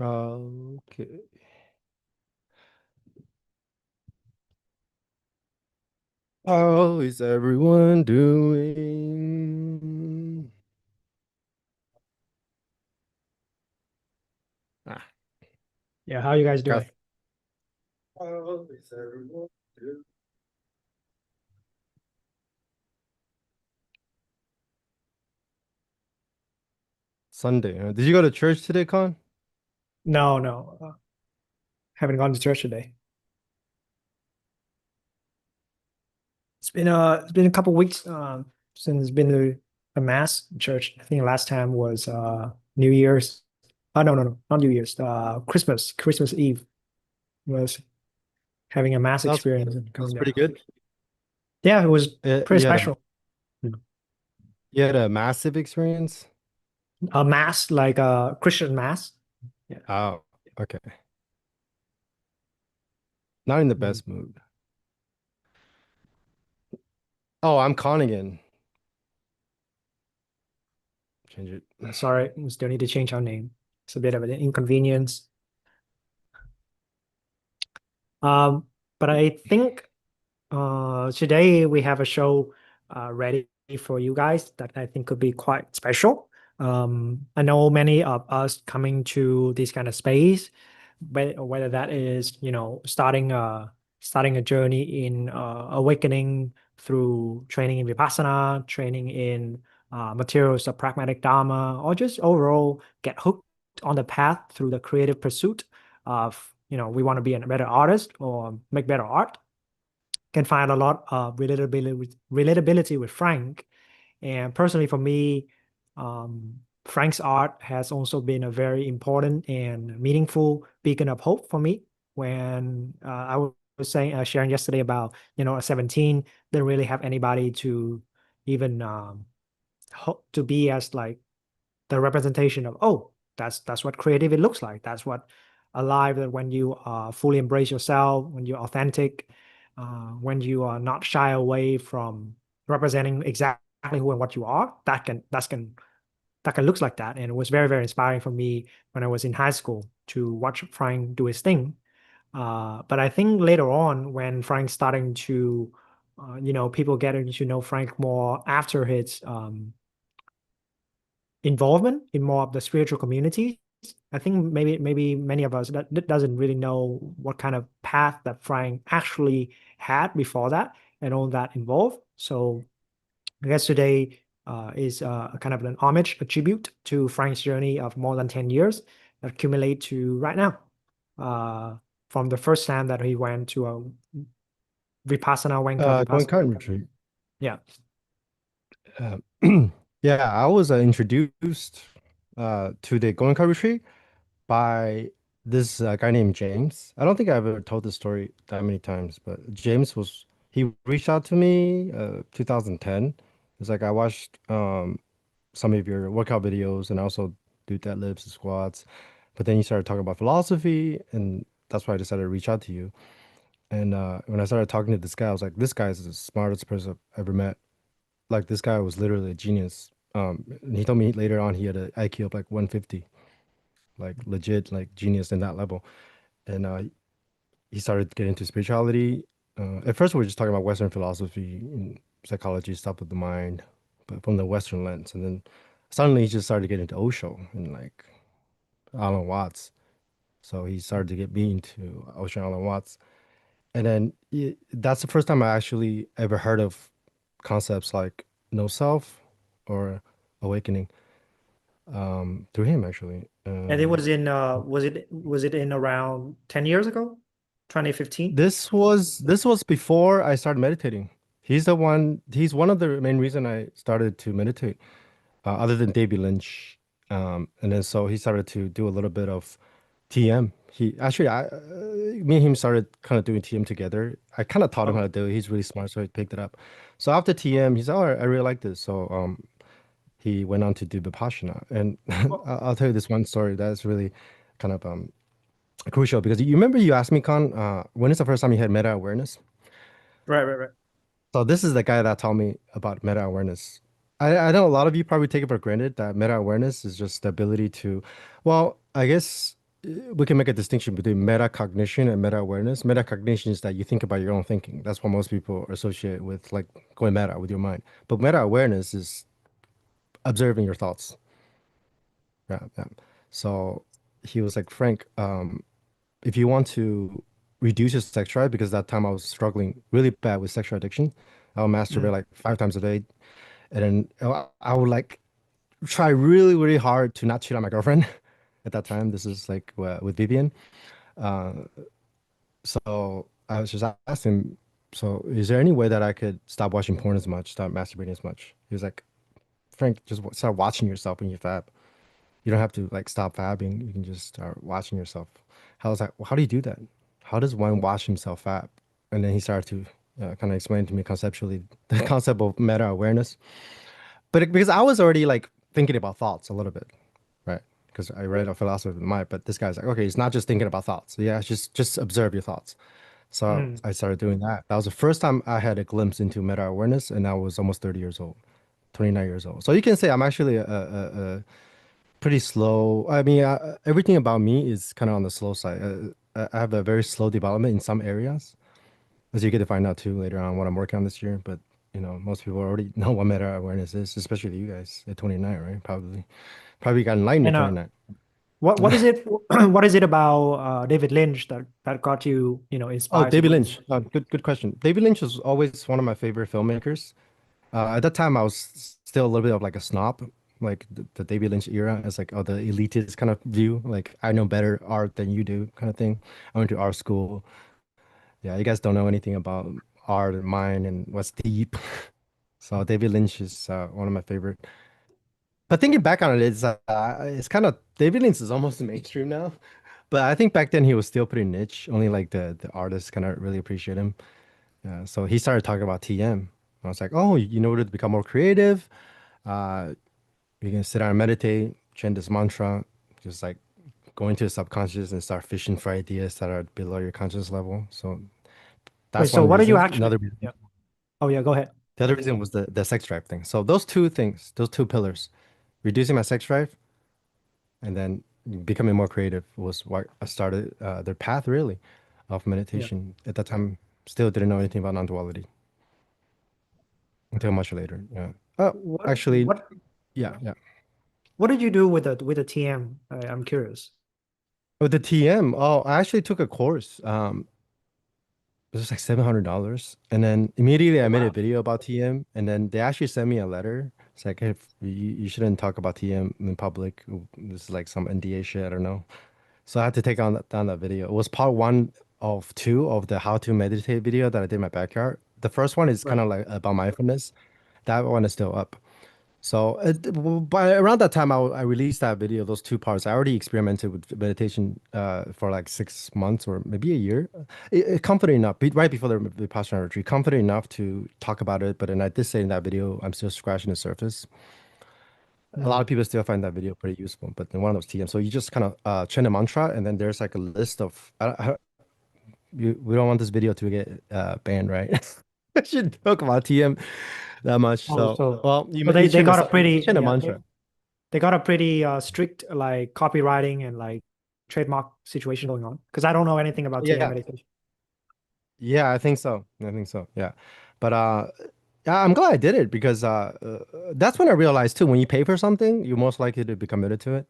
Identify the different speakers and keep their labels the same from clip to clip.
Speaker 1: Okay. How is everyone doing? Ah,
Speaker 2: Yeah, how you guys
Speaker 1: got
Speaker 2: doing?
Speaker 1: how is everyone doing? Sunday. Huh? Did you go to church today, Con?
Speaker 2: No, no, haven't gone to church today. It's been a couple weeks since it's been a mass in church. I think last time was New Year's. Oh no, no, no, not New Year's. Christmas Eve was having a mass
Speaker 1: That's
Speaker 2: experience and
Speaker 1: that's
Speaker 2: going
Speaker 1: pretty
Speaker 2: there.
Speaker 1: good.
Speaker 2: Yeah, it was pretty
Speaker 1: You had a
Speaker 2: special.
Speaker 1: you had a massive experience.
Speaker 2: A mass, like a Christian mass. Yeah.
Speaker 1: Oh, okay. Not in the
Speaker 2: Mm.
Speaker 1: best mood. Oh, I'm Con again. Change it.
Speaker 2: Sorry, we still need to change our name. It's a bit of an inconvenience. Um, but I think today we have a show ready for you guys that I think could be quite special. I know many of us coming to this kind of space, but whether that is, starting a journey in awakening through training in Vipassana, training in materials of pragmatic Dharma, or just overall get hooked on the path through the creative pursuit of, we want to be a better artist or make better art can find a lot of relatability with Frank. And personally, for me, Frank's art has also been a very important and meaningful beacon of hope for me. When I was saying, sharing yesterday about, at 17, didn't really have anybody to even hope to be as like the representation of, oh, that's what creativity looks like. That's what alive, that when you fully embrace yourself, when you're authentic, when you are not shy away from representing exactly who and what you are, that can looks like that. And it was very, very inspiring for me when I was in high school to watch Frank do his thing. But I think later on, when Frank's starting to people getting to know Frank more after his involvement in more of the spiritual communities. I think maybe many of us that doesn't really know what kind of path that Frank actually had before that and all that involved. So I guess today is a kind of an homage, a tribute to Frank's journey of more than 10 years that accumulate to right now. Uh, from the first time that he went to a Vipassana, Wenka
Speaker 1: Going
Speaker 2: Vipassana.
Speaker 1: kite retreat.
Speaker 2: Yeah.
Speaker 1: Uh, yeah, I was introduced to the going kite retreat by this guy named James. I don't think I've ever told this story that many times, but he reached out to me 2010. It's like I watched some of your workout videos and I also do deadlifts and squats. But then you started talking about philosophy and that's why I decided to reach out to you. And when I started talking to this guy, I was like, this guy is the smartest person I've ever met. Like this guy was literally a genius. And he told me later on he had an IQ of like 150, like legit, like genius in that level. And he started getting into spirituality. At first, we were just talking about Western philosophy and psychology, stuff with the mind, but from the Western lens. And then suddenly he just started to get into Osho and like Alan Watts. So he started to get me into Osho and Alan Watts. And then that's the first time I actually ever heard of concepts like no self or awakening through him actually.
Speaker 2: And it was in was it in around 10 years ago? 2015?
Speaker 1: This was before I started meditating. He's one of the main reason I started to meditate, other than David Lynch. And then so he started to do a little bit of TM. Me and him started kind of doing TM together. I kind of taught him how
Speaker 2: Oh,
Speaker 1: to do it. He's really smart, so he picked it up. So after TM, he said, "Oh, I really like this." So he went on to do Vipassana. And
Speaker 2: oh,
Speaker 1: I'll tell you this one story that's really kind of crucial because you remember you asked me, Con, when is the first time you had meta awareness?
Speaker 2: right, right, right.
Speaker 1: So this is the guy that taught me about meta awareness. I know a lot of you probably take it for granted that meta awareness is just the ability to, well, I guess we can make a distinction between metacognition and meta awareness. Metacognition is that you think about your own thinking. That's what most people associate with like going meta with your mind. But meta awareness is observing your thoughts. Yeah, yeah. So he was like, Frank, if you want to reduce your sex drive, because that time I was struggling really bad with sexual addiction, I would masturbate
Speaker 2: Mm,
Speaker 1: like 5 times a day, and then I would like try really, really hard to not cheat on my girlfriend at that time. This is like with Vivian. Uh, so I was just asking, so is there any way that I could stop watching porn as much, stop masturbating as much? He was like, Frank, just start watching yourself when you fab. You don't have to like stop fabbing. You can just start watching yourself. I was like, well, how do you do that? How does one watch himself fab? And then he started to kind of explain to me conceptually the concept of meta awareness. Because I was already like thinking about thoughts a little bit, right? Because I read a philosophy of the mind, but this guy's like, okay, he's not just thinking about thoughts. Yeah, just observe your thoughts. So
Speaker 2: mm.
Speaker 1: I started doing that. That was the first time I had a glimpse into meta awareness, and I was almost 30 years old, 29 years old. So you can say I'm actually a pretty slow. I mean, everything about me is kind of on the slow side. I have a very slow development in some areas, as you get to find out too later on what I'm working on this year. But most people already know what meta awareness is, especially you guys at 29, right? Probably got enlightened at
Speaker 2: And
Speaker 1: 29.
Speaker 2: what is it what is it about David Lynch that got you,
Speaker 1: Oh,
Speaker 2: inspired to
Speaker 1: David
Speaker 2: do this?
Speaker 1: Lynch. Good question. David Lynch was always one of my favorite filmmakers. At that time, I was still a little bit of like a snob, like the David Lynch era, as like the elitist kind of view, like I know better art than you do kind of thing. I went to art school. Yeah, you guys don't know anything about art and mind and what's deep. So David Lynch is one of my favorite. But thinking back on it, it's kind of David Lynch is almost mainstream now. But I think back then he was still pretty niche. Only like the artists kind of really appreciate him. Yeah, so he started talking about TM. I was like, oh, you know, to become more creative, uh, you can sit down and meditate, chant this mantra, just like go into the subconscious and start fishing for ideas that are below your conscious level. So
Speaker 2: Wait,
Speaker 1: that's
Speaker 2: so
Speaker 1: one
Speaker 2: what are you
Speaker 1: reason.
Speaker 2: actually? Yeah. Oh yeah, go ahead.
Speaker 1: The other reason was the sex drive thing. So those two things, those two pillars, reducing my sex drive and then becoming more creative was what I started the path really of
Speaker 2: Yeah.
Speaker 1: meditation. At that time, still didn't know anything about non-duality until much later. Yeah. Oh,
Speaker 2: What
Speaker 1: actually,
Speaker 2: what
Speaker 1: yeah, yeah.
Speaker 2: what did you do with the TM? I'm curious.
Speaker 1: With the TM, oh, I actually took a course. It was like $700, and then immediately
Speaker 2: Oh
Speaker 1: I made a
Speaker 2: wow.
Speaker 1: video about TM, and then they actually sent me a letter. It's like, hey, you shouldn't talk about TM in public. This is like some NDA shit. I don't know. So I had to take on down that video. It was part one of two of the how to meditate video that I did in my backyard. The first one is kind
Speaker 2: Right.
Speaker 1: of like about mindfulness. That one is still up. So by around that time, I released that video, those two parts. I already experimented with meditation for like 6 months or maybe a year. Comforting enough, right before the Vipassana retreat, comforting enough to talk about it. But then I did say in that video, I'm still scratching the surface. A lot
Speaker 2: Mm.
Speaker 1: of people still find that video pretty useful, but in one of those TM. So you just kind of chant a mantra, and then there's like a list of. We don't want this video to get banned, right? I should talk about TM that much.
Speaker 2: Oh,
Speaker 1: So, well,
Speaker 2: so
Speaker 1: you
Speaker 2: they
Speaker 1: chant
Speaker 2: got a
Speaker 1: you
Speaker 2: pretty
Speaker 1: chant a
Speaker 2: yeah
Speaker 1: mantra.
Speaker 2: they got a pretty strict like copywriting and like trademark situation going on because I don't know anything about TM
Speaker 1: Yeah,
Speaker 2: meditation.
Speaker 1: yeah, I think so. I think so. Yeah, but yeah, I'm glad I did it because that's when I realized too. When you pay for something, you're most likely to be committed to it.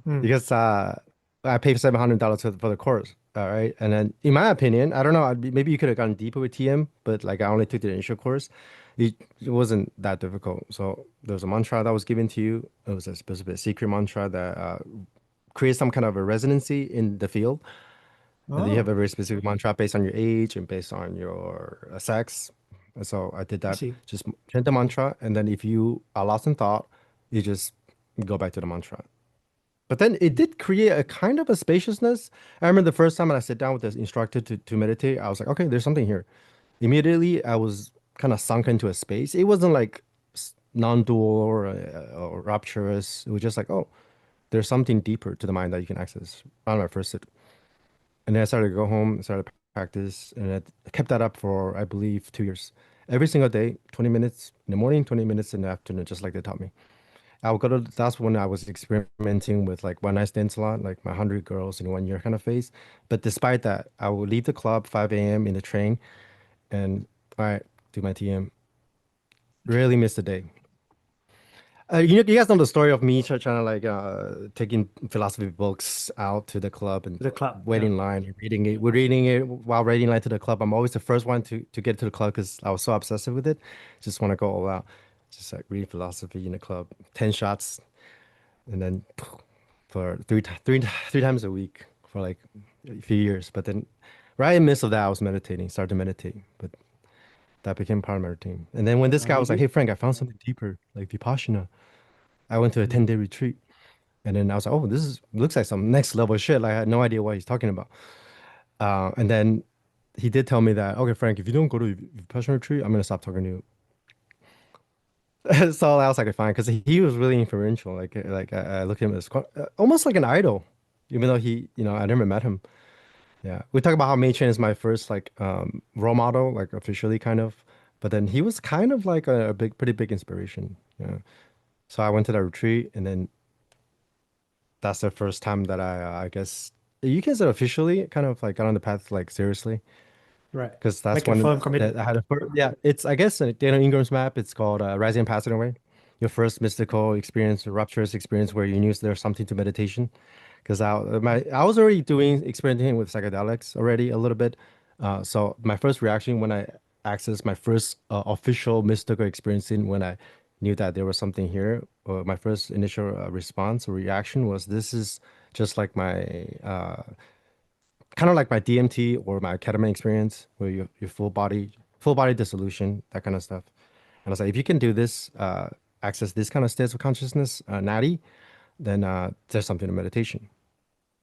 Speaker 2: Mm.
Speaker 1: Because I paid $700 for the course. All right, and then in my opinion, I don't know. Maybe you could have gone deeper with TM, but like I only took the initial course. It wasn't that difficult. So there was a mantra that was given to you. It was a specific secret mantra that creates some kind of a resonancy in the field. And then you have
Speaker 2: Oh,
Speaker 1: a very specific mantra based on your age and based on your sex. And so I did
Speaker 2: I
Speaker 1: that.
Speaker 2: see.
Speaker 1: Just chant the mantra, and then if you are lost in thought, you just go back to the mantra. But then it did create a kind of a spaciousness. I remember the first time when I sat down with the instructor to meditate, I was like, okay, there's something here. Immediately, I was kind of sunk into a space. It wasn't like non-dual or rapturous. It was just like, oh, there's something deeper to the mind that you can access on my first sit. And then I started to go home, started to practice, and I kept that up for, I believe, 2 years. Every single day, 20 minutes in the morning, 20 minutes in the afternoon, just like they taught me. I would go to, that's when I was experimenting with like one night stands a lot, like my 100 girls in 1 year kind of phase. But despite that, I would leave the club 5 a.m. in the train and all right, do my TM. Really miss the day. You guys know the story of me trying to like taking philosophy books out to the club and
Speaker 2: The club. Yeah.
Speaker 1: waiting in line and reading it. We're reading it while waiting in line to the club. I'm always the first one to get to the club because I was so obsessive with it. Just want to go all out. Just like read philosophy in the club, 10 shots, and then for three times a week for like a few years. But then right in the midst of that, I was meditating, started to meditate. But that became part of my routine. And then when this guy
Speaker 2: You,
Speaker 1: was like,
Speaker 2: you,
Speaker 1: "Hey Frank, I found something deeper, like Vipassana." I went to a
Speaker 2: mm,
Speaker 1: 10-day retreat. And then I was like, oh, this is looks like some next level shit. Like I had no idea what he's talking about. And then he did tell me that, okay, Frank, if you don't go to Vipassana retreat, I'm gonna stop talking to you. So I was like, fine, because he was really influential. Like I look at him as almost like an idol, even though I never met him. Yeah, we talk about how Mei Chen is my first like role model, like officially kind of. But then he was kind of like a big, pretty big inspiration. Yeah. So I went to that retreat, and then that's the first time that I guess you can say officially kind of like got on the path like seriously
Speaker 2: right.
Speaker 1: because that's
Speaker 2: Make a
Speaker 1: when
Speaker 2: firm
Speaker 1: that
Speaker 2: commitment.
Speaker 1: I had a first, yeah, it's I guess Daniel Ingram's map. It's called Rising and Passing Away. Your first mystical experience, a rapturous experience where you knew there's something to meditation. Because I was already doing experimenting with psychedelics already a little bit. So my first reaction when I accessed my first official mystical experiencing when I knew that there was something here, my first initial response or reaction was this is just like my kind of like my DMT or my ketamine experience where you full body dissolution, that kind of stuff. And I was like, if you can do this, access this kind of states of consciousness, natty, then there's something to meditation.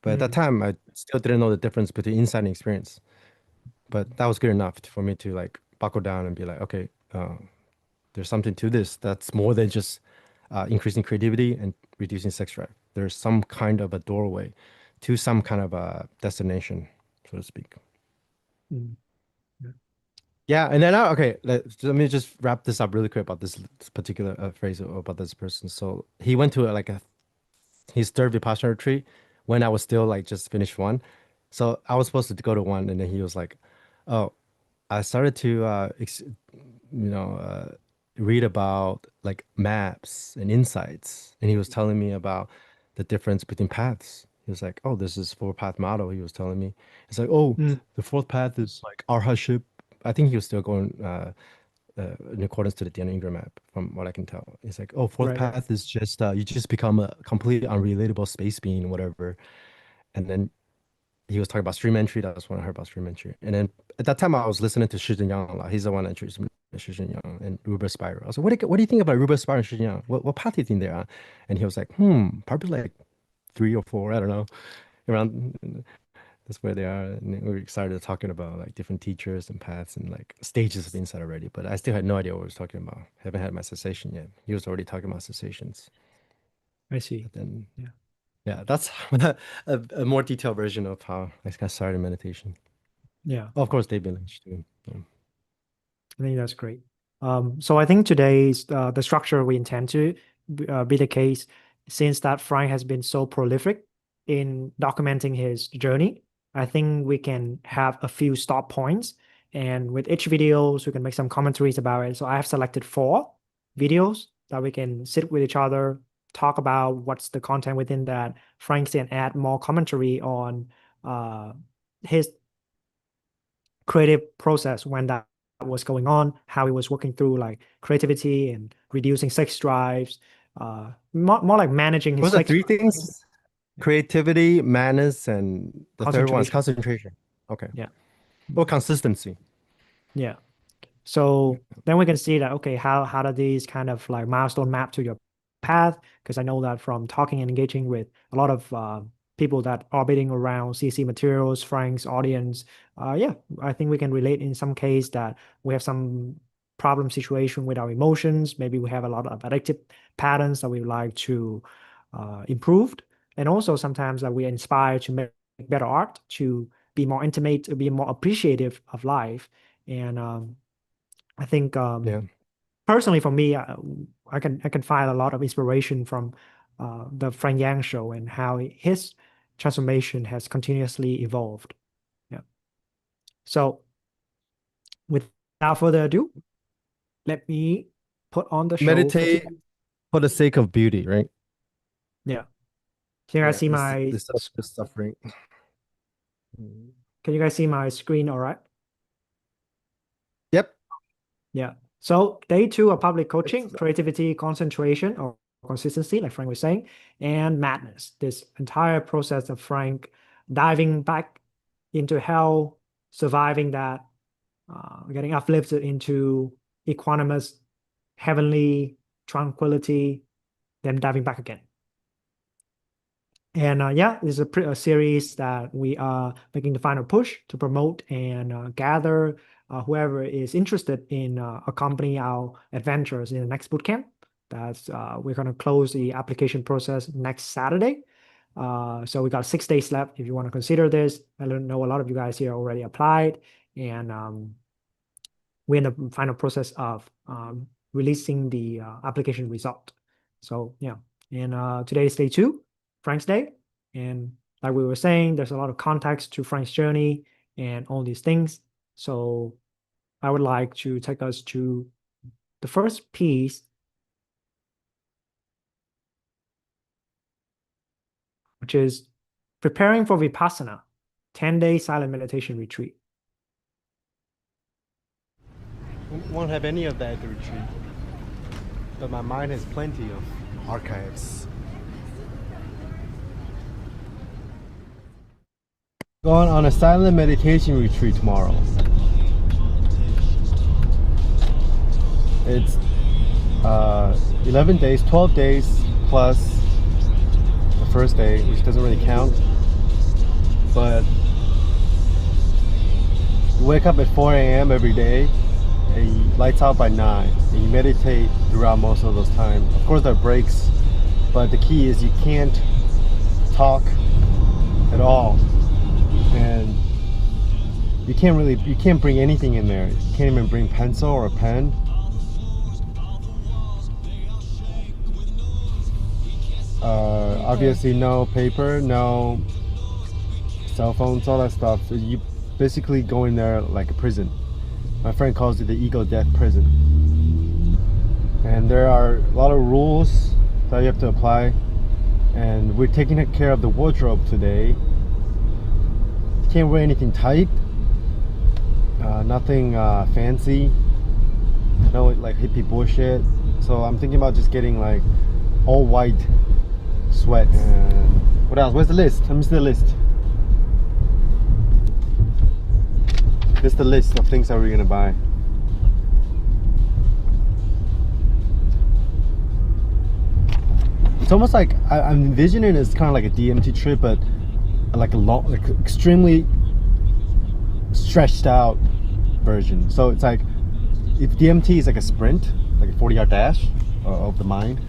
Speaker 1: But at that
Speaker 2: Mm,
Speaker 1: time, I still didn't know the difference between insight and experience. But that was good enough for me to like buckle down and be like, okay, there's something to this that's more than just increasing creativity and reducing sex drive. There's some kind of a doorway to some kind of a destination, so to speak.
Speaker 2: mm, yeah.
Speaker 1: Yeah, and then okay, let me just wrap this up really quick about this particular phrase about this person. So he went to like his third Vipassana retreat when I was still like just finished one. So I was supposed to go to one, and then he was like, "Oh, I started to read about like maps and insights, and he was telling me about the difference between paths. He was like, "Oh, this is four path model." He was telling me, it's like, "Oh,
Speaker 2: Mm,
Speaker 1: the fourth path is like arhatship." I think he was still going in accordance to the Dana Ingram map, from what I can tell. It's like, "Oh, fourth
Speaker 2: right, right.
Speaker 1: path is just you just become a completely unrelatable space being, whatever." And then he was talking about stream entry. That's when I heard about stream entry. And then at that time, I was listening to Shi Yang a lot. He's the one that introduced me to Shi Yang and Ruber Spiral. I was like, what do you think about Ruber Spiral and Shi Yang? What path do you think they're on? And he was like, probably like three or four. I don't know. Around that's where they are. And we were excited talking about like different teachers and paths and like stages of the insight already. But I still had no idea what he was talking about. Haven't had my cessation yet. He was already talking about cessations.
Speaker 2: I see.
Speaker 1: But then,
Speaker 2: Yeah.
Speaker 1: yeah, that's a more detailed version of how I got started in meditation.
Speaker 2: Yeah.
Speaker 1: Of course, David Lynch too. Yeah.
Speaker 2: I think that's great. So I think today's the structure we intend to be the case, since that Frank has been so prolific in documenting his journey. I think we can have a few stop points, and with each videos, we can make some commentaries about it. So I have selected four videos that we can sit with each other, talk about what's the content within that. Frank can add more commentary on uh, his creative process when that was going on, how he was working through like creativity and reducing sex drives, more like managing his
Speaker 1: What was the
Speaker 2: sex
Speaker 1: three
Speaker 2: drive.
Speaker 1: things?
Speaker 2: Yeah.
Speaker 1: Creativity, madness, and the third one is
Speaker 2: Concentration.
Speaker 1: concentration. Okay.
Speaker 2: Yeah.
Speaker 1: Or consistency.
Speaker 2: Yeah. So then we can see that, okay, how do these kind of like milestone map to your path? Because I know that from talking and engaging with a lot of people that orbiting around CC materials, Frank's audience, yeah, I think we can relate in some case that we have some problem situation with our emotions. Maybe we have a lot of addictive patterns that we would like to improve. And also sometimes that we are inspired to make better art, to be more intimate, to be more appreciative of life. And I think
Speaker 1: Yeah.
Speaker 2: personally for me, I can find a lot of inspiration from the Frank Yang show and how his transformation has continuously evolved. Yeah. So without further ado, let me put on the show for
Speaker 1: Meditate
Speaker 2: today.
Speaker 1: for the sake of beauty, right?
Speaker 2: Yeah. Can you guys
Speaker 1: Yeah,
Speaker 2: see
Speaker 1: this
Speaker 2: my
Speaker 1: this this suffering.
Speaker 2: can you guys see my screen all right?
Speaker 1: Yep.
Speaker 2: Yeah. So day two of public coaching, creativity, concentration, or consistency, like Frank was saying, and madness. This entire process of Frank diving back into hell, surviving that, getting uplifted into equanimous, heavenly tranquility, then diving back again. And yeah, this is a series that we are making the final push to promote and gather whoever is interested in accompanying our adventures in the next bootcamp. That's we're going to close the application process next Saturday. So we got 6 days left if you want to consider this. I don't know a lot of you guys here already applied, and we're in the final process of releasing the application result. So yeah, and today is day two, Frank's day. And like we were saying, there's a lot of context to Frank's journey and all these things. So I would like to take us to the first piece, which is preparing for Vipassana, 10-day silent meditation retreat.
Speaker 1: Won't have any of that at the retreat, but my mind has plenty of archives. Going on a silent meditation retreat tomorrow. It's 11 days, 12 days plus the first day, which doesn't really count. But you wake up at 4 a.m. every day, and you lights out by 9, and you meditate throughout most of those times. Of course, there are breaks, but the key is you can't talk at all, and you can't bring anything in there. You can't even bring pencil or a pen. Obviously no paper, no cell phones, all that stuff. So you basically go in there like a prison. My friend calls it the ego death prison. And there are a lot of rules that you have to apply. And we're taking care of the wardrobe today. You can't wear anything tight, nothing fancy, no like hippie bullshit. So I'm thinking about just getting like all white sweats. And what else? Where's the list? Let me see the list. This is the list of things that we're gonna buy. It's almost like I'm envisioning it's kind of like a DMT trip, but like a long, like extremely stretched out version. So it's like if DMT is like a sprint, like a 40-yard dash of the mind,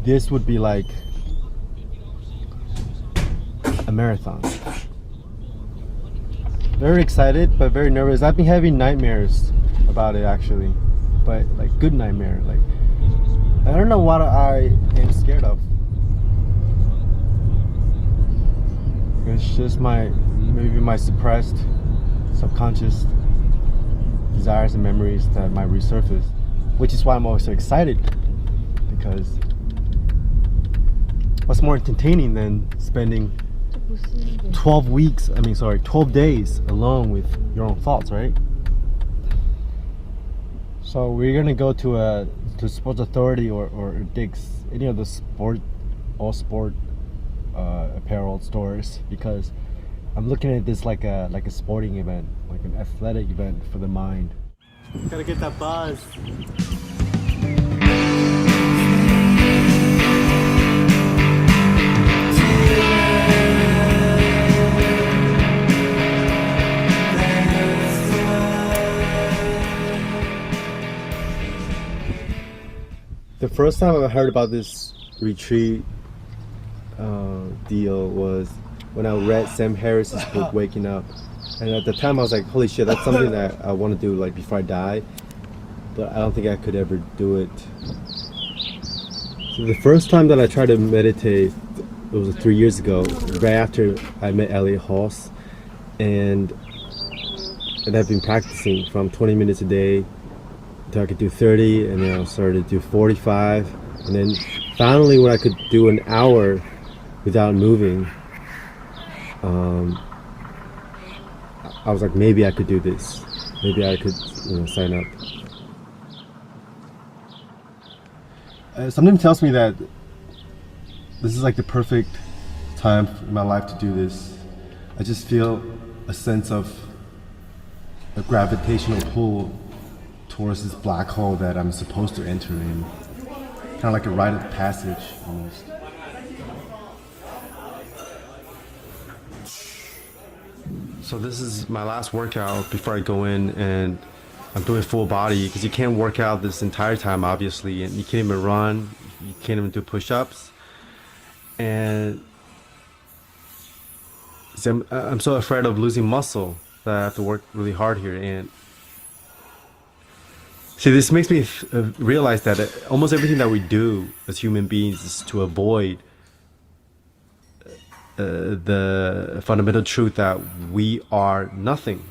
Speaker 1: this would be like a marathon. Very excited, but very nervous. I've been having nightmares about it actually, but like good nightmare. Like I don't know what I am scared of. It's just maybe my suppressed subconscious desires and memories that might resurface, which is why I'm always so excited, because what's more entertaining than spending 12 days alone with your own thoughts, right? So we're gonna go to Sports Authority or Dick's, any of the all sport apparel stores, because I'm looking at this like a sporting event, like an athletic event for the mind. Gotta get that buzz. The first time I heard about this retreat deal was when I read Sam Harris's book Waking Up, and at the time I was like, holy shit, that's something that I want to do like before I die. but I don't think I could ever do it. So the first time that I tried to meditate, it was 3 years ago, right after I met Elliot Halls, and I've been practicing from 20 minutes a day until I could do 30, and then I started to do 45, and then finally when I could do an hour without moving, I was like, maybe I could do this. Maybe I could, sign up. Something tells me that this is like the perfect time in my life to do this. I just feel a sense of a gravitational pull towards this black hole that I'm supposed to enter in. Kind of like a rite of passage almost. So this is my last workout before I go in, and I'm doing full body because you can't work out this entire time, obviously, and you can't even run, you can't even do push-ups, and so I'm so afraid of losing muscle that I have to work really hard here. And see, this makes me realize that almost everything that we do as human beings is to avoid the fundamental truth that we are nothing.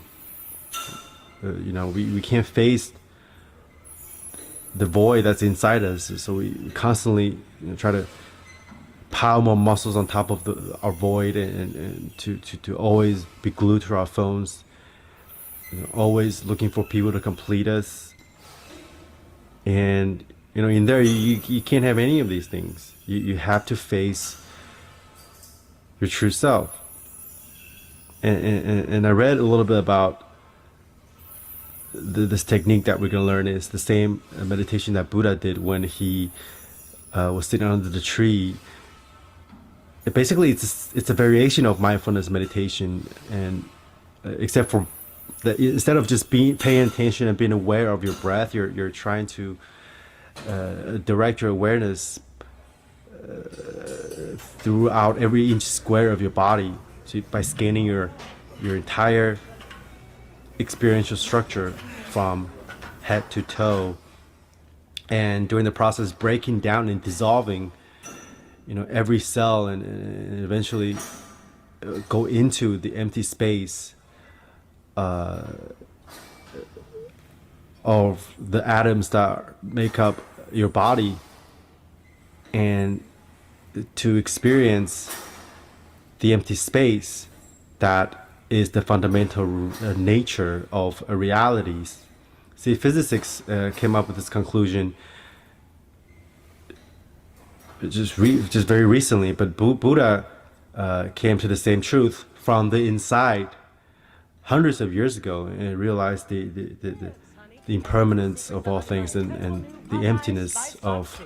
Speaker 1: We can't face the void that's inside us, so we constantly try to pile more muscles on top of our void, and to always be glued to our phones, always looking for people to complete us. And in there you can't have any of these things. You have to face your true self. And I read a little bit about this technique that we're going to learn. Is the same meditation that Buddha did when he was sitting under the tree. Basically, it's a variation of mindfulness meditation, and except for that, instead of just paying attention and being aware of your breath, you're trying to direct your awareness throughout every inch square of your body, so by scanning your entire experiential structure from head to toe, and during the process breaking down and dissolving every cell, and eventually go into the empty space of the atoms that make up your body, and to experience the empty space that is the fundamental nature of realities. See, physicists came up with this conclusion just very recently, but Buddha came to the same truth from the inside hundreds of years ago, and realized the impermanence of all things, and the emptiness of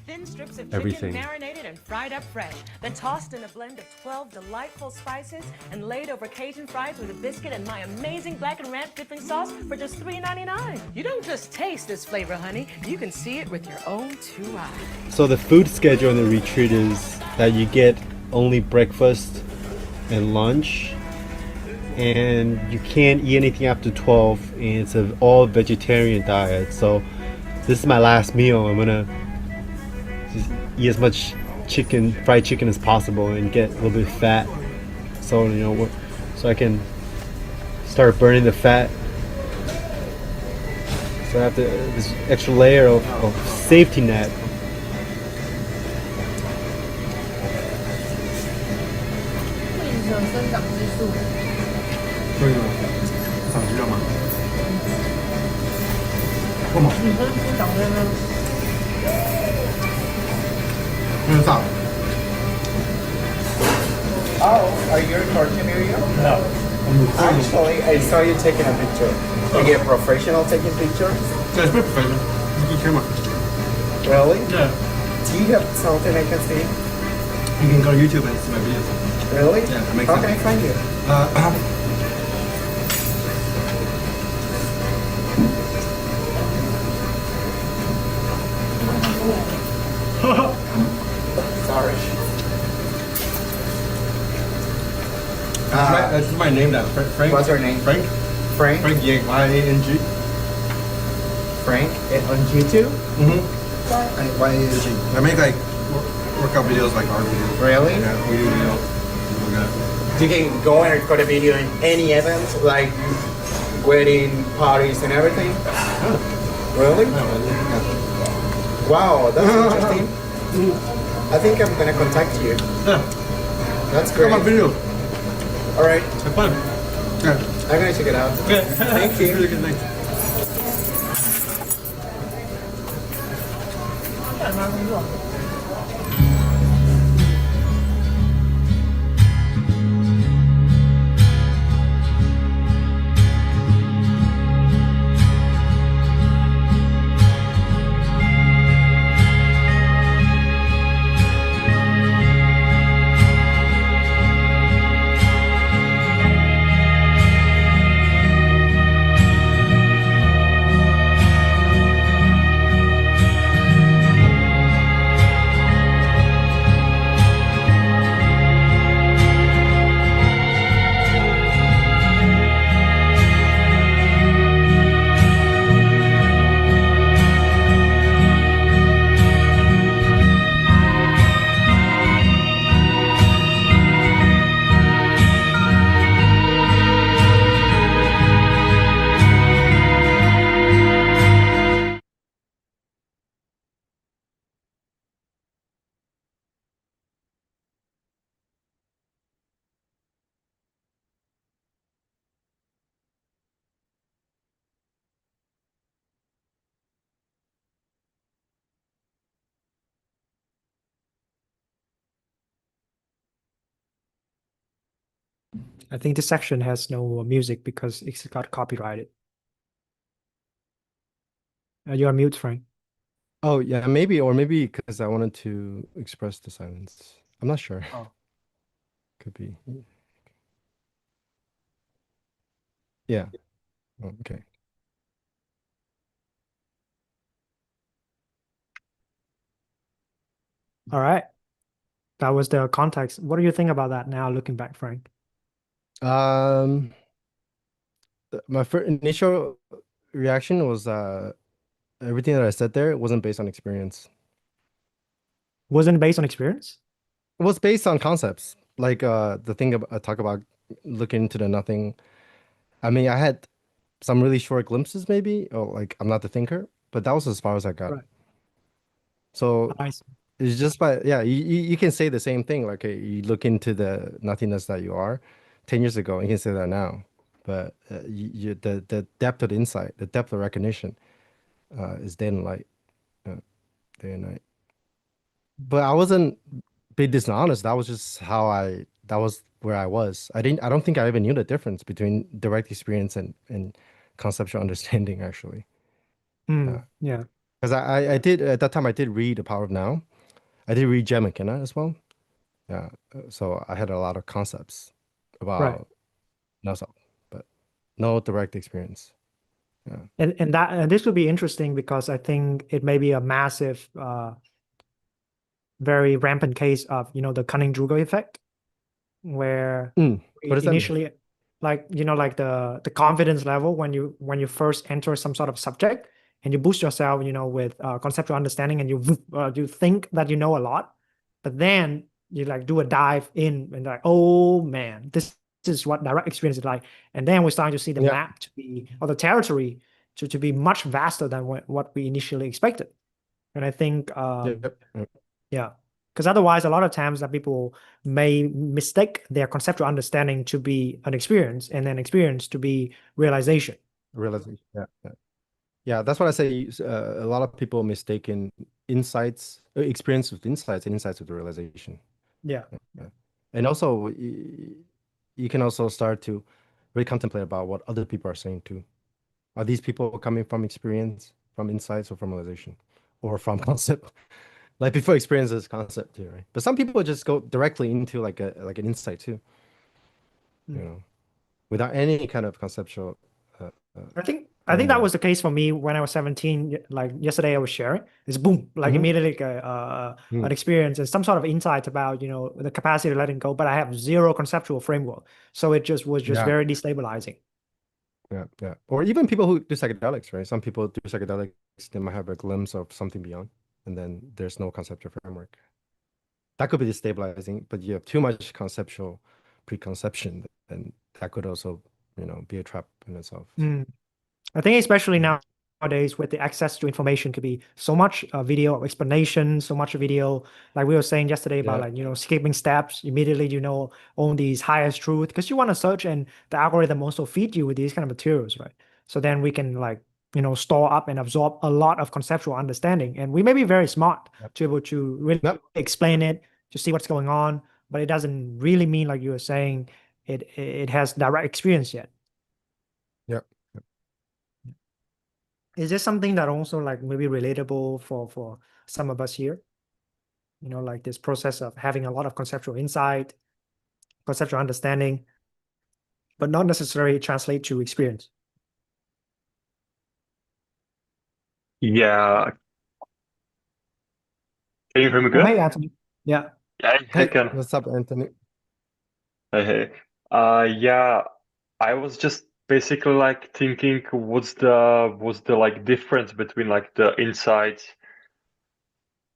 Speaker 3: Thin strips of
Speaker 1: everything.
Speaker 3: chicken marinated and fried up fresh, then tossed in a blend of 12 delightful spices and laid over Cajun fries with a biscuit and my amazing black and ranch dipping sauce for just $3.99. You don't just taste this flavor, honey. You can see it with your own 2 eyes.
Speaker 1: So the food schedule in the retreat is that you get only breakfast and lunch, and you can't eat anything after 12, and it's an all vegetarian diet. So this is my last meal. I'm gonna just eat as much fried chicken as possible, and get a little bit of fat, so so I can start burning the fat. So I have this extra layer of safety net.
Speaker 4: Oh, are you recording a video? No. Actually, I saw you taking a picture. Are you a professional taking pictures?
Speaker 1: Yeah, it's very professional. It's a good camera.
Speaker 4: Really?
Speaker 1: Yeah.
Speaker 4: Do you have something I can see?
Speaker 1: You can go to YouTube and see my videos.
Speaker 4: Really?
Speaker 1: Yeah, that makes
Speaker 4: How
Speaker 1: sense.
Speaker 4: can I find you? Sorry.
Speaker 1: That's my name now. Frank.
Speaker 4: What's your name?
Speaker 1: Frank.
Speaker 4: Frank?
Speaker 1: Frank Yang. Y-A-N-G.
Speaker 4: Frank on YouTube?
Speaker 5: Why is he? I make like workout videos, like art videos.
Speaker 4: Really?
Speaker 5: Yeah, we do videos.
Speaker 4: You can go and record a video in any event, like wedding, parties, and everything? Really?
Speaker 5: Yeah.
Speaker 4: Wow, that's interesting. I think I'm gonna contact you.
Speaker 5: Yeah.
Speaker 4: That's great.
Speaker 5: Come on, video.
Speaker 4: All right,
Speaker 5: Have fun. Yeah.
Speaker 4: I'm gonna check it out.
Speaker 5: Okay.
Speaker 4: Thank you.
Speaker 5: Really good thing.
Speaker 2: I think this section has no music because it's got copyrighted. You're on mute, Frank.
Speaker 1: Oh yeah, maybe, or maybe because I wanted to express the silence. I'm not sure.
Speaker 2: Oh.
Speaker 1: Could be. Yeah. Oh, okay.
Speaker 2: All right. That was the context. What do you think about that now, looking back, Frank?
Speaker 1: Um, my first initial reaction was everything that I said there wasn't based on experience.
Speaker 2: Wasn't based on experience?
Speaker 1: It was based on concepts. Like the thing I talk about looking into the nothing. I mean, I had some really short glimpses maybe, or like I'm not the thinker, but that was as far as I got.
Speaker 2: Right.
Speaker 1: So
Speaker 2: I see.
Speaker 1: it's just by, yeah, you can say the same thing. Like you look into the nothingness that you are 10 years ago, and you can say that now. But the depth of the insight, the depth of recognition is day and light, day and night. But I wasn't being dishonest. That was just that was where I was. I don't think I even knew the difference between direct experience and conceptual understanding, actually.
Speaker 2: Yeah.
Speaker 1: Because I did, at that time, I did read The Power of Now. I did read Jem McKenna as well. Yeah. So I had a lot of concepts
Speaker 2: Right.
Speaker 1: about now self, but no direct experience. Yeah.
Speaker 2: And this would be interesting because I think it may be a massive, very rampant case of, the Cunning-Drugo effect, where
Speaker 1: What does that mean?
Speaker 2: initially, like, like the confidence level when you first enter some sort of subject and you boost yourself, with conceptual understanding, and you think that you know a lot, but then you like do a dive in and like, oh man, this is what direct experience is like. And then we're starting to see the
Speaker 1: Yeah.
Speaker 2: map to be, or the territory to be much vaster than what we initially expected. And I think,
Speaker 1: Yep.
Speaker 2: yeah, because otherwise, a lot of times that people may mistake their conceptual understanding to be an experience, and then experience to be realization.
Speaker 1: Realization. Yeah. Yeah. Yeah, that's what I say. A lot of people mistaken insights, experience with insights, and insights with the realization.
Speaker 2: Yeah.
Speaker 1: Yeah. And also, you can also start to really contemplate about what other people are saying too. Are these people coming from experience, from insights, or from realization, or from concept? Like before experience is concept too, right? But some people just go directly into like an insight too, without any kind of conceptual.
Speaker 2: I think that was the case for me when I was 17. Like yesterday, I was sharing. It's boom, like immediately an experience and some sort of insight about the capacity of letting go. But I have zero conceptual framework, so it just was
Speaker 1: Yeah.
Speaker 2: very destabilizing.
Speaker 1: Yeah, yeah. Or even people who do psychedelics, right? Some people do psychedelics, they might have a glimpse of something beyond, and then there's no conceptual framework. That could be destabilizing, but you have too much conceptual preconception, and that could also, be a trap in itself.
Speaker 2: Mm. I think especially
Speaker 1: Mm.
Speaker 2: nowadays with the access to information could be so much video explanation, so much video, like we were saying yesterday about
Speaker 1: Yeah.
Speaker 2: like, skipping steps, immediately, on these highest truth because you want to search and the algorithm also feed you with these kind of materials, right? So then we can like, store up and absorb a lot of conceptual understanding. And we may be very smart
Speaker 1: Yep.
Speaker 2: to be able to really
Speaker 1: Yep.
Speaker 2: explain it, to see what's going on, but it doesn't really mean like you were saying it has direct experience yet.
Speaker 1: Yep.
Speaker 2: Is this something that also like maybe relatable for some of us here? Like this process of having a lot of conceptual insight, conceptual understanding, but not necessarily translate to experience.
Speaker 6: Yeah, can you hear me
Speaker 2: Oh,
Speaker 6: good?
Speaker 2: hey, Anthony. Yeah.
Speaker 6: Yeah, I
Speaker 1: Hey,
Speaker 6: can.
Speaker 1: what's up, Anthony?
Speaker 6: Hey, hey. Yeah, I was just basically like thinking, what's the like difference between like the insight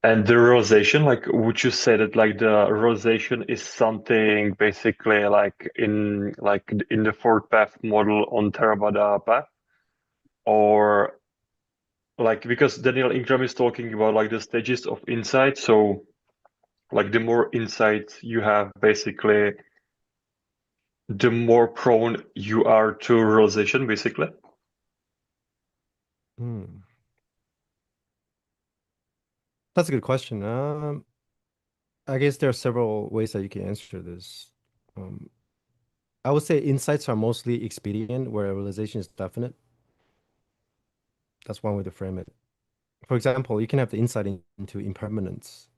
Speaker 6: and the realization? Like, would you say that like the realization is something basically like in the fourth path model on Theravada path, or like because Daniel Ingram is talking about like the stages of insight, so like the more insight you have, basically, the more prone you are to realization, basically.
Speaker 1: Hmm. That's a good question. I guess there are several ways that you can answer this. Um, I would say insights are mostly expedient, where realization is definite. That's one way to frame it. For example, you can have the insight into impermanence,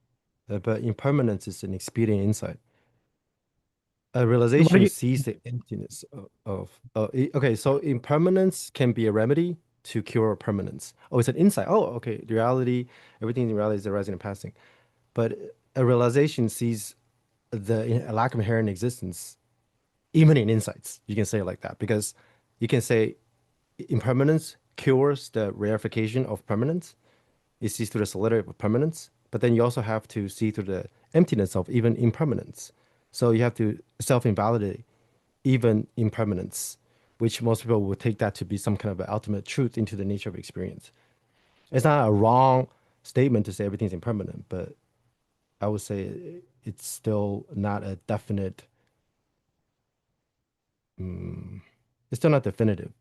Speaker 1: but impermanence is an expedient insight. A
Speaker 2: What do
Speaker 1: realization
Speaker 2: you,
Speaker 1: sees the emptiness okay, so impermanence can be a remedy to cure permanence. Oh, it's an insight. Oh, okay, the reality, everything in reality is arising and passing. But a realization sees the lack of inherent existence, even in insights. You can say it like that because you can say impermanence cures the rarefication of permanence. It sees through the solidity of permanence, but then you also have to see through the emptiness of even impermanence. So you have to self-invalidate even impermanence, which most people would take that to be some kind of an ultimate truth into the nature of experience. It's not a wrong statement to say everything's impermanent, but I would say it's still not a definite, mm, it's still not definitive.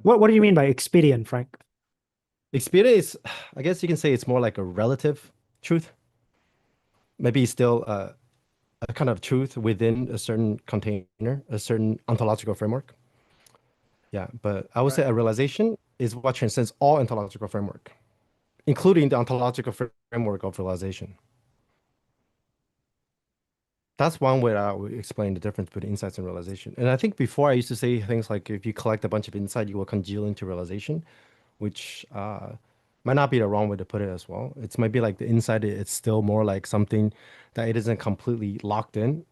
Speaker 2: what do you mean by expedient, Frank?
Speaker 1: Experience, I guess you can say it's more like a relative truth. Maybe it's still a kind of truth within a certain container, a certain ontological framework. Yeah, but I would say
Speaker 2: Right.
Speaker 1: a realization is what transcends all ontological framework, including the ontological framework of realization. That's one way I would explain the difference between insights and realization. And I think before I used to say things like if you collect a bunch of insight, you will congeal into realization, which might not be the wrong way to put it as well. It's maybe like the insight, it's still more like something that it isn't completely locked in.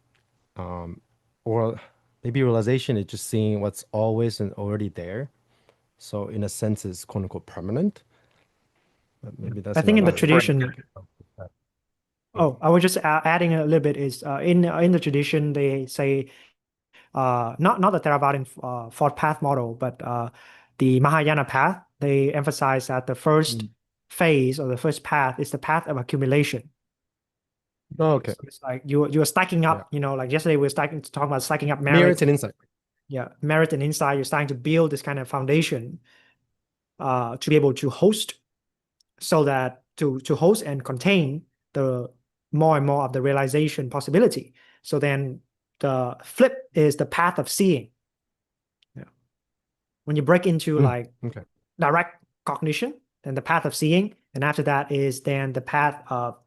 Speaker 1: Or maybe realization is just seeing what's always and already there. So in a sense, it's quote unquote permanent. But maybe
Speaker 2: I
Speaker 1: that's
Speaker 2: think in the
Speaker 1: another way to
Speaker 6: Frank,
Speaker 2: tradition,
Speaker 1: think about that. Yeah.
Speaker 2: oh, I was just adding a little bit is in the tradition they say not the Theravadan fourth path model, but the Mahayana path. They emphasize that the first
Speaker 1: Mm.
Speaker 2: phase or the first path is the path of accumulation.
Speaker 1: Oh, okay.
Speaker 2: So it's like you're stacking
Speaker 1: Yeah.
Speaker 2: up, like yesterday we were talking about stacking up
Speaker 1: Merits
Speaker 2: merit,
Speaker 1: and insight.
Speaker 2: yeah, merit and insight. You're starting to build this kind of foundation to be able to host, so that to host and contain the more and more of the realization possibility. So then the flip is the path of seeing. Yeah. When you break into
Speaker 1: Mm.
Speaker 2: like
Speaker 1: Okay.
Speaker 2: direct cognition, then the path of seeing, and after that is then the path of,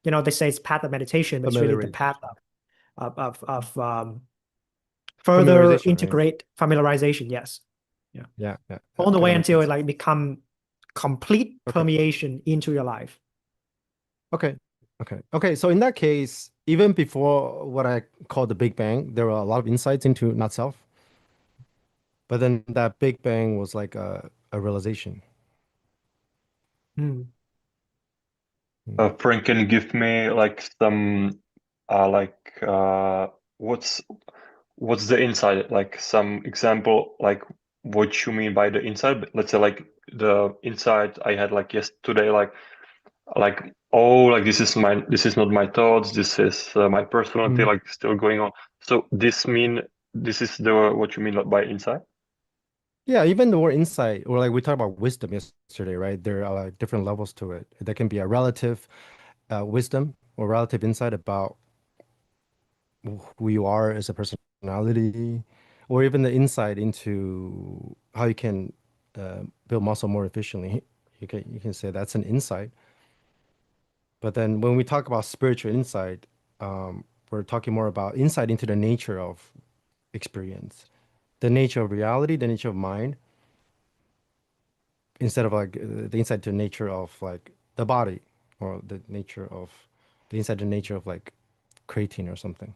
Speaker 2: they say it's path of meditation, but it's really the
Speaker 1: Familiarization.
Speaker 2: path of further
Speaker 1: Familiarization, right?
Speaker 2: integrate familiarization. Yes. Yeah.
Speaker 1: Yeah. Yeah.
Speaker 2: All the
Speaker 1: Okay, that
Speaker 2: way
Speaker 1: makes
Speaker 2: until it
Speaker 1: sense.
Speaker 2: like become complete
Speaker 1: Okay.
Speaker 2: permeation into your life.
Speaker 1: Okay. Okay. Okay. So in that case, even before what I call the Big Bang, there were a lot of insights into not self. But then that Big Bang was like a realization.
Speaker 2: Hmm.
Speaker 6: Frank, can you give me like some like what's the inside? Like some example, like what you mean by the inside? Let's say like the inside I had like yesterday, like oh, like this is not my thoughts, this is my personality,
Speaker 1: Mm.
Speaker 6: like still going on. So this is the what you mean by inside?
Speaker 1: Yeah, even the word insight, or like we talked about wisdom yesterday, right? There are like different levels to it. There can be a relative wisdom or relative insight about who you are as a personality, or even the insight into how you can build muscle more efficiently. You can say that's an insight. But then when we talk about spiritual insight, we're talking more about insight into the nature of experience, the nature of reality, the nature of mind, instead of like the insight to nature of like the body or the insight to nature of like creatine or something.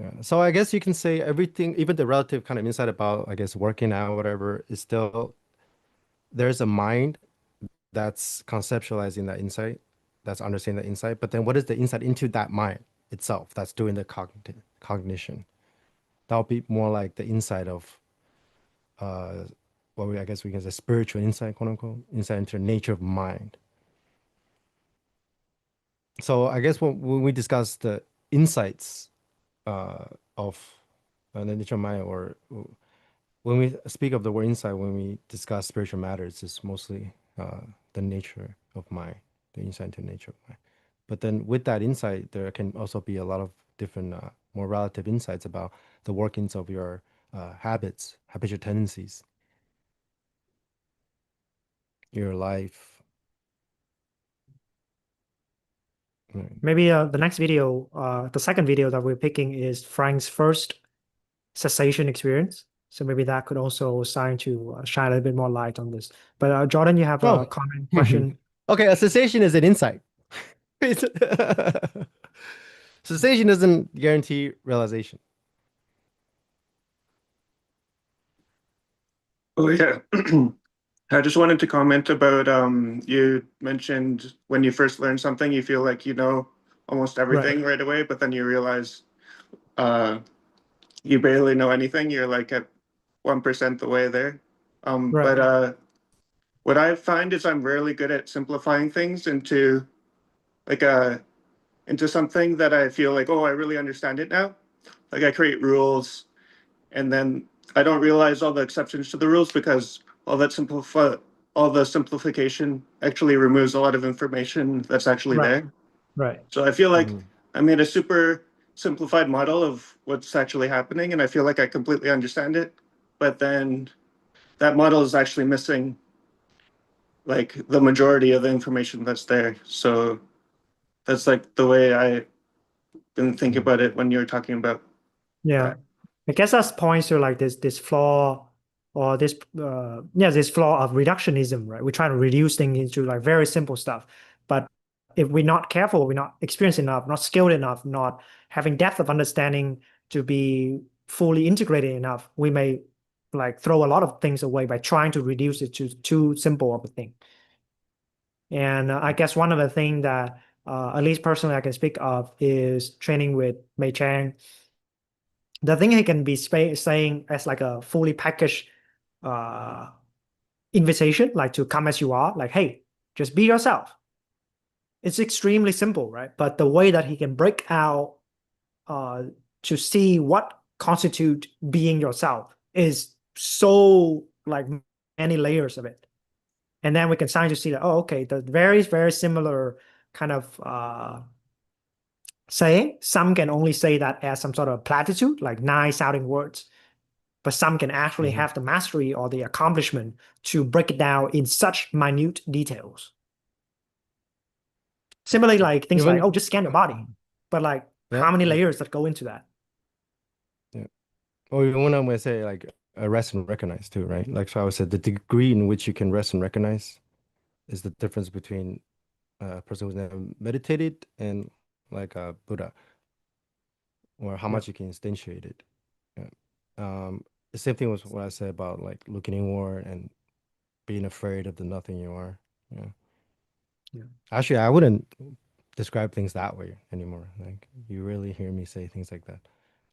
Speaker 1: Yeah. So I guess you can say everything, even the relative kind of insight about, I guess, working out, whatever, is still there's a mind that's conceptualizing that insight, that's understanding that insight. But then what is the insight into that mind itself that's doing the cognition? That'll be more like the insight of uh I guess we can say spiritual insight, quote unquote, insight into the nature of mind. So I guess when we discuss the insights uh of the nature of mind, or when we speak of the word insight, when we discuss spiritual matters, it's mostly the nature of mind, the insight into nature of mind. But then with that insight, there can also be a lot of different, more relative insights about the workings of your habits, habitual tendencies, your life. Right.
Speaker 2: Maybe the next video, the second video that we're picking is Frank's first cessation experience. So maybe that could also sign to shine a little bit more light on this. But Jordan, you have a
Speaker 1: Oh,
Speaker 2: comment, question?
Speaker 1: okay. A cessation is an insight. Cessation doesn't guarantee realization.
Speaker 7: Oh yeah. I just wanted to comment about you mentioned when you first learn something, you feel like you know almost
Speaker 2: Right,
Speaker 7: everything right away, but then you realize uh, you barely know anything. You're like at 1% the way there.
Speaker 2: right,
Speaker 7: But what I find is I'm really good at simplifying things into like into something that I feel like, oh, I really understand it now. Like I create rules and then I don't realize all the exceptions to the rules because all the simplification actually removes a lot of information that's actually
Speaker 2: right,
Speaker 7: there.
Speaker 2: right.
Speaker 7: So I feel like
Speaker 1: Mhm.
Speaker 7: I made a super simplified model of what's actually happening, and I feel like I completely understand it. But then that model is actually missing like the majority of the information that's there. So that's like the way I didn't think
Speaker 1: Mhm.
Speaker 7: about it when you were talking about
Speaker 2: Yeah.
Speaker 7: that.
Speaker 2: I guess that points to like this flaw or this flaw of reductionism, right? We try to reduce things into like very simple stuff. But if we're not careful, we're not experienced enough, not skilled enough, not having depth of understanding to be fully integrated enough, we may like throw a lot of things away by trying to reduce it to too simple of a thing. And I guess one of the things that at least personally I can speak of is training with Mei Chang. The thing he can be saying as like a fully packaged uh, invitation, like to come as you are, like, hey, just be yourself. It's extremely simple, right? But the way that he can break out uh, to see what constitute being yourself is so like many layers of it. And then we can start to see that, oh, okay, the very, very similar kind of saying, some can only say that as some sort of platitude, like nice sounding words, but some can actually
Speaker 1: Mhm.
Speaker 2: have the mastery or the accomplishment to break it down in such minute details. Similarly, like things like,
Speaker 1: Even
Speaker 2: oh, just scan your body, but like
Speaker 1: yeah,
Speaker 2: how many
Speaker 1: yeah,
Speaker 2: layers that go into that?
Speaker 1: yeah. Or even when I'm gonna say like rest and recognize too, right? Like so I would say the degree in which you can rest and recognize is the difference between a person who's never meditated and like a Buddha, or how
Speaker 2: Yeah.
Speaker 1: much you can instantiate it. Yeah. The same thing was what I said about like looking inward and being afraid of the nothing you are. Yeah.
Speaker 2: Yeah.
Speaker 1: Actually, I wouldn't describe things that way anymore. Like you really hear me say things like that,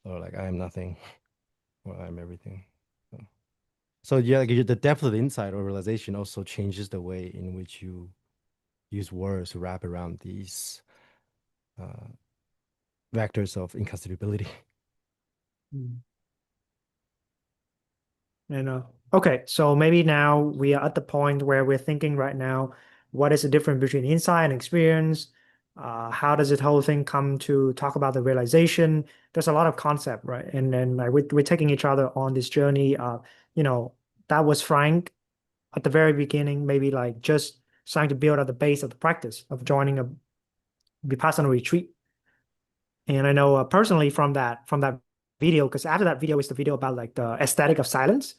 Speaker 1: or like I am nothing, or I'm everything. So, so yeah, like the depth of the insight or realization also changes the way in which you use words to wrap around these uh, vectors of inconsiderability.
Speaker 2: Mm. And okay, so maybe now we are at the point where we're thinking right now, what is the difference between insight and experience? How does this whole thing come to talk about the realization? There's a lot of concept, right? And then like we're taking each other on this journey. You know, that was Frank at the very beginning, maybe like just trying to build at the base of the practice of joining a Vipassana retreat. And I know personally from that video, because after that video is the video about like the aesthetic of silence.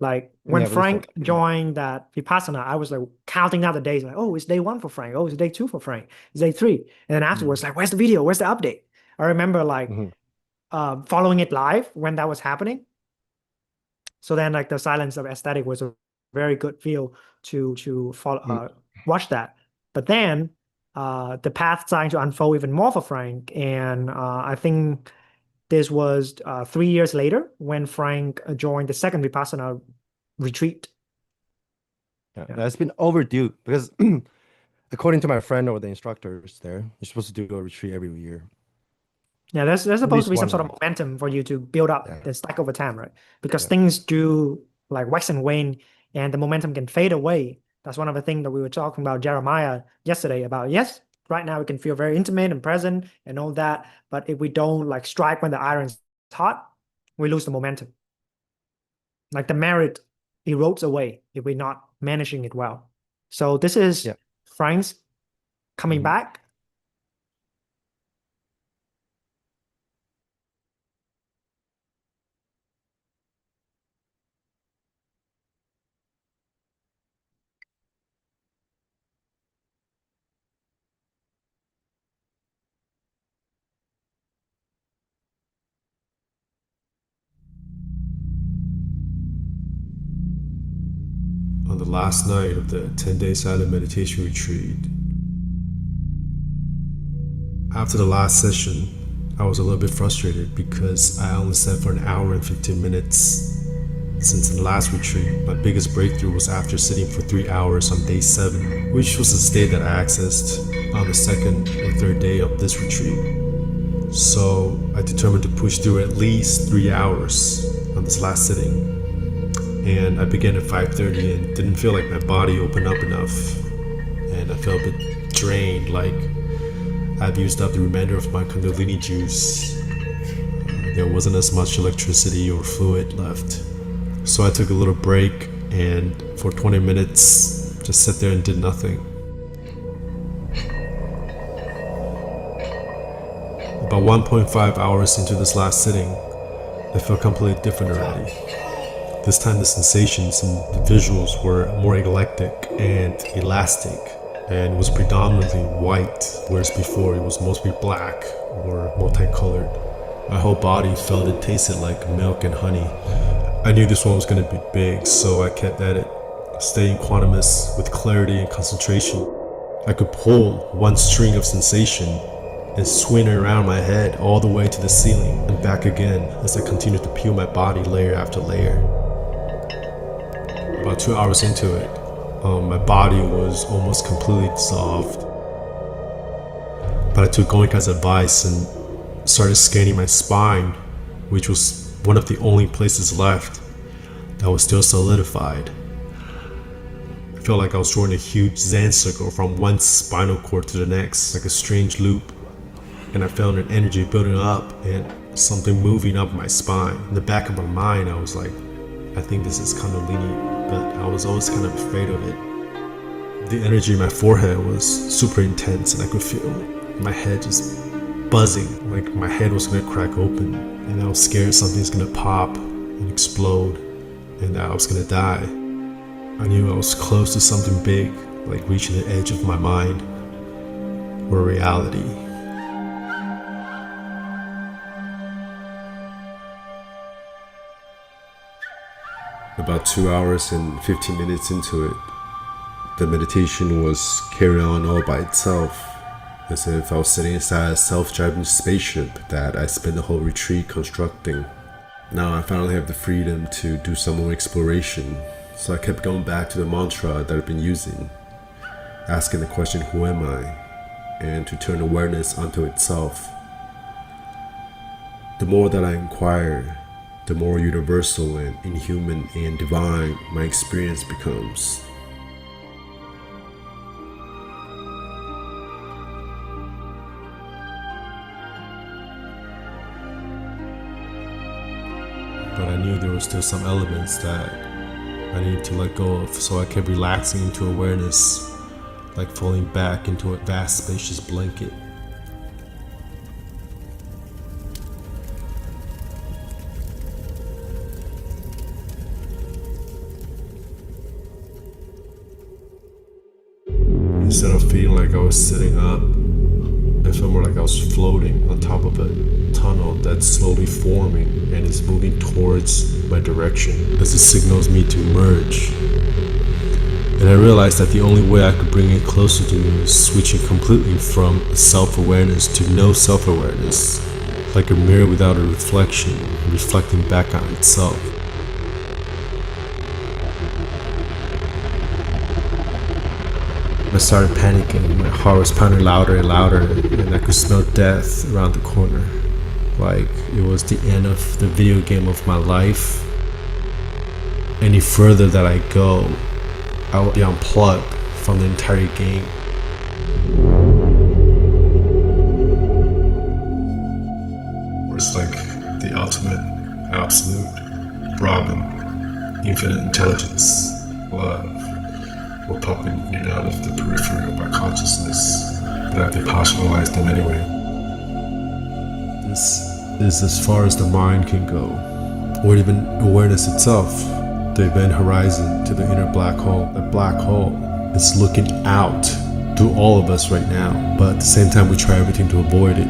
Speaker 2: Like when
Speaker 1: Yeah, but
Speaker 2: Frank joined that Vipassana, I was like counting down the days, like, oh, it's day one for Frank. Oh, it's day two for Frank. It's day three. And then afterwards, like, where's the video? Where's the update? I remember like
Speaker 1: Mhm.
Speaker 2: following it live when that was happening. So then like the silence of aesthetic was a very good feel to follow,
Speaker 1: Mm.
Speaker 2: watch that. But then the path starting to unfold even more for Frank. And I think this was 3 years later when Frank joined the second Vipassana retreat.
Speaker 1: Yeah,
Speaker 2: Yeah.
Speaker 1: that's been overdue because according to my friend or the instructors there, you're supposed to do a retreat every year.
Speaker 2: Yeah, there's
Speaker 1: At
Speaker 2: supposed to
Speaker 1: least
Speaker 2: be some
Speaker 1: one
Speaker 2: sort
Speaker 1: year.
Speaker 2: of momentum for you to build up,
Speaker 1: Yeah.
Speaker 2: then stack over time, right? Because
Speaker 1: Yeah.
Speaker 2: things do like wax and wane, and the momentum can fade away. That's one of the things that we were talking about Jeremiah yesterday about. Yes, right now we can feel very intimate and present and all that, but if we don't like strike when the iron's hot, we lose the momentum. Like the merit erodes away if we're not managing it well. So this is
Speaker 1: Yeah.
Speaker 2: Frank's coming
Speaker 1: Mhm.
Speaker 2: back.
Speaker 8: On the last night of the 10-day silent meditation retreat, after the last session, I was a little bit frustrated because I only sat for an hour and 15 minutes. Since the last retreat, my biggest breakthrough was after sitting for 3 hours on day 7, which was the state that I accessed on the second or third day of this retreat. So I determined to push through at least 3 hours on this last sitting. And I began at 5:30 and didn't feel like my body opened up enough. And I felt a bit drained, like I've used up the remainder of my Kundalini juice. There wasn't as much electricity or fluid left. So I took a little break and for 20 minutes just sat there and did nothing. About 1.5 hours into this last sitting, I felt completely different already. This time the sensations and the visuals were more eclectic and elastic and was predominantly white, whereas before it was mostly black or multicolored. My whole body felt and tasted like milk and honey. I knew this one was going to be big, so I kept at it, staying quantumous with clarity and concentration. I could pull one string of sensation and swing it around my head all the way to the ceiling and back again as I continued to peel my body layer after layer. About 2 hours into it, my body was almost completely dissolved. But I took Goenka's advice and started scanning my spine, which was one of the only places left that was still solidified. I felt like I was drawing a huge Zen circle from one spinal cord to the next, like a strange loop. And I felt an energy building up and something moving up my spine. In the back of my mind, I was like, I think this is Kundalini, but I was always kind of afraid of it. The energy in my forehead was super intense and I could feel my head just buzzing, like my head was gonna crack open, and I was scared something's gonna pop and explode and that I was gonna die. I knew I was close to something big, like reaching the edge of my mind or reality. About 2 hours and 15 minutes into it, the meditation was carried on all by itself, as if I was sitting inside a self-driving spaceship that I spent the whole retreat constructing. Now I finally have the freedom to do some more exploration, so I kept going back to the mantra that I've been using, asking the question, who am I? And to turn awareness onto itself. The more that I inquire, the more universal and inhuman and divine my experience becomes. But I knew there were still some elements that I needed to let go of, so I kept relaxing into awareness, like falling back into a vast spacious blanket. Instead of feeling like I was sitting up, I felt more like I was floating on top of a tunnel that's slowly forming and is moving towards my direction as it signals me to merge. And I realized that the only way I could bring it closer to me was switching completely from self-awareness to no self-awareness, like a mirror without a reflection, reflecting back on itself. I started panicking, my heart was pounding louder and louder, and I could smell death around the corner. Like it was the end of the video game of my life. Any further that I go, I will be unplugged from the entire game. It's like the ultimate, absolute, Brahman, infinite intelligence, love, will pop in and out of the periphery of our consciousness, but I've depersonalized them anyway. This is as far as the mind can go, or even awareness itself, the event horizon to the inner black hole. The black hole is looking out to all of us right now, but at the same time we try everything to avoid it.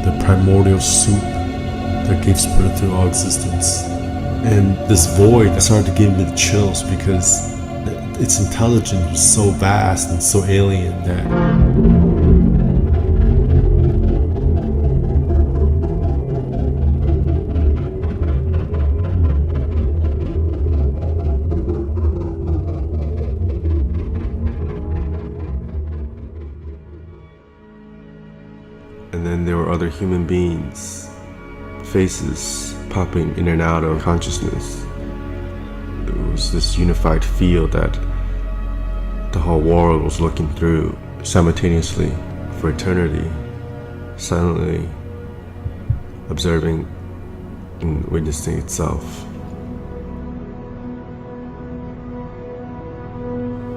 Speaker 8: The primordial soup that gives birth to all existence. And this void started to give me the chills because its intelligence is so vast and so alien that and then there were other human beings, faces popping in and out of consciousness. It was this unified field that the whole world was looking through simultaneously for eternity, silently observing and witnessing itself.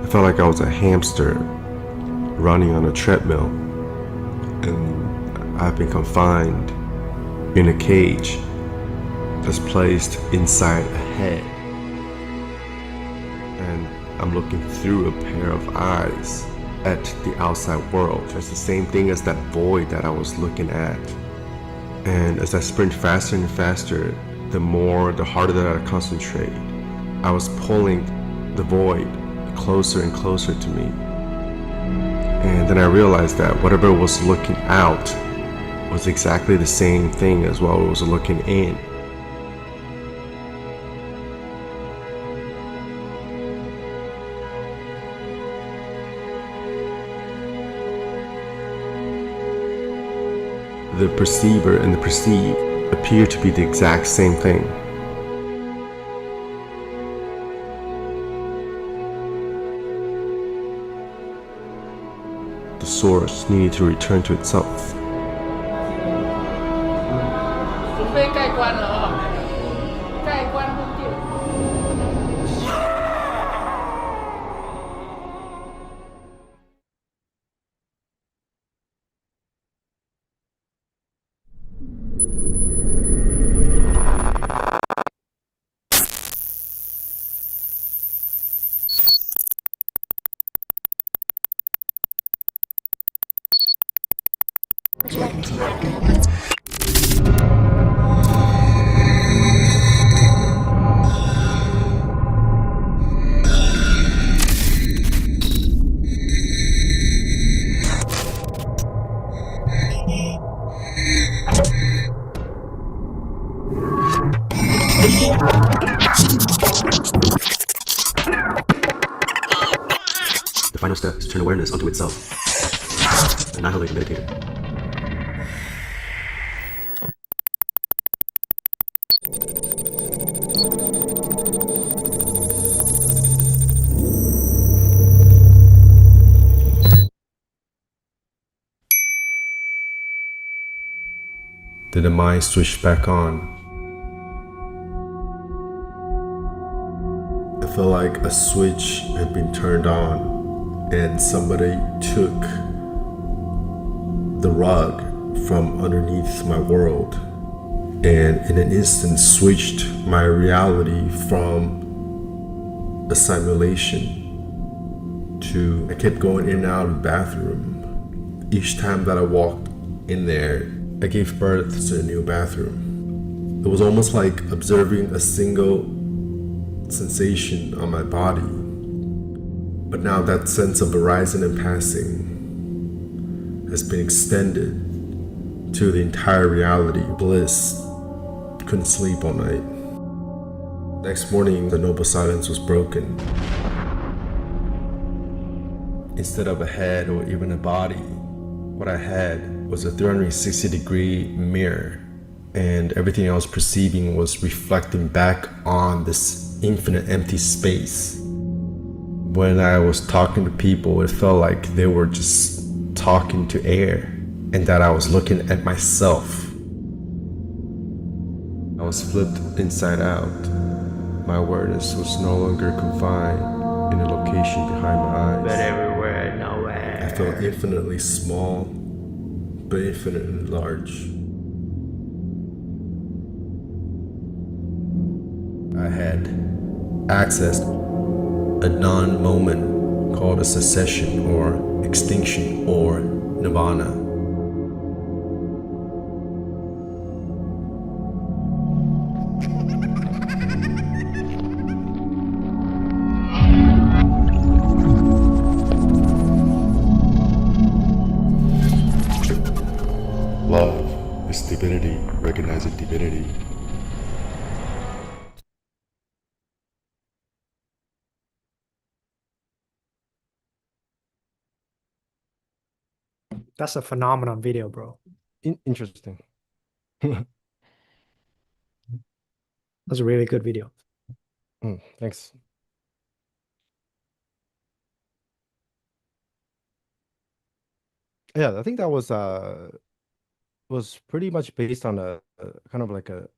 Speaker 8: I felt like I was a hamster running on a treadmill, and I've been confined in a cage that's placed inside a head. And I'm looking through a pair of eyes at the outside world. It's the same thing as that void that I was looking at. And as I sprint faster and faster, the harder that I concentrate, I was pulling the void closer and closer to me. And then I realized that whatever was looking out was exactly the same thing as what was looking in. The perceiver and the perceived appear to be the exact same thing. The source needed to return to itself. final step is to turn awareness onto itself. Annihilate the meditator. Then the mind switched back on. I felt like a switch had been turned on and somebody took the rug from underneath my world and in an instant switched my reality from a simulation to I kept going in and out of the bathroom. Each time that I walked in there, I gave birth to a new bathroom. It was almost like observing a single sensation on my body. But now that sense of arising and passing has been extended to the entire reality. Bliss. Couldn't sleep all night. Next morning, the noble silence was broken. Instead of a head or even a body, what I had was a 360-degree mirror, and everything I was perceiving was reflecting back on this infinite empty space. When I was talking to people, it felt like they were just talking to air, and that I was looking at myself. I was flipped inside out. My awareness was no longer confined in a location behind my eyes.
Speaker 2: But everywhere, nowhere.
Speaker 8: I felt infinitely small, but infinitely large. I had accessed a non-moment called a cessation or extinction or nirvana. Love is divinity, recognizing divinity.
Speaker 2: That's a phenomenon video, bro.
Speaker 1: Interesting.
Speaker 2: That's a really good video.
Speaker 1: Thanks. Yeah, I think that was pretty much based on a kind of like a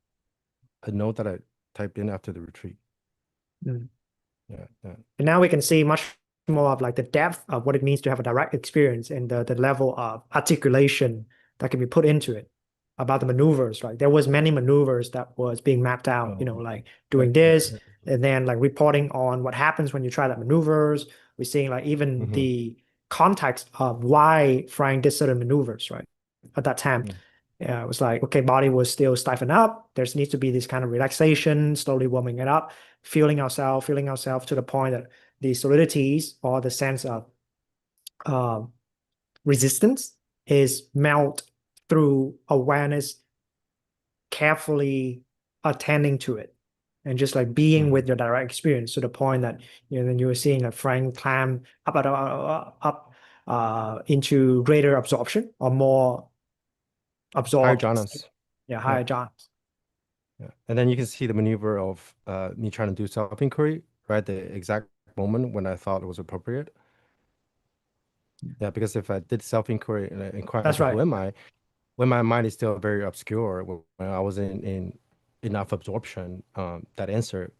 Speaker 1: note that I typed in after the retreat.
Speaker 2: Mm.
Speaker 1: Yeah.
Speaker 2: And now we can see much more of like the depth of what it means to have a direct experience and the level of articulation that can be put into it about the maneuvers, right? There was many maneuvers that was being mapped out, like doing this and then like reporting on what happens when you try that maneuvers. We're seeing like even the context of why Frank did certain maneuvers, right? At that time. Yeah, it was like, okay, body was still stiffened up. There needs to be this kind of relaxation, slowly warming it up, feeling ourselves to the point that the solidities or the sense of resistance is melt through awareness, carefully attending to it, and just like being with your direct experience to the point that then you were seeing a Frank climb up into greater absorption or more absorbed.
Speaker 1: Higher jhanas.
Speaker 2: Yeah, higher jhanas.
Speaker 1: Yeah. And then you can see the maneuver of me trying to do self-inquiry, right? The exact moment when I thought it was appropriate. Yeah, because if I did self-inquiry and inquire
Speaker 2: That's
Speaker 1: into
Speaker 2: right.
Speaker 1: who am I, when my mind is still very obscure, when I was in enough absorption, that answer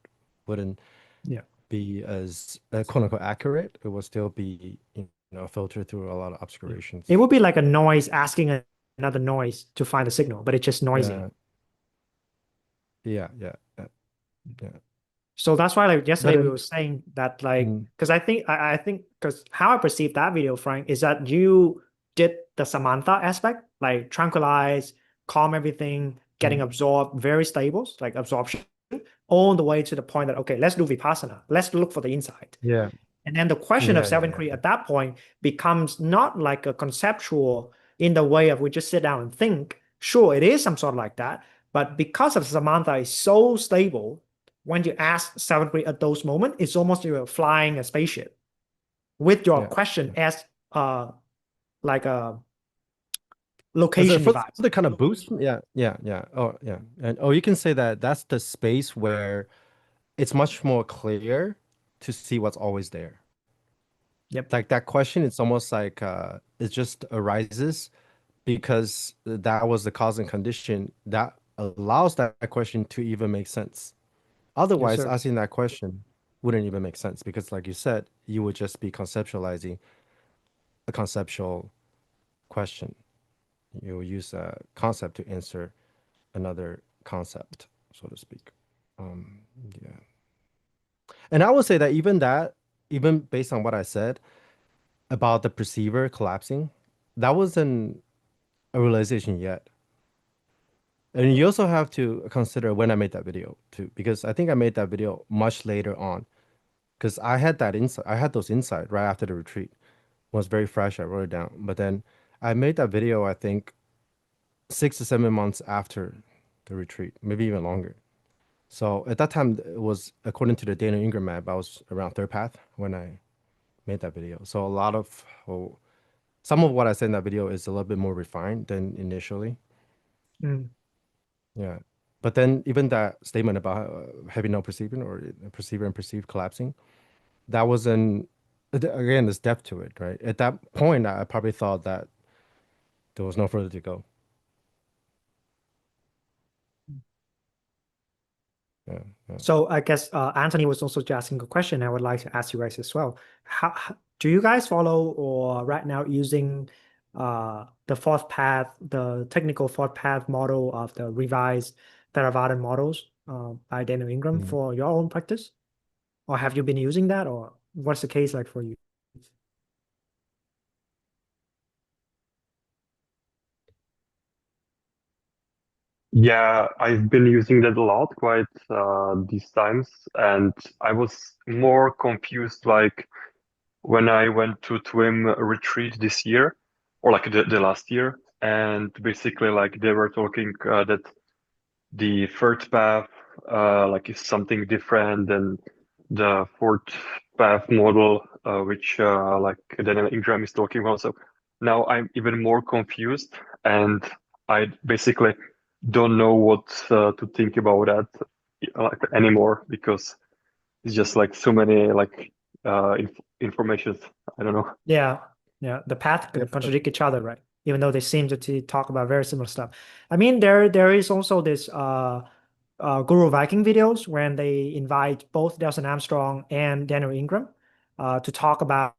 Speaker 1: wouldn't be as quote unquote accurate. It will still be filtered through a lot of obscurations.
Speaker 2: It would be like a noise asking another noise to find a signal, but it's just noisy.
Speaker 1: Yeah.
Speaker 2: So that's why like yesterday we were saying that like because I think because how I perceive that video, Frank, is that you did the Samantha aspect, like tranquilize, calm everything, getting absorbed, very stable, like absorption, all the way to the point that okay, let's do Vipassana. Let's look for the insight.
Speaker 1: Yeah.
Speaker 2: And then the question of self-inquiry at that point becomes not like a conceptual in the way of we just sit down and think. Sure, it is some sort of like that. But because of Samantha is so stable, when you ask self-inquiry at those moments, it's almost you're flying a spaceship. with your
Speaker 1: Yeah.
Speaker 2: question as like a
Speaker 1: As a
Speaker 2: location device.
Speaker 1: further kind of boost, yeah, yeah, yeah. Oh, yeah. And you can say that that's the space where it's much more clear to see what's always there.
Speaker 2: Yep.
Speaker 1: Like that question, it's almost like it just arises because that was the cause and condition that allows that question to even make sense.
Speaker 2: Yes,
Speaker 1: Otherwise,
Speaker 2: sir.
Speaker 1: asking that question wouldn't even make sense because, like you said, you would just be conceptualizing a conceptual question. You will use a concept to answer another concept, so to speak. Um, yeah. And I would say that even based on what I said about the perceiver collapsing, that wasn't a realization yet. And you also have to consider when I made that video too, because I think I made that video much later on. Because I had that insight, I had those insight right after the retreat. It was very fresh. I wrote it down. But then I made that video, I think 6 to 7 months after the retreat, maybe even longer. So at that time, it was according to the Daniel Ingram map, I was around third path when I made that video. So a lot of some of what I said in that video is a little bit more refined than initially.
Speaker 2: Mm.
Speaker 1: Yeah. But then even that statement about having no perceiving or perceiver and perceived collapsing, that wasn't, again, there's depth to it, right? At that point, I probably thought that there was no further to go. Yeah. Yeah.
Speaker 2: So I guess Anthony was also asking a question I would like to ask you guys as well. Do you guys follow or right now using the fourth path, the technical fourth path model of the revised Theravada models by Daniel Ingram
Speaker 1: Mhm.
Speaker 2: for your own practice? Or have you been using that, or what's the case like for you?
Speaker 6: Yeah, I've been using that a lot quite these times, and I was more confused like when I went to Twim retreat this year, or like the last year, and basically like they were talking that the third path like is something different than the fourth path model, which like Daniel Ingram is talking about. So now I'm even more confused, and I basically don't know what to think about that like, anymore because it's just like so many like information. I don't know.
Speaker 2: Yeah, yeah. The path can
Speaker 1: Yep.
Speaker 2: contradict each other, right? Even though they seem to talk about very similar stuff. I mean, there is also this Guru Viking videos when they invite both Delson Armstrong and Daniel Ingram to talk about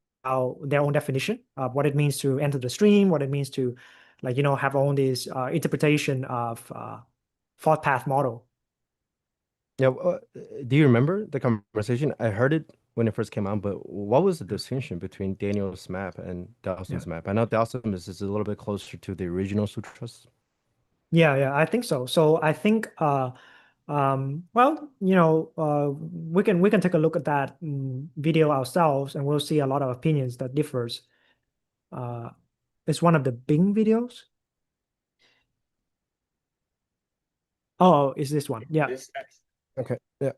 Speaker 2: their own definition of what it means to enter the stream, what it means to, like, have all this interpretation of fourth path model.
Speaker 1: Yeah. Do you remember the conversation? I heard it when it first came out, but what was the distinction between Daniel's map and
Speaker 2: Yeah.
Speaker 1: Dawson's map? I know Dawson is a little bit closer to the original sutras.
Speaker 2: Yeah, I think so. So I think well, we can take a look at that video ourselves and we'll see a lot of opinions that differs. Uh it's one of the Bing videos. Oh, is this one? Yeah.
Speaker 1: Okay. Yeah.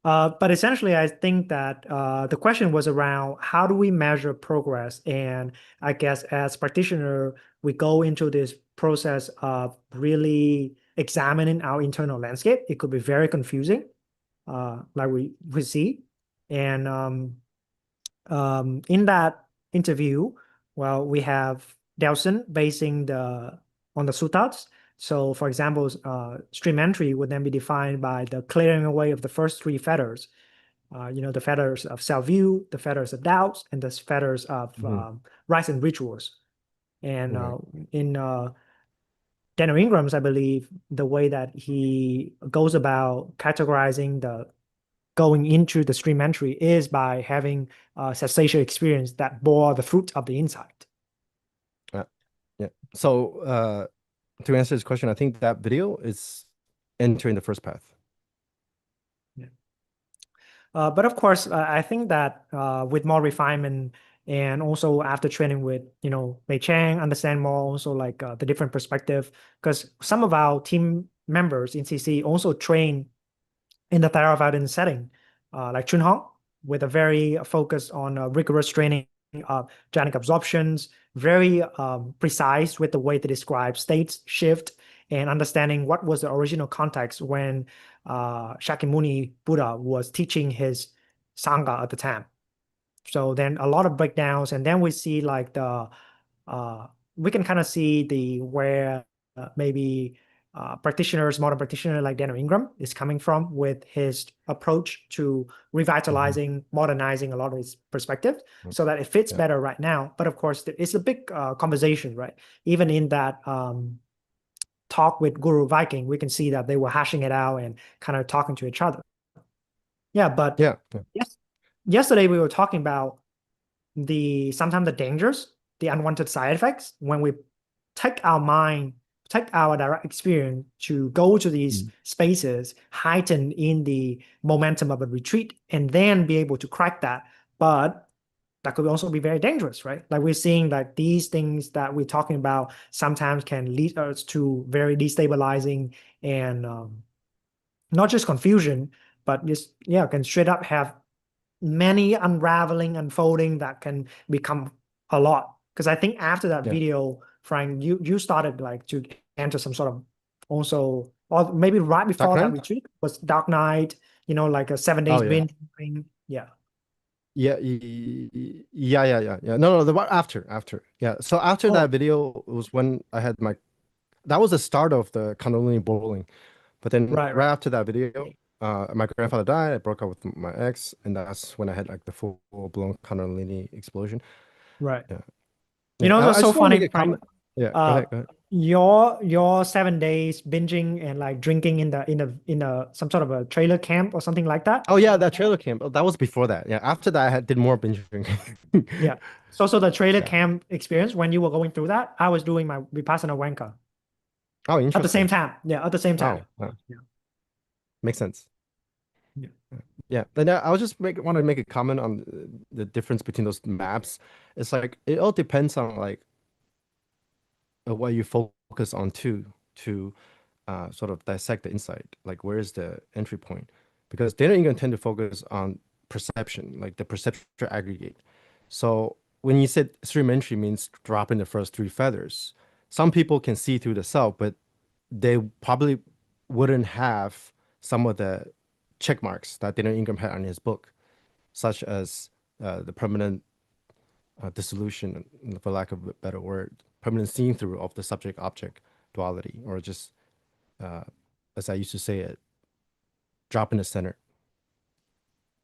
Speaker 2: But essentially, I think that the question was around how do we measure progress? And I guess as practitioner, we go into this process of really examining our internal landscape. It could be very confusing, like we see. And in that interview, well, we have Delson basing on the suttas. So, for example, stream entry would then be defined by the clearing away of the first three fetters. The fetters of self-view, the fetters of doubts, and the fetters of
Speaker 1: Hmm.
Speaker 2: rites and rituals. And
Speaker 1: Right.
Speaker 2: in Daniel Ingram's, I believe, the way that he goes about categorizing the going into the stream entry is by having a cessation experience that bore the fruit of the insight.
Speaker 1: Yeah. Yeah. So to answer this question, I think that video is entering the first path.
Speaker 2: Yeah. But of course, I think that with more refinement and also after training with, Mei Chang, understand more also like the different perspective, because some of our team members in CC also train in the Theravada setting, like Chun Hong. with a very focus on rigorous training of genetic absorptions, very precise with the way to describe states shift and understanding what was the original context when Shakyamuni Buddha was teaching his Sangha at the time. So then a lot of breakdowns, and then we see like we can kind of see the where maybe modern practitioner like Daniel Ingram is coming from with his approach to revitalizing, modernizing a lot of his perspective so that it fits better right now. But of course, it's a big conversation, right? Even in that talk with Guru Viking, we can see that they were hashing it out and kind of talking to each other. Yeah, but yes, yesterday we were talking about sometimes the dangers, the unwanted side effects when we take our mind, take our direct experience to go to these spaces, heighten in the momentum of a retreat, and then be able to crack that. But that could also be very dangerous, right? Like we're seeing that these things that we're talking about sometimes can lead us to very destabilizing and not just confusion, but just, yeah, can straight up have many unraveling, unfolding that can become a lot. Because I think after that video, Frank, you started like to enter some sort of also, or maybe right before that retreat was Dark Night, like a 7 days binge thing. Yeah.
Speaker 1: Yeah. No, the one after. Yeah. So after that video was when I had that was the start of the Kundalini bowling. But then right after that video, my grandfather died. I broke up with my ex, and that's when I had like the full-blown Kundalini explosion.
Speaker 2: Right.
Speaker 1: Yeah.
Speaker 2: That's so funny, Frank.
Speaker 1: Yeah. Go ahead.
Speaker 2: Your 7 days binging and like drinking in the some sort of a trailer camp or something like that.
Speaker 1: Oh yeah, that trailer camp. Oh, that was before that. Yeah. After that, I did more binge drinking.
Speaker 2: Yeah. So the trailer camp experience, when you were going through that, I was doing my Vipassana Wanka.
Speaker 1: Oh, interesting.
Speaker 2: At the same time. Yeah, at the same time.
Speaker 1: Oh, yeah. Makes sense.
Speaker 2: Yeah.
Speaker 1: Yeah. Then I was just want to make a comment on the difference between those maps. It's like it all depends on like what you focus on to sort of dissect the insight. Like where is the entry point? Because they're not going to tend to focus on perception, like the perceptual aggregate. So when you said stream entry means dropping the first three feathers, some people can see through the self, but they probably wouldn't have some of the check marks that Daniel Ingram had on his book, such as the permanent dissolution, for lack of a better word, permanent seeing through of the subject-object duality, or just, as I used to say it, drop in the center.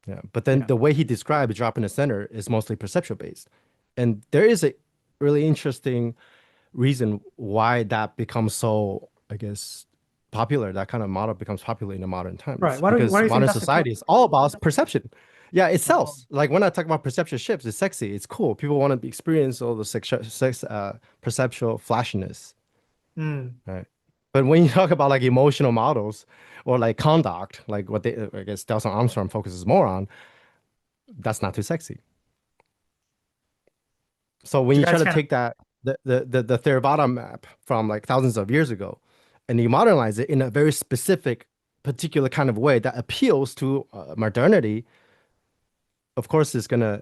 Speaker 1: Yeah, but then the way he described drop in the center is mostly perceptual based, and there is a really interesting reason why that becomes so, I guess, popular. That kind of model becomes popular in the modern times,
Speaker 2: right?
Speaker 1: Because modern society is all about perception. Yeah, it sells. Like when I talk about perceptual shifts, it's sexy, it's cool. People want to experience all the perceptual flashiness, right? But when you talk about like emotional models or like conduct, like what I guess Delson Armstrong focuses more on, that's not too sexy. So when you try to take that the Theravada map from like thousands of years ago, and you modernize it in a very specific, particular kind of way that appeals to modernity, of course, it's gonna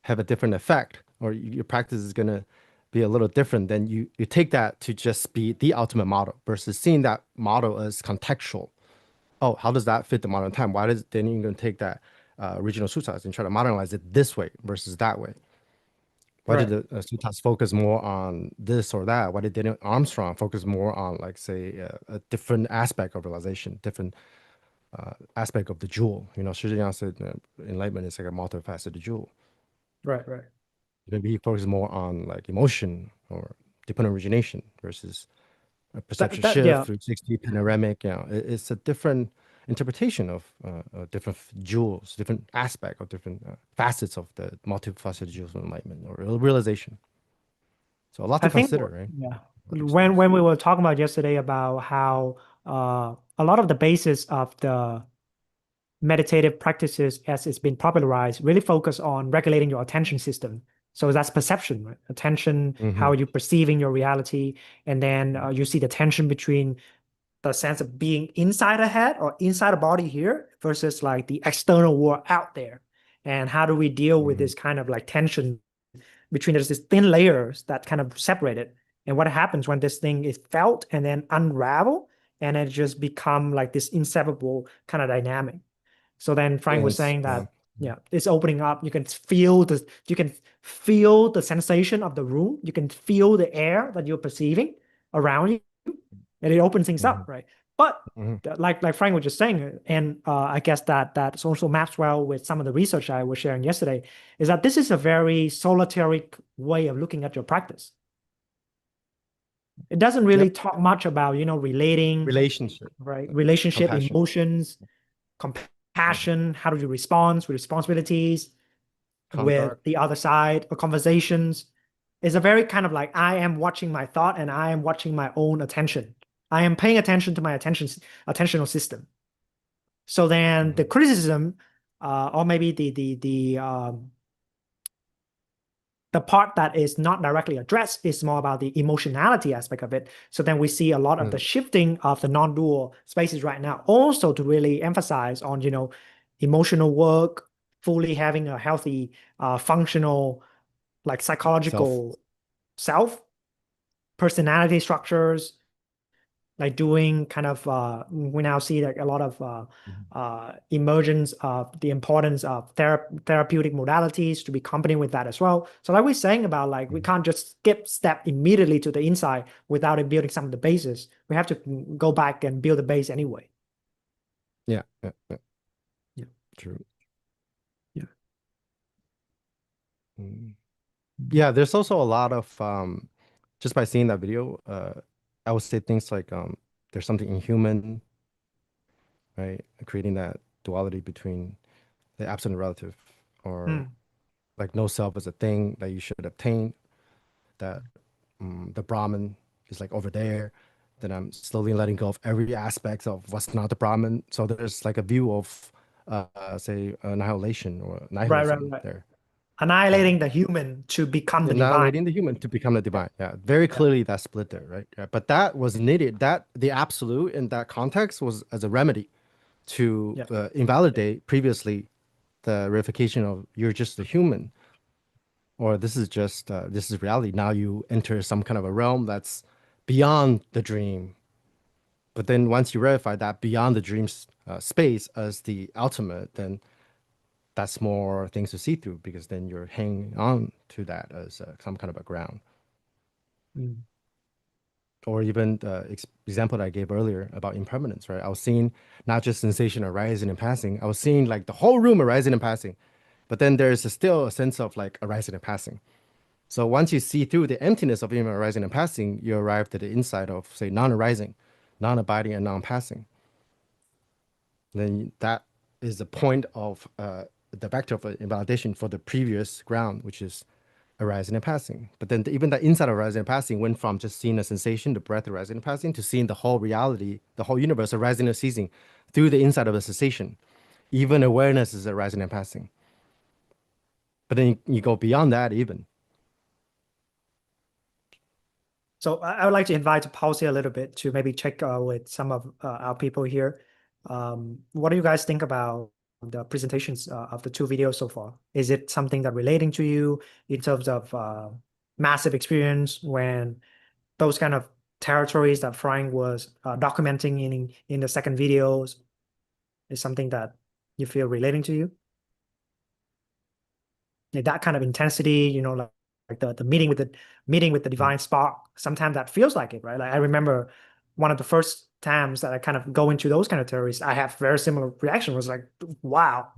Speaker 1: have a different effect, or your practice is gonna be a little different. Then you take that to just be the ultimate model versus seeing that model as contextual. Oh, how does that fit the modern time? Why does then you're gonna take that regional sutras and try to modernize it this way versus that way? Why did the sutras focus more on this or that? Why did Daniel Armstrong focus more on, like, say, a different aspect of realization, different aspect of the jewel? Shi Jian said enlightenment is like a multifaceted jewel.
Speaker 2: Right.
Speaker 1: Maybe he focuses more on like emotion or dependent origination versus a perception shift, 360 panoramic. It's a different interpretation of different jewels, different aspect of different facets of the multifaceted jewels of enlightenment or realization. So a lot to consider, right?
Speaker 2: Yeah. When we were talking about yesterday about how a lot of the basis of the meditative practices as it's been popularized really focus on regulating your attention system. So that's perception, right? Attention, how are you perceiving your reality, and then you see the tension between the sense of being inside a head or inside a body here versus like the external world out there. And how do we deal with this kind of like tension between there's these thin layers that kind of separate it? And what happens when this thing is felt and then unravel and it just become like this inseparable kind of dynamic. So then Frank was
Speaker 1: Yes.
Speaker 2: saying that yeah, it's opening up. You can feel the sensation of the room. You can feel the air that you're perceiving around you, and it opens things up, right? But like Frank was just saying, and I guess that also maps well with some of the research I was sharing yesterday, is that this is a very solitary way of looking at your practice. It doesn't really
Speaker 1: Yep.
Speaker 2: talk much about, relating,
Speaker 1: Relationship,
Speaker 2: right? Relationship,
Speaker 1: compassion.
Speaker 2: emotions, compassion, how do you respond with responsibilities with
Speaker 1: Conduct.
Speaker 2: the other side, or conversations. It's a very kind of like I am watching my thought and I am watching my own attention. I am paying attention to my attentional system. So then the criticism, or maybe the part that is not directly addressed is more about the emotionality aspect of it. So then we see a lot of the shifting of the non-dual spaces right now, also to really emphasize on, emotional work, fully having a healthy, functional, like
Speaker 1: Self.
Speaker 2: psychological self, personality structures, like doing kind of we now see like a lot of emergence of the importance of therapeutic modalities to be accompanied with that as well. So like we're saying about like we can't just skip step immediately to the inside without it building some of the bases. We have to go back and build the base anyway.
Speaker 1: Yeah.
Speaker 2: Yeah.
Speaker 1: True.
Speaker 2: Yeah.
Speaker 1: Yeah, there's also a lot of just by seeing that video, I would say things like there's something inhuman, right? Creating that duality between the absent and relative, or
Speaker 2: Mm.
Speaker 1: like no self is a thing that you should obtain, that the Brahman is like over there, then I'm slowly letting go of every aspect of what's not the Brahman. So there's like a view of say annihilation or
Speaker 2: Right,
Speaker 1: nihilism
Speaker 2: right.
Speaker 1: there.
Speaker 2: Annihilating the human to become the divine.
Speaker 1: Annihilating the human to become the divine. Yeah, very clearly that split there, right? Yeah, but that was needed. That the absolute in that context was as a remedy to
Speaker 2: Yeah.
Speaker 1: invalidate previously the reification of you're just a human, or this is just this is reality. Now you enter some kind of a realm that's beyond the dream. But then once you verify that beyond the dream's space as the ultimate, then that's more things to see through, because then you're hanging on to that as some kind of a ground.
Speaker 2: Mm.
Speaker 1: Or even the example that I gave earlier about impermanence, right? I was seeing not just sensation arising and passing, I was seeing like the whole room arising and passing. But then there's still a sense of like arising and passing. So once you see through the emptiness of even arising and passing, you arrive to the insight of, say, non-arising, non-abiding, and non-passing. Then that is the point of the vector of invalidation for the previous ground, which is arising and passing. But then even the inside of arising and passing went from just seeing a sensation, the breath arising and passing, to seeing the whole reality, the whole universe arising and ceasing through the inside of a cessation. Even awareness is arising and passing. But then you go beyond that even.
Speaker 2: So I would like to invite Pulse a little bit to maybe check with some of our people here. What do you guys think about the presentations of the two videos so far? Is it something that relating to you in terms of massive experience when those kind of territories that Frank was documenting in the second videos is something that you feel relating to you? Like that kind of intensity, like the meeting with the divine spark. Sometimes that feels like it, right? Like I remember one of the first times that I kind of go into those kind of theories, I have very similar reaction. Was like, wow.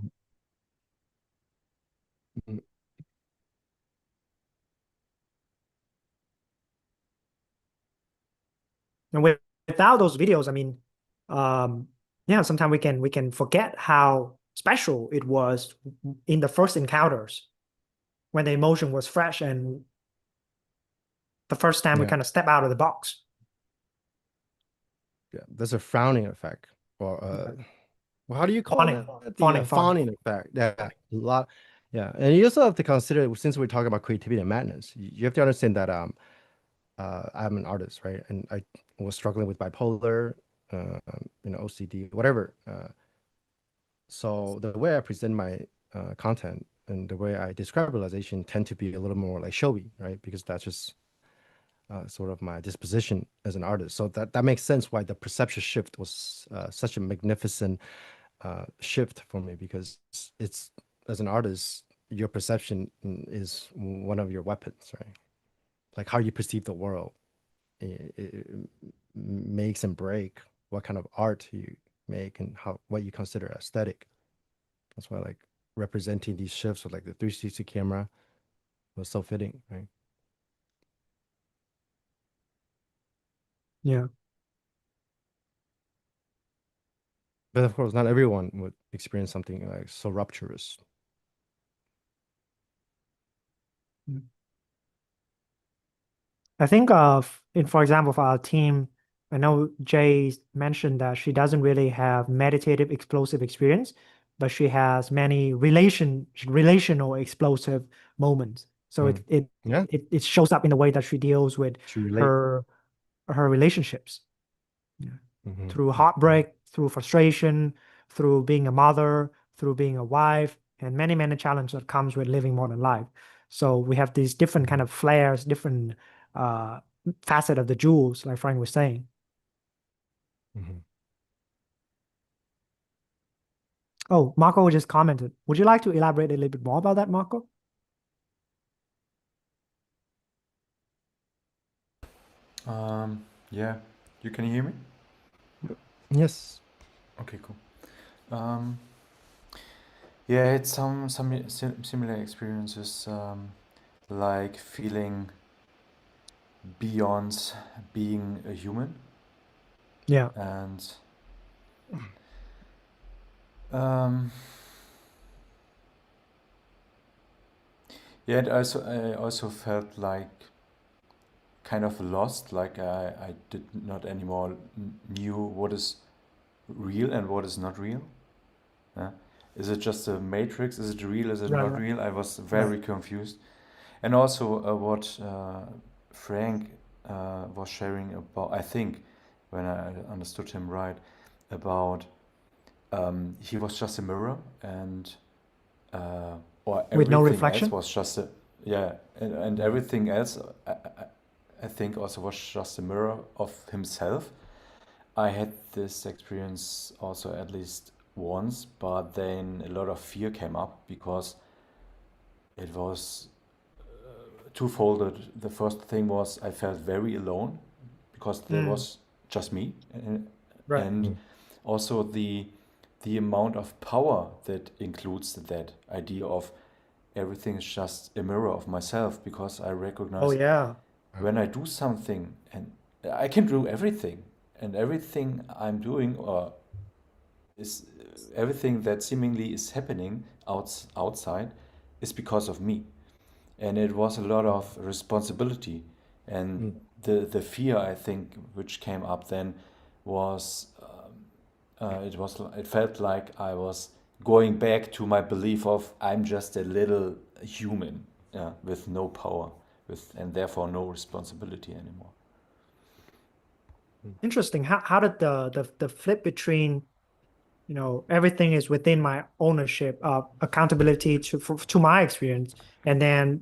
Speaker 2: And without those videos, I mean, yeah, sometimes we can forget how special it was in the first encounters when the emotion was fresh and the first time we
Speaker 1: Yeah.
Speaker 2: kind of step out of the box.
Speaker 1: Yeah. There's a frowning effect. Or well, how do you call
Speaker 2: Fawning,
Speaker 1: that? The
Speaker 2: fawning, fawning.
Speaker 1: fawning effect. Yeah. A lot. Yeah. And you also have to consider, since we're talking about creativity and madness, you have to understand that I'm an artist, right? And I was struggling with bipolar OCD, whatever. So the way I present my content and the way I describe realization tend to be a little more like showy, right? Because that's just sort of my disposition as an artist. So that makes sense why the perception shift was such a magnificent shift for me because it's as an artist, your perception is one of your weapons, right? Like how you perceive the world it makes and break what kind of art you make and how what you consider aesthetic. That's why like representing these shifts with like the 360 camera was so fitting, right?
Speaker 2: Yeah.
Speaker 1: But of course, not everyone would experience something like so rupturous.
Speaker 2: I think for example, for our team, I know Jay mentioned that she doesn't really have meditative explosive experience, but she has many relational explosive moments. So
Speaker 1: Mm. Yeah,
Speaker 2: it shows up in the way that she deals with
Speaker 1: to relate.
Speaker 2: her relationships. Yeah.
Speaker 1: Hmm.
Speaker 2: Through heartbreak, through frustration, through being a mother, through being a wife, and many, many challenges that comes with living modern life. So we have these different kind of flares, different uh, facet of the jewels, like Frank was saying.
Speaker 1: Hmm.
Speaker 2: Oh, Marco just commented. Would you like to elaborate a little bit more about that, Marco?
Speaker 9: Yeah, you can hear me?
Speaker 1: Yes.
Speaker 9: Okay, cool. Um, yeah, it's some similar experiences, like feeling beyond being a human,
Speaker 2: Yeah.
Speaker 9: and um, yeah, I also felt like kind of lost, like I did not anymore knew what is real and what is not real. Yeah. Is it just a matrix? Is it real? Is it
Speaker 2: Right,
Speaker 9: not
Speaker 2: right,
Speaker 9: real? I was
Speaker 2: right.
Speaker 9: very confused. And also what Frank was sharing about, I think, when I understood him right, about he was just a mirror and or
Speaker 2: With no
Speaker 9: everything else
Speaker 2: reflection?
Speaker 9: was just a, yeah, and
Speaker 1: Mm.
Speaker 9: everything else I think also was just a mirror of himself. I had this experience also at least once, but then a lot of fear came up because it was twofolded. The first thing was I felt very alone because there
Speaker 2: Mm,
Speaker 9: was just me,
Speaker 2: right.
Speaker 9: and
Speaker 1: Mm.
Speaker 9: also the amount of power that includes that idea of everything is just a mirror of myself because I
Speaker 2: Oh,
Speaker 9: recognize
Speaker 2: yeah.
Speaker 9: when I do something and I can do everything and everything I'm doing or is everything that seemingly is happening outside is because of me, and it was a lot of responsibility, and
Speaker 1: Mm.
Speaker 9: the fear I think which came up then was it felt like I was going back to my belief of I'm just a little human, yeah, with no power, with and therefore no responsibility anymore.
Speaker 2: Interesting. How did the flip between everything is within my ownership, accountability to my experience, and then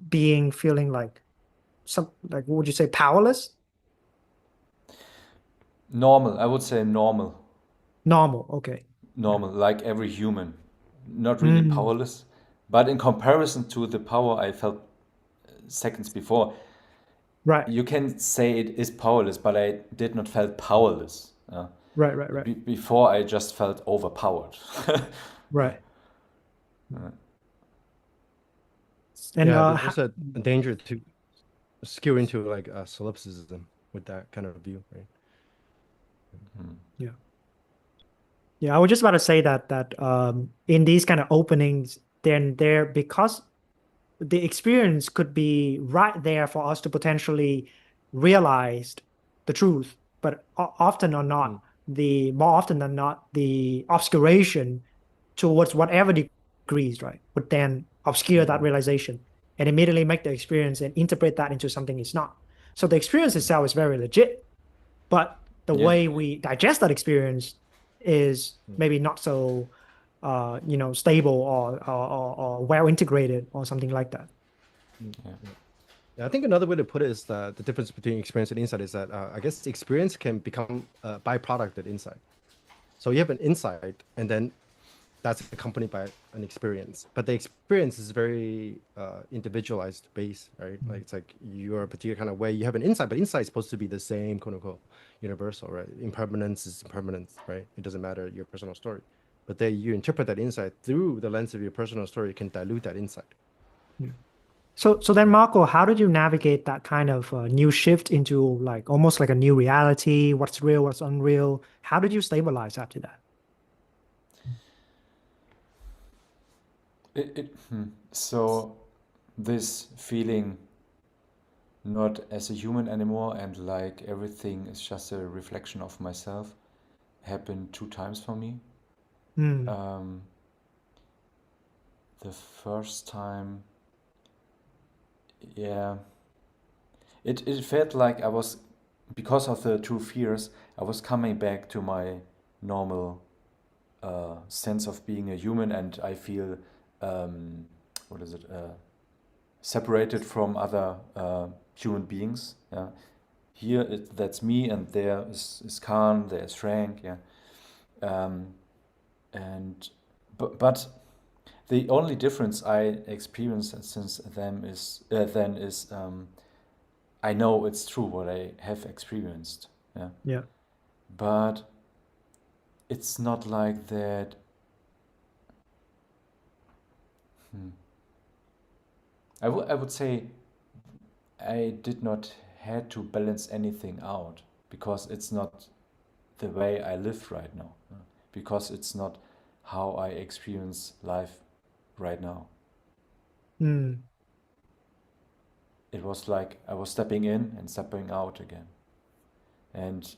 Speaker 2: feeling like what would you say, powerless?
Speaker 9: Normal, I would say normal,
Speaker 2: Normal. Okay. Yeah.
Speaker 9: normal, like every human, not really
Speaker 2: Mm,
Speaker 9: powerless, but in comparison to the power I felt seconds before,
Speaker 2: right.
Speaker 9: you can say it is powerless, but I did not felt powerless.
Speaker 2: Right. Right. Right.
Speaker 9: Before I just felt overpowered.
Speaker 2: Right. And
Speaker 1: Yeah, there's a danger to skew into like solipsism with that kind of view, right?
Speaker 2: yeah. Yeah, I was just about to say that in these kind of openings, then there because the experience could be right there for us to potentially realize the truth, but often or
Speaker 1: Mm.
Speaker 2: not, the more often than not, the obscuration towards whatever degrees, right, would then obscure that
Speaker 1: Mm.
Speaker 2: realization and immediately make the experience and interpret that into something it's not. So the experience itself is very legit, but the
Speaker 9: Yeah.
Speaker 2: way we digest that experience is maybe not so stable or well integrated or something like that.
Speaker 9: Yeah.
Speaker 1: Yeah, I think another way to put it is that the difference between experience and insight is that I guess experience can become a byproduct of insight. So you have an insight, and then that's accompanied by an experience. But the experience is very individualized base, right? Like it's like you're a particular kind of way. You have an insight, but insight is supposed to be the same, quote unquote, universal, right? Impermanence is impermanence, right? It doesn't matter your personal story. But then you interpret that insight through the lens of your personal story, it can dilute that insight.
Speaker 2: Yeah. So then, Marco, how did you navigate that kind of new shift into like almost like a new reality? What's real, what's unreal? How did you stabilize after that?
Speaker 9: So this feeling not as a human anymore and like everything is just a reflection of myself happened 2 times for me.
Speaker 2: Hmm.
Speaker 9: The first time, yeah, it felt like I was, because of the two fears, I was coming back to my normal sense of being a human, and I feel, what is it, separated from other human beings. Yeah. Here that's me, and there is Khan, there's Frank. Yeah. And but the only difference I experience since then is I know it's true what I have experienced. Yeah.
Speaker 2: Yeah.
Speaker 9: But it's not like that. I would say I did not had to balance anything out because it's not the way I live right now. Because it's not how I experience life right now.
Speaker 2: Hmm.
Speaker 9: It was like I was stepping in and stepping out again. And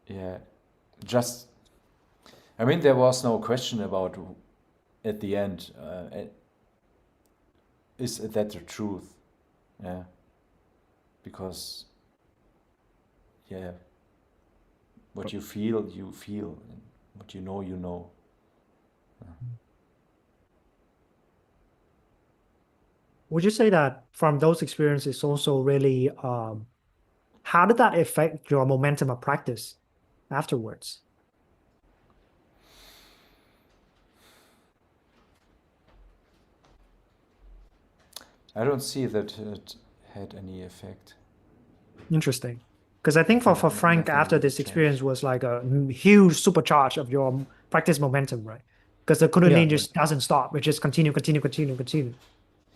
Speaker 9: yeah, just, I mean, there was no question about at the end, is that the truth? Yeah. Because, yeah, what you feel, you feel. And what you know, you know.
Speaker 2: Would you say that from those experiences also really, how did that affect your momentum of practice afterwards?
Speaker 9: I don't see that it had any effect.
Speaker 2: Interesting. Because I think for Frank, after
Speaker 9: Nothing
Speaker 2: this experience
Speaker 9: changed.
Speaker 2: was like a huge supercharge of your practice momentum, right? Because the Kundalini
Speaker 1: Yeah,
Speaker 2: just doesn't stop. It just continue, continue, continue, continue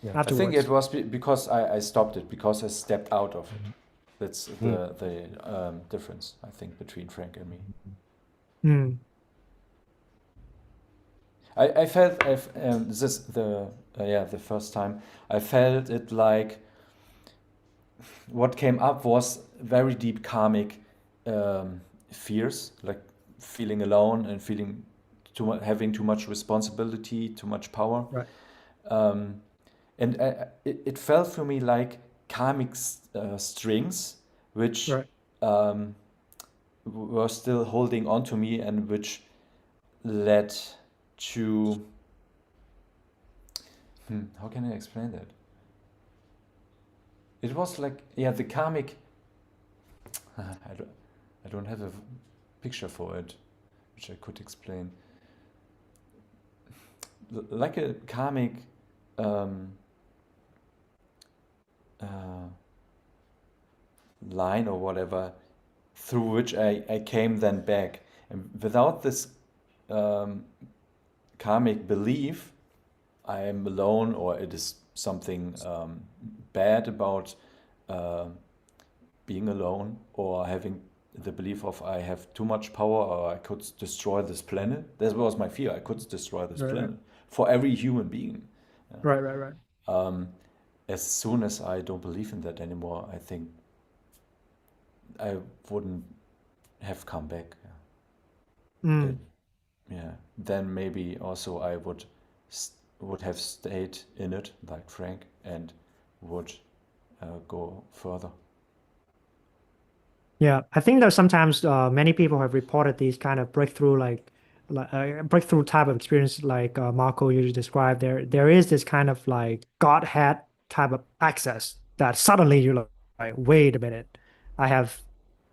Speaker 1: yeah.
Speaker 9: I think it
Speaker 2: afterwards.
Speaker 9: was because I stopped it, because I stepped out of it. That's
Speaker 1: Mm.
Speaker 9: the difference, I think, between Frank and me.
Speaker 2: Hmm.
Speaker 9: I felt this the first time I felt it like what came up was very deep karmic fears, like feeling alone and feeling having too much responsibility, too much power.
Speaker 2: Right.
Speaker 9: And it felt for me like karmic strings, which
Speaker 2: Right.
Speaker 9: were still holding on to me and which led to how can I explain that? It was like, yeah, the karmic. I don't have a picture for it, which I could explain. Like a karmic line or whatever, through which I came then back. And without this karmic belief, I am alone, or it is something bad about being alone, or having the belief of I have too much power, or I could destroy this planet. That was my fear. I could destroy this
Speaker 2: Right.
Speaker 9: planet for every human being.
Speaker 2: Right. Right. Right.
Speaker 9: As soon as I don't believe in that anymore, I think I wouldn't have come back.
Speaker 2: Mm.
Speaker 9: Yeah, then maybe also I would have stayed in it like Frank and would go further.
Speaker 2: Yeah, I think that sometimes many people have reported these kind of breakthrough, like breakthrough type of experience, like Marco usually described. There is this kind of like Godhead type of access that suddenly you're like, wait a minute, I have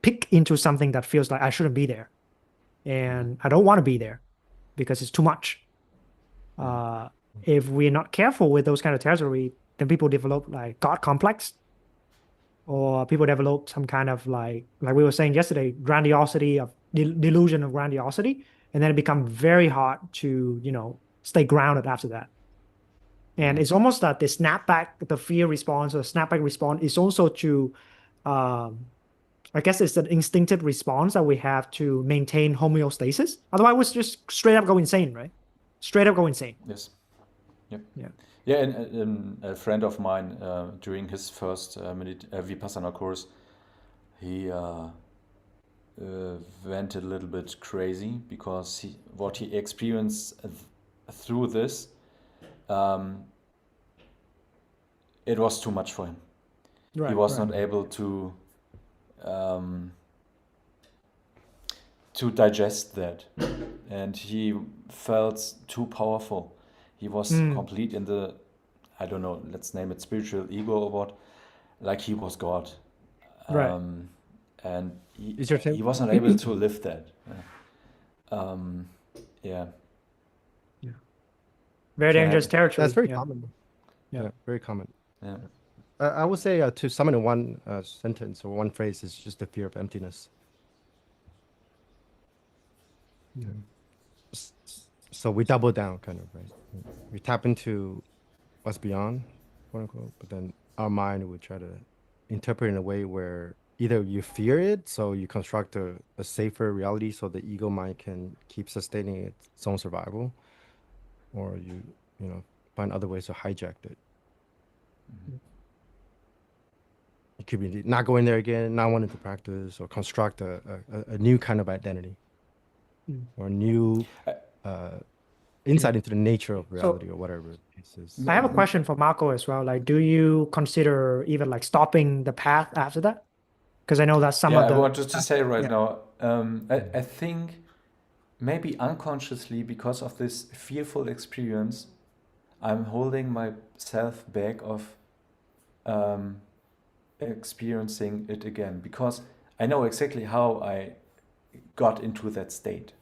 Speaker 2: picked into something that feels like I shouldn't be there, and I don't want to be there because it's too much. Uh, if we're not careful with those kind of territory, then people develop like God complex, or people develop some kind of like we were saying yesterday, grandiosity of delusion of grandiosity, and then it becomes very hard to, stay grounded after that. And it's almost that the snapback, the fear response or snapback response is also to, um, I guess it's an instinctive response that we have to maintain homeostasis. Otherwise, we just straight up go insane, right? Straight up go insane.
Speaker 9: Yes. Yep.
Speaker 2: Yeah.
Speaker 9: Yeah, and a friend of mine during his first Vipassana course, he went a little bit crazy because what he experienced through this, um, it was too much for him. He
Speaker 2: Right,
Speaker 9: was
Speaker 2: right.
Speaker 9: not able um, to digest that, and he felt too powerful. He was complete in the, I don't know, let's name it spiritual ego or what, like he was God.
Speaker 2: Right.
Speaker 9: And
Speaker 1: Is your
Speaker 9: he
Speaker 1: same?
Speaker 9: was not able to live that. Yeah.
Speaker 2: Yeah. Very
Speaker 9: So I
Speaker 2: dangerous
Speaker 9: had,
Speaker 2: territory.
Speaker 1: That's very
Speaker 2: Yeah.
Speaker 1: common.
Speaker 2: Yeah.
Speaker 1: Yeah, very common.
Speaker 9: yeah.
Speaker 1: I would say to sum it in one sentence or one phrase is just the fear of emptiness. Yeah. So we double down, kind of, right? We tap into what's beyond, quote unquote, but then our mind would try to interpret in a way where either you fear it, so you construct a safer reality so the ego mind can keep sustaining its own survival, or you find other ways to hijack it. You could be not going there again, not wanting to practice, or construct a new kind of identity or new insight into the nature of reality
Speaker 2: So
Speaker 1: or whatever it is.
Speaker 2: I have a question for Marco as well. Like, do you consider even like stopping the path after that? Because I know that some
Speaker 9: Yeah,
Speaker 2: of
Speaker 9: I
Speaker 2: the
Speaker 9: wanted to say right
Speaker 2: yeah.
Speaker 9: now, I think maybe unconsciously because of this fearful experience, I'm holding myself back of um, experiencing it again because I know exactly how I got into that state.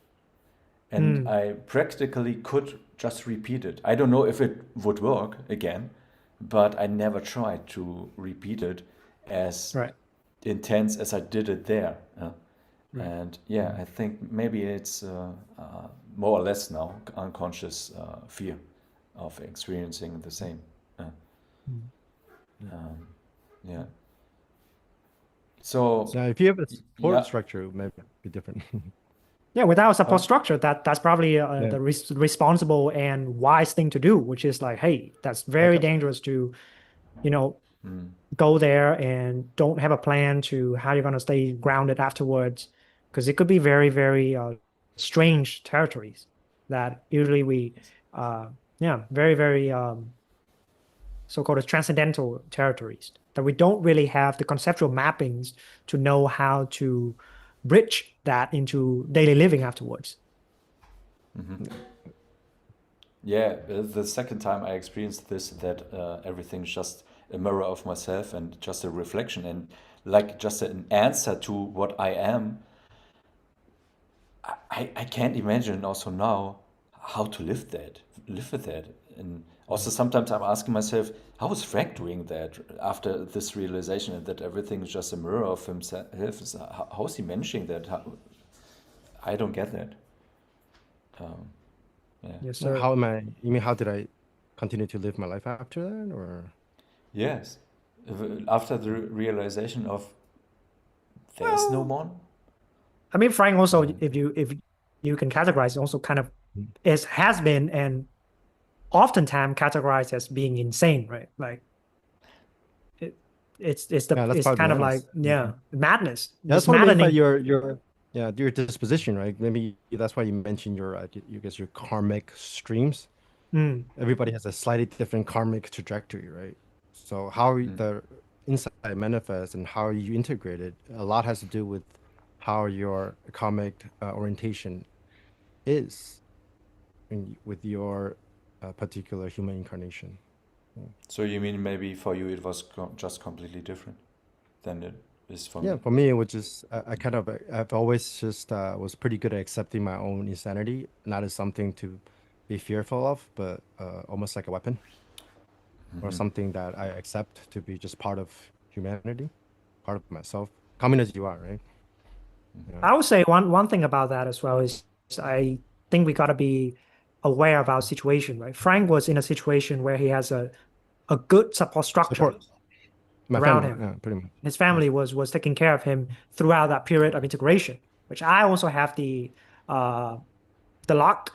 Speaker 9: And I practically could just repeat it. I don't know if it would work again, but I never tried to repeat it as
Speaker 2: Right.
Speaker 9: intense as I did it there.
Speaker 2: Right.
Speaker 9: And yeah, I think maybe it's more or less now unconscious fear of experiencing the same. Yeah. So
Speaker 1: Now, if you have a support
Speaker 9: yeah,
Speaker 1: structure, it may be different.
Speaker 2: Yeah, without a support
Speaker 9: pardon?
Speaker 2: structure, that's probably
Speaker 1: Yeah.
Speaker 2: the responsible and wise thing to do, which is like, hey, that's very
Speaker 1: Okay.
Speaker 2: dangerous to, you know, go there and don't have a plan to how you're going to stay grounded afterwards, because it could be very, very strange territories that usually we, yeah, very, very so-called as transcendental territories that we don't really have the conceptual mappings to know how to bridge that into daily living afterwards.
Speaker 9: Yeah, the second time I experienced this, that everything's just a mirror of myself and just a reflection and like just an answer to what I am. I can't imagine also now how to live with that. And also sometimes I'm asking myself, how is Frank doing that after this realization that everything is just a mirror of himself? How is he managing that? I don't get that. Yeah.
Speaker 2: Yes,
Speaker 1: Well,
Speaker 2: sir.
Speaker 1: how am I? You mean how did I continue to live my life after that, or?
Speaker 9: Yes. After the realization of there's no one.
Speaker 2: I mean, Frank also, if you can categorize, also kind of has been and oftentimes categorized as being insane, right? Like it,
Speaker 1: Yeah, that's
Speaker 2: it's
Speaker 1: probably
Speaker 2: kind of like
Speaker 1: honest.
Speaker 2: yeah, madness,
Speaker 1: Yeah, that's
Speaker 2: just
Speaker 1: one of the ways that
Speaker 2: maddening.
Speaker 1: your disposition, right? Maybe that's why you mentioned your you guess your karmic streams.
Speaker 2: Mm,
Speaker 1: Everybody has a slightly different karmic trajectory, right? So how the insight manifests and how you integrate it, a lot has to do with how your karmic orientation is with your particular human incarnation.
Speaker 9: So you mean maybe for you it was just completely different than it is for
Speaker 1: Yeah,
Speaker 9: me?
Speaker 1: for me, it was just I kind of I've always just was pretty good at accepting my own insanity, not as something to be fearful of, but almost like a weapon or something that I accept to be just part of humanity, part of myself, coming as you are, right? Yeah.
Speaker 2: I would say one thing about that as well is I think we got to be aware of our situation, right? Frank was in a situation where he has a good support structure
Speaker 1: Support my
Speaker 2: around
Speaker 1: family,
Speaker 2: him.
Speaker 1: yeah, pretty much.
Speaker 2: His
Speaker 1: Yeah.
Speaker 2: family was taking care of him throughout that period of integration, which I also have uh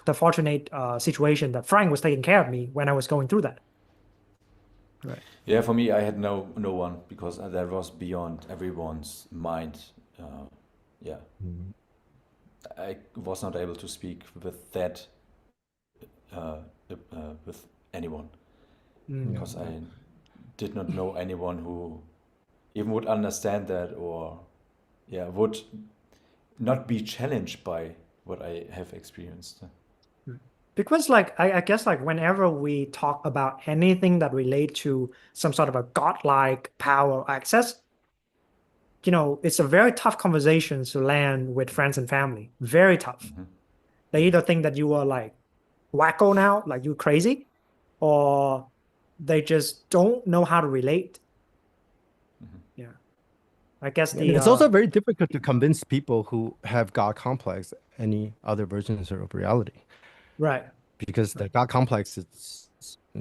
Speaker 2: the fortunate situation that Frank was taking care of me when I was going through that. Right.
Speaker 9: Yeah, for me, I had no one because that was beyond everyone's mind. Yeah,
Speaker 1: Mhm.
Speaker 9: I was not able to speak with that with anyone
Speaker 2: Mm.
Speaker 9: because I did not know anyone who even would understand that or yeah would not be challenged by what I have experienced.
Speaker 2: Because like I guess like whenever we talk about anything that relate to some sort of a godlike power or access, it's a very tough conversation to land with friends and family. Very tough. They either think that you are like wacko now, like you crazy, or they just don't know how to relate. Yeah. I guess
Speaker 1: And
Speaker 2: the
Speaker 1: it's also very difficult to convince people who have God complex any other versions of reality
Speaker 2: right.
Speaker 1: because the God complex is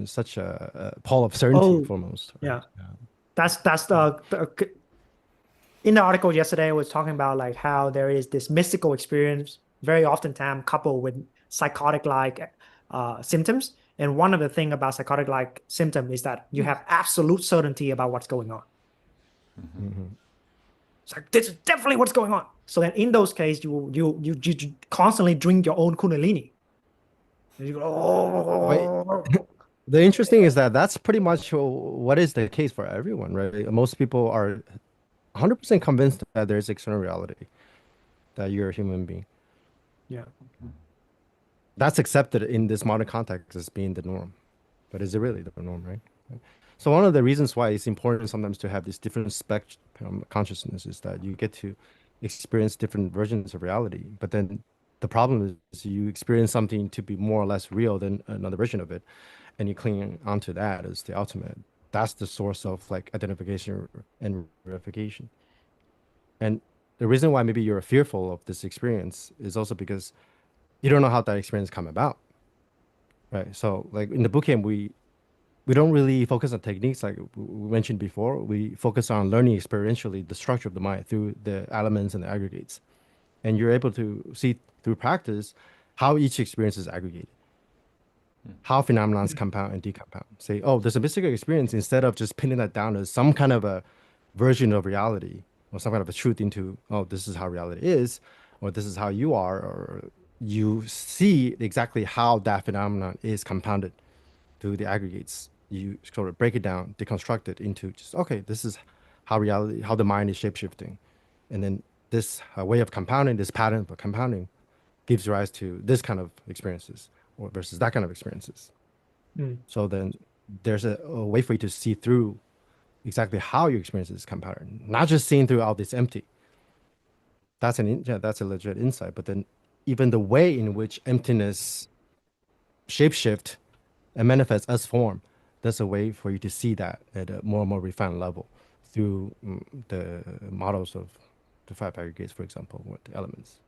Speaker 1: such a pole of certainty
Speaker 2: Oh,
Speaker 1: for most, right?
Speaker 2: yeah. That's the in the article yesterday, I was talking about like how there is this mystical experience very often time coupled with psychotic-like symptoms. And one of the thing about psychotic-like symptom is that you have absolute certainty about what's going on.
Speaker 1: Mhm.
Speaker 2: It's like this is definitely what's going on. So then in those cases, you constantly drink your own kundalini. And you go,
Speaker 1: But
Speaker 2: oh,
Speaker 1: the interesting is that that's pretty much what is the case for everyone, right? Most people are 100% convinced that there's external reality, that you're a human being.
Speaker 2: yeah.
Speaker 1: That's accepted in this modern context as being the norm. But is it really the norm, right? So one of the reasons why it's important sometimes to have this different spectrum consciousness is that you get to experience different versions of reality. But then the problem is you experience something to be more or less real than another version of it, and you cling onto that as the ultimate. That's the source of like identification and verification. And the reason why maybe you're fearful of this experience is also because you don't know how that experience come about, right? So like in the bootcamp, we don't really focus on techniques like we mentioned before. We focus on learning experientially the structure of the mind through the elements and the aggregates. And you're able to see through practice how each experience is aggregated, how phenomena compound and decompound. Say, oh, there's a mystical experience instead of just pinning that down as some kind of a version of reality or some kind of a truth into, oh, this is how reality is, or this is how you are, or you see exactly how that phenomenon is compounded through the aggregates. You sort of break it down, deconstruct it into just, okay, this is how reality, how the mind is shapeshifting. And then this way of compounding, this pattern of compounding gives rise to this kind of experiences or versus that kind of experiences.
Speaker 2: Mm.
Speaker 1: So then there's a way for you to see through exactly how your experience is compounded, not just seeing through all this empty. That's a legit insight. But then even the way in which emptiness shapeshift and manifests as form, there's a way for you to see that at a more and more refined level through the models of the five aggregates, for example, with the elements.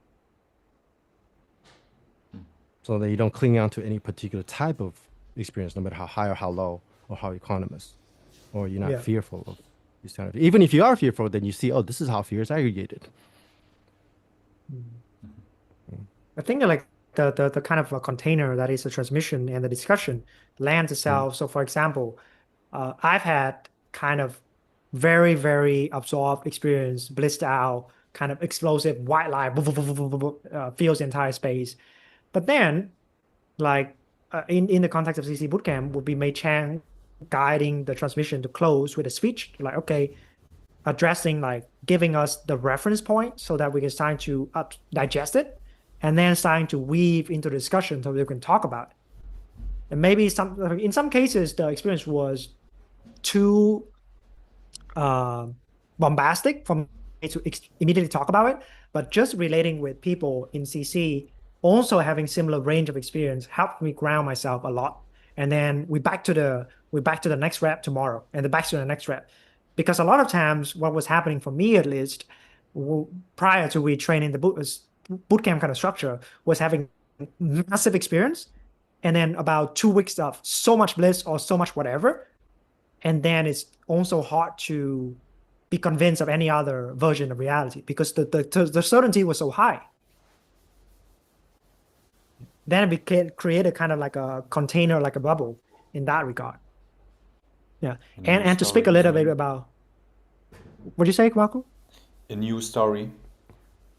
Speaker 1: So that you don't cling on to any particular type of experience, no matter how high or how low or how economous, or you're not
Speaker 2: Yeah.
Speaker 1: fearful of these kind of. Even if you are fearful, then you see, oh, this is how fear is aggregated.
Speaker 2: I think like the kind of a container that is a transmission and the discussion lands
Speaker 1: Mm.
Speaker 2: itself. So for example, I've had kind of very, very absorbed experience, blissed out, kind of explosive white light, fills the entire space. But then, like in the context of CC Bootcamp, would be Mei Chang guiding the transmission to close with a speech, like, okay, addressing, like giving us the reference point so that we can start to digest it, and then starting to weave into the discussion so we can talk about it. And maybe in some cases, the experience was too uh, bombastic for me to immediately talk about it, but just relating with people in CC also having similar range of experience helped me ground myself a lot. And then we back to the next rep tomorrow, and then back to the next rep, because a lot of times what was happening for me at least prior to retraining the boot camp kind of structure was having massive experience, and then about 2 weeks of so much bliss or so much whatever, and then it's also hard to be convinced of any other version of reality because the certainty was so high. Then it became created kind of like a container, like a bubble in that regard. Yeah. And to speak a little bit about what you say, Marco?
Speaker 9: A new story.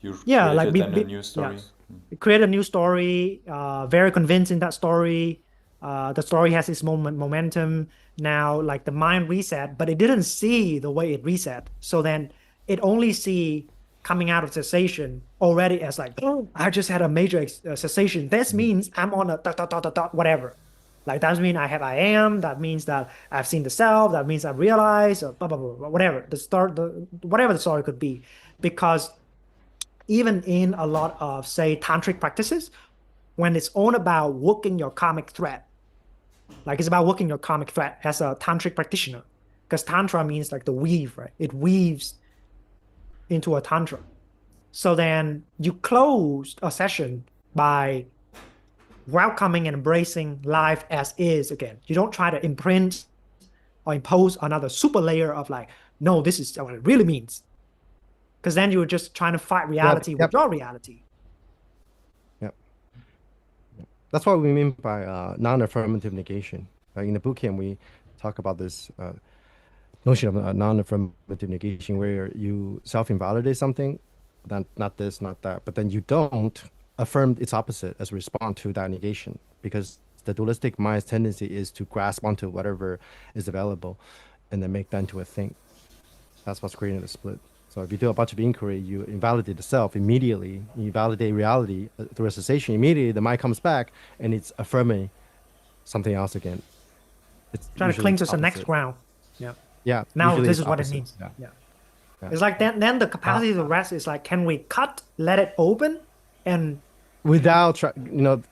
Speaker 9: You
Speaker 2: Yeah, like
Speaker 9: created then a new story.
Speaker 2: yes. Create a new story, very convincing that story. The story has its momentum now, like the mind reset, but it didn't see the way it reset. So then it only see coming out of cessation already as like, oh, I just had a major cessation. This means I'm on a dot, dot, dot, dot, dot, whatever. Like that means I am. That means that I've seen the self. That means I've realized, or blah blah blah, whatever whatever the story could be, because even in a lot of, say, tantric practices, when it's all about working your karmic thread, like it's about working your karmic thread as a tantric practitioner, because tantra means like the weave, right? It weaves into a tantra. So then you close a session by welcoming and embracing life as is again. You don't try to imprint or impose another super layer of like, no, this is what it really means. Because then you were just trying to fight reality with your reality.
Speaker 1: Yep. That's what we mean by non-affirmative negation. Like in the bootcamp, we talk about this notion of non-affirmative negation, where you self-invalidate something, not this, not that, but then you don't affirm its opposite as a response to that negation, because the dualistic mind's tendency is to grasp onto whatever is available and then make that into a thing. That's what's creating the split. So if you do a bunch of inquiry, you invalidate the self immediately. You validate reality through a cessation. Immediately, the mind comes back and it's affirming something else again. It's
Speaker 2: trying to cling to the next ground. Yeah.
Speaker 1: Yeah.
Speaker 2: Now this is what it means. Yeah. Yeah. It's like then the capacity to rest is like, can we cut, let it open, and
Speaker 1: without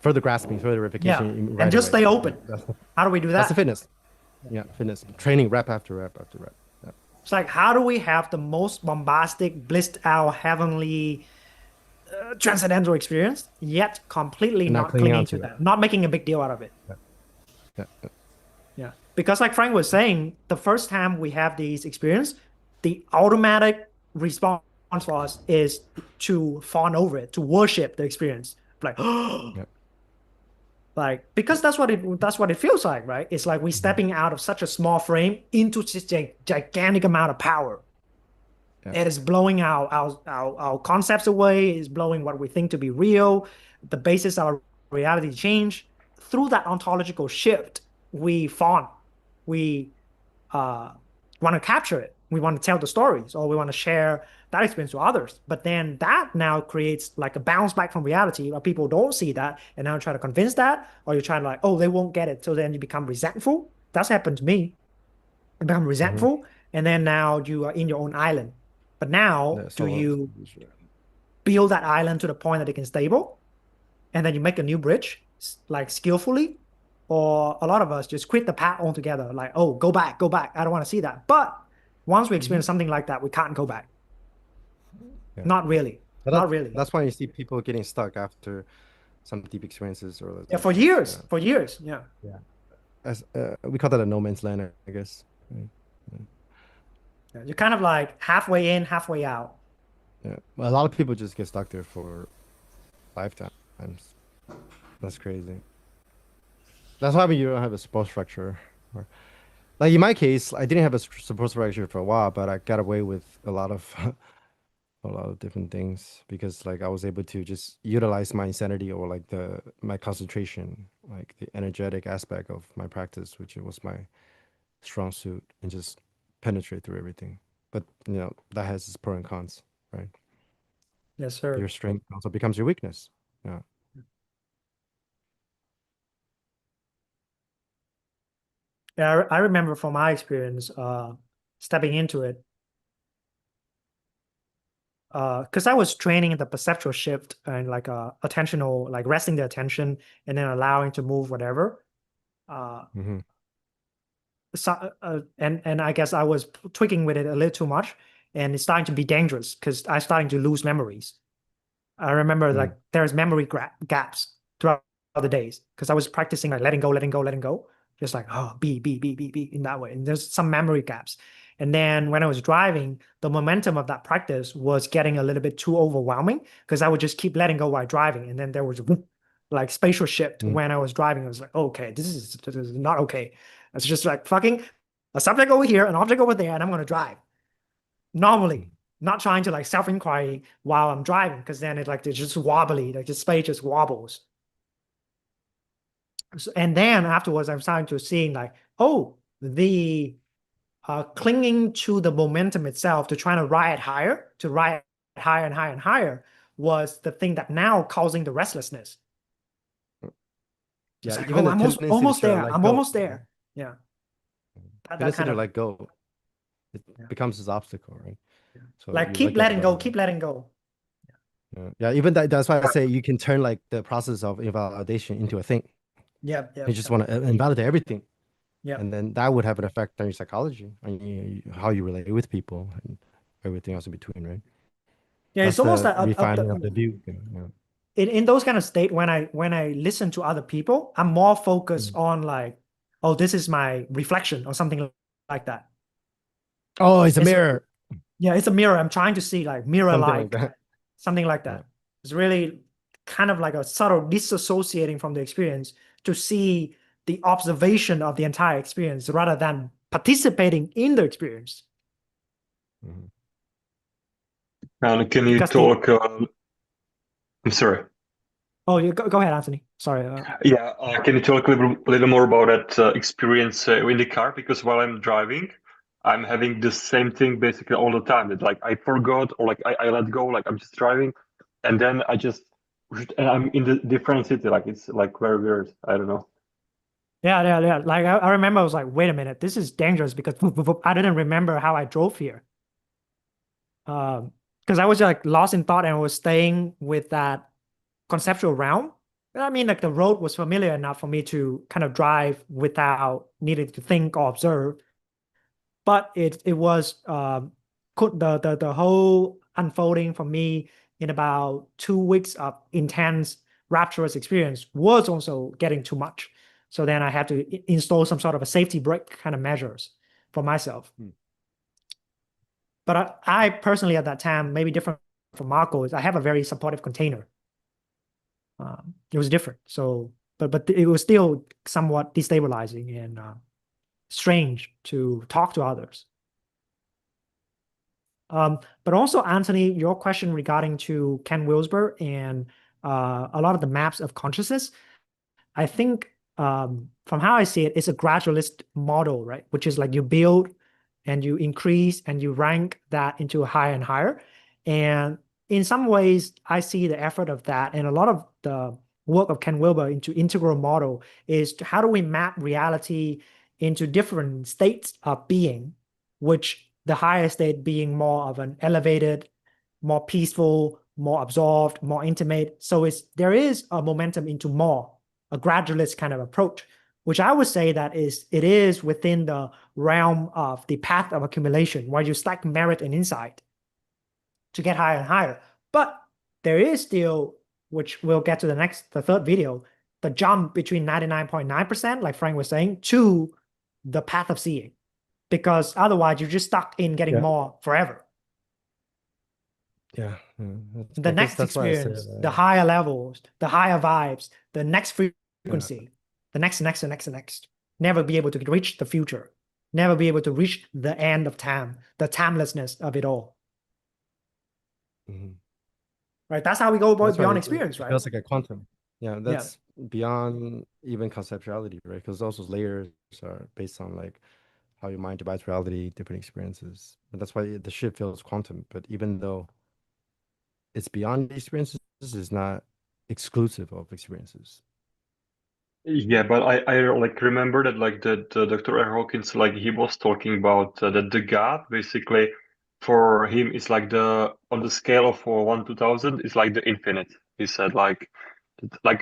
Speaker 1: further grasping, further verification,
Speaker 2: and just stay open. How do we do that?
Speaker 1: That's the fitness. Yeah, fitness training, rep after rep after rep. Yeah.
Speaker 2: It's like, how do we have the most bombastic, blissed out, heavenly, transcendental experience, yet completely not clinging to that, not making a big deal out of it? Yeah. Because like Frank was saying, the first time we have these experience, the automatic response for us is to fawn over it, to worship the experience. Like, like, because that's what it feels like, right? It's like we're stepping out of such a small frame into such a gigantic amount of power. It is blowing our concepts away, it's blowing what we think to be real, the basis of our reality change. Through that ontological shift, we fawn. We want to capture it. We want to tell the stories, or we want to share that experience to others. But then that now creates like a bounce back from reality where people don't see that, and now try to convince that, or you're trying to like, oh, they won't get it. So then you become resentful. That's happened to me. I become resentful, and then now you are in your own island. But now, do you build that island to the point that it can stable, and then you make a new bridge, like skillfully? Or a lot of us just quit the path altogether, like, oh, go back. I don't want to see that. But once we experience something like that, we can't go back. Yeah. Not really. Not really.
Speaker 1: That's why you see people getting stuck after some deep experiences, or
Speaker 2: for years. For years. Yeah.
Speaker 1: Yeah. As we call that a no man's land, I guess.
Speaker 2: Yeah, you're kind of like halfway in, halfway out.
Speaker 1: Yeah. Well, a lot of people just get stuck there for lifetimes. That's crazy. That's why you don't have a support structure. Like in my case, I didn't have a support structure for a while, but I got away with a lot of different things, because like I was able to just utilize my insanity, or like my concentration, like the energetic aspect of my practice, which was my strong suit and just penetrate through everything. But that has its pros and cons, right?
Speaker 2: Yes, sir.
Speaker 1: Your strength also becomes your weakness. Yeah.
Speaker 2: Yeah, I remember from my experience, stepping into it, because I was training in the perceptual shift and like attentional, like resting the attention and then allowing to move whatever.
Speaker 1: Mm-hmm.
Speaker 2: So, and I guess I was tweaking with it a little too much, and it's starting to be dangerous because I'm starting to lose memories. I remember
Speaker 1: Mm-hmm.
Speaker 2: like there's memory gaps throughout the days because I was practicing like letting go, letting go, letting go, just like be in that way. And there's some memory gaps. And then when I was driving, the momentum of that practice was getting a little bit too overwhelming because I would just keep letting go while driving, and then there was like spatial shift when I was driving. I was like, okay, this is not okay. It's just like fucking a subject over here, an object over there, and I'm gonna drive normally, not trying to like self-inquiry while I'm driving, because then it's just wobbly, like the space just wobbles. And then afterwards, I'm starting to see like, oh, the clinging to the momentum itself to trying to ride higher, to ride higher and higher and higher was the thing that now causing the restlessness. Just
Speaker 1: Yeah,
Speaker 2: like,
Speaker 1: even
Speaker 2: oh,
Speaker 1: the
Speaker 2: I'm
Speaker 1: tendency to
Speaker 2: almost
Speaker 1: sort of
Speaker 2: there.
Speaker 1: let
Speaker 2: I'm
Speaker 1: go.
Speaker 2: almost there. Yeah. That
Speaker 1: Tendency
Speaker 2: kind
Speaker 1: to
Speaker 2: of,
Speaker 1: let go. It
Speaker 2: yeah.
Speaker 1: becomes this obstacle, right? So
Speaker 2: Like
Speaker 1: you let
Speaker 2: keep
Speaker 1: go of
Speaker 2: letting
Speaker 1: that.
Speaker 2: go, keep letting go.
Speaker 1: Yeah, even that's why I say you can turn like the process of invalidation into a thing.
Speaker 2: Yeah, yeah,
Speaker 1: You just want to invalidate everything,
Speaker 2: yeah.
Speaker 1: and then that would have an effect on your psychology, on how you relate with people, and everything else in between, right?
Speaker 2: Yeah,
Speaker 1: That's
Speaker 2: it's almost
Speaker 1: the
Speaker 2: like
Speaker 1: refining of the view. Yeah.
Speaker 2: in those kind of state when I listen to other people, I'm more focused
Speaker 1: Mm.
Speaker 2: on like, oh, this is my reflection or something like that.
Speaker 1: Oh, it's a
Speaker 2: It's
Speaker 1: mirror.
Speaker 2: yeah, it's a mirror. I'm trying to see like mirror
Speaker 1: Something like
Speaker 2: like
Speaker 1: that.
Speaker 2: something like
Speaker 1: Yeah.
Speaker 2: that. It's really kind of like a subtle disassociating from the experience to see the observation of the entire experience rather than participating in the experience.
Speaker 1: Mhm.
Speaker 6: And can you
Speaker 2: Because the
Speaker 6: talk? I'm sorry.
Speaker 2: oh, you go ahead, Anthony. Sorry.
Speaker 6: Yeah, can you talk a little more about that experience in the car? Because while I'm driving, I'm having the same thing basically all the time. That like I forgot or like I let go, like I'm just driving, and then and I'm in the different city. Like it's like very weird. I don't know.
Speaker 2: Yeah. Like I remember I was like, wait a minute, this is dangerous because I didn't remember how I drove here. Because I was like lost in thought and I was staying with that conceptual realm. I mean, like the road was familiar enough for me to kind of drive without needing to think or observe. But it was the whole unfolding for me in about 2 weeks of intense rapturous experience was also getting too much. So then I had to install some sort of a safety brake kind of measures for myself. But I personally at that time, maybe different from Marco, is I have a very supportive container. It was different. So, but it was still somewhat destabilizing and strange to talk to others. But also, Anthony, your question regarding to Ken Wilsber and a lot of the maps of consciousness, I think from how I see it, it's a gradualist model, right? Which is like you build and you increase and you rank that into higher and higher. And in some ways, I see the effort of that. And a lot of the work of Ken Wilber into integral model is how do we map reality into different states of being, which the higher state being more of an elevated, more peaceful, more absorbed, more intimate. So there is a momentum into more a gradualist kind of approach, which I would say that it is within the realm of the path of accumulation, where you stack merit and insight to get higher and higher. But there is still, which we'll get to the third video, the jump between 99.9%, like Frank was saying, to the path of seeing. Because otherwise you're just stuck in getting
Speaker 1: Yeah.
Speaker 2: more forever.
Speaker 1: Yeah.
Speaker 2: The
Speaker 1: I guess
Speaker 2: next
Speaker 1: that's why I said,
Speaker 2: experience, the higher levels, the higher vibes, the next
Speaker 1: yeah.
Speaker 2: frequency, the next. Never be able to reach the future. Never be able to reach the end of time, the timelessness of it all.
Speaker 1: Mhm.
Speaker 2: Right? That's how we go
Speaker 1: That's why
Speaker 2: beyond experience,
Speaker 1: it
Speaker 2: right?
Speaker 1: feels like a quantum. Yeah,
Speaker 2: Yeah.
Speaker 1: that's beyond even conceptuality, right? Because those layers are based on like how your mind divides reality, different experiences. And that's why the shit feels quantum. But even though it's beyond experiences, it's not exclusive of experiences.
Speaker 6: Yeah, but I like remember that like the Dr. R. Hawkins like he was talking about that the God basically for him is like the on the scale of 1 to 1,000 is like the infinite. He said like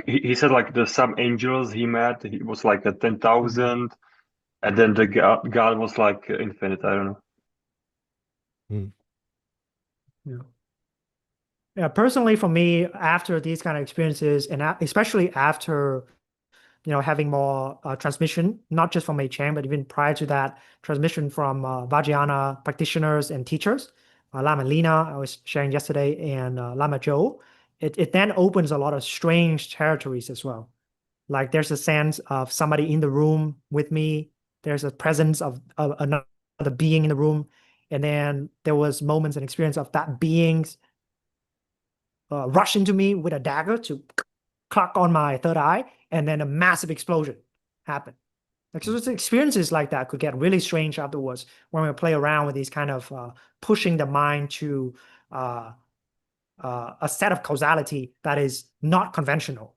Speaker 6: he said like the some angels he met he was like a 10,000 and then the God was like infinite. I don't know.
Speaker 1: Mm.
Speaker 2: Yeah. Yeah, personally for me, after these kind of experiences, and especially after having more transmission, not just from Chang, but even prior to that, transmission from Vajrayana practitioners and teachers, Lama Lina, I was sharing yesterday, and Lama Joe, it then opens a lot of strange territories as well. Like there's a sense of somebody in the room with me. There's a presence of another being in the room. And then there was moments and experience of that beings rush into me with a dagger to clock on my third eye, and then a massive explosion happened. Like so, experiences like that could get really strange afterwards when we play around with these kind of pushing the mind to uh, a set of causality that is not conventional,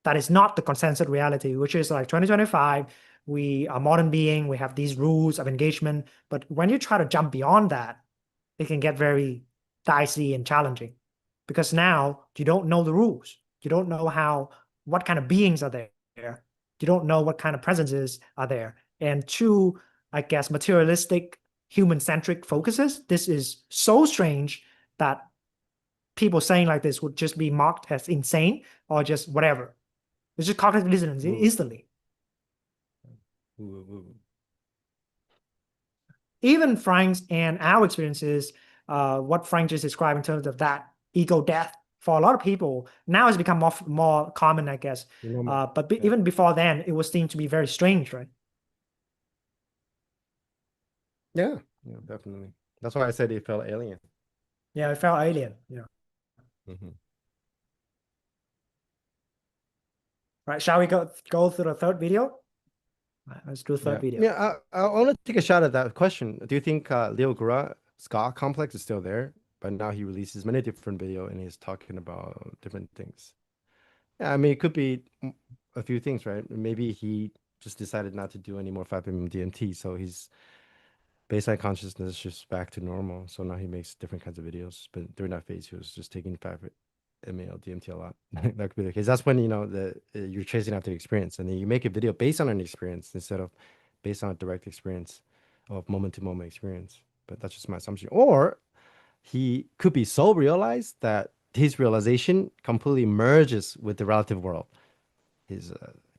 Speaker 2: that is not the consensus reality, which is like 2025. We are modern being. We have these rules of engagement, but when you try to jump beyond that, it can get very dicey and challenging because now you don't know the rules. You don't know what kind of beings are there. You don't know what kind of presences are there. And two, I guess, materialistic, human-centric focuses. This is so strange that people saying like this would just be marked as insane or just whatever. It's just cognitive dissonance
Speaker 1: Ooh.
Speaker 2: instantly.
Speaker 1: Ooh.
Speaker 2: Even Frank's and our experiences, what Frank just described in terms of that ego death, for a lot of people, now it's become more common, I guess. But
Speaker 1: Yeah.
Speaker 2: even before then, it was seen to be very strange, right?
Speaker 1: Yeah, definitely. That's why I said it felt alien.
Speaker 2: Yeah, it felt alien. Yeah.
Speaker 1: Hmm.
Speaker 2: Right. Shall we go through the third video? Right, let's do the third
Speaker 1: Yeah,
Speaker 2: video.
Speaker 1: yeah. I want to take a shot at that question. Do you think Leo Gura God complex is still there? But now he releases many different video and he's talking about different things. Yeah, I mean it could be a few things, right? Maybe he just decided not to do any more 5-MeO DMT, so his baseline consciousness is just back to normal. So now he makes different kinds of videos. But during that phase, he was just taking 5-MeO DMT a lot. That could be the case. That's when you're chasing after the experience, and then you make a video based on an experience instead of based on a direct experience of moment to moment experience. But that's just my assumption. Or he could be so realized that his realization completely merges with the relative world. His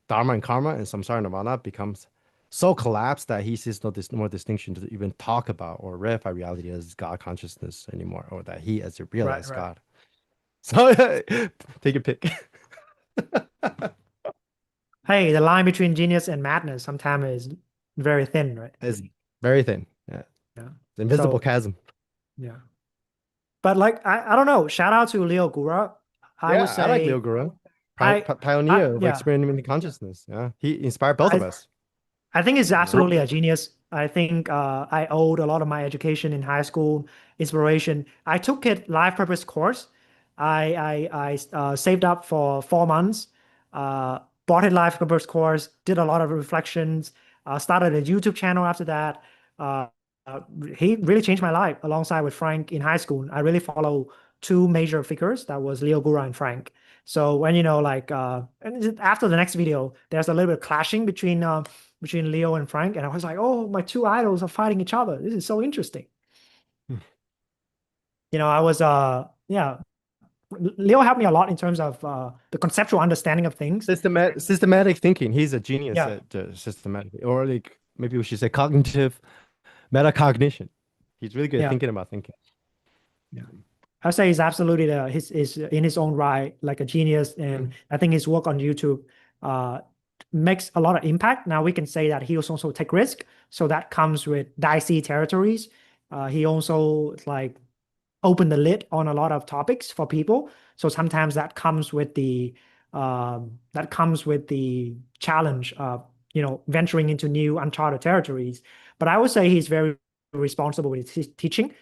Speaker 1: dharma and karma and samsara nirvana becomes so collapsed that he sees no more distinction to even talk about or verify reality as God consciousness anymore, or that he as a
Speaker 2: Right,
Speaker 1: realized
Speaker 2: right.
Speaker 1: God. So take your pick.
Speaker 2: Hey, the line between genius and madness sometimes is very thin, right?
Speaker 1: It's very thin. Yeah.
Speaker 2: Yeah.
Speaker 1: The invisible
Speaker 2: So,
Speaker 1: chasm.
Speaker 2: yeah. But like, I don't know. Shout out to Leo Gura. I would
Speaker 1: Yeah, I like Leo
Speaker 2: say
Speaker 1: Guru.
Speaker 2: I
Speaker 1: Pioneer of
Speaker 2: yeah.
Speaker 1: experimental consciousness. Yeah. He inspired both of
Speaker 2: I
Speaker 1: us.
Speaker 2: I think he's
Speaker 1: You know?
Speaker 2: absolutely a genius. I think I owed a lot of my education in high school, inspiration. I took it life purpose course. I saved up for 4 months, bought it life purpose course, did a lot of reflections, started a YouTube channel after that. Uh, uh, he really changed my life alongside with Frank in high school. I really follow two major figures. That was Leo Gura and Frank. So when like and after the next video, there's a little bit of clashing between Leo and Frank, and I was like, oh, my two idols are fighting each other. This is so interesting. I was yeah, Leo helped me a lot in terms of the conceptual understanding of things.
Speaker 1: Systematic thinking. He's a genius
Speaker 2: Yeah,
Speaker 1: at systematic, or like maybe we should say cognitive metacognition. He's really good at
Speaker 2: yeah,
Speaker 1: thinking about thinking.
Speaker 2: yeah. I'd say he's absolutely his is in his own right like a genius, and I think his work on YouTube uh, makes a lot of impact. Now we can say that he also take risk, so that comes with dicey territories. He also like open the lid on a lot of topics for people. So sometimes that comes with the challenge of venturing into new uncharted territories. But I would say he's very responsible with his teaching.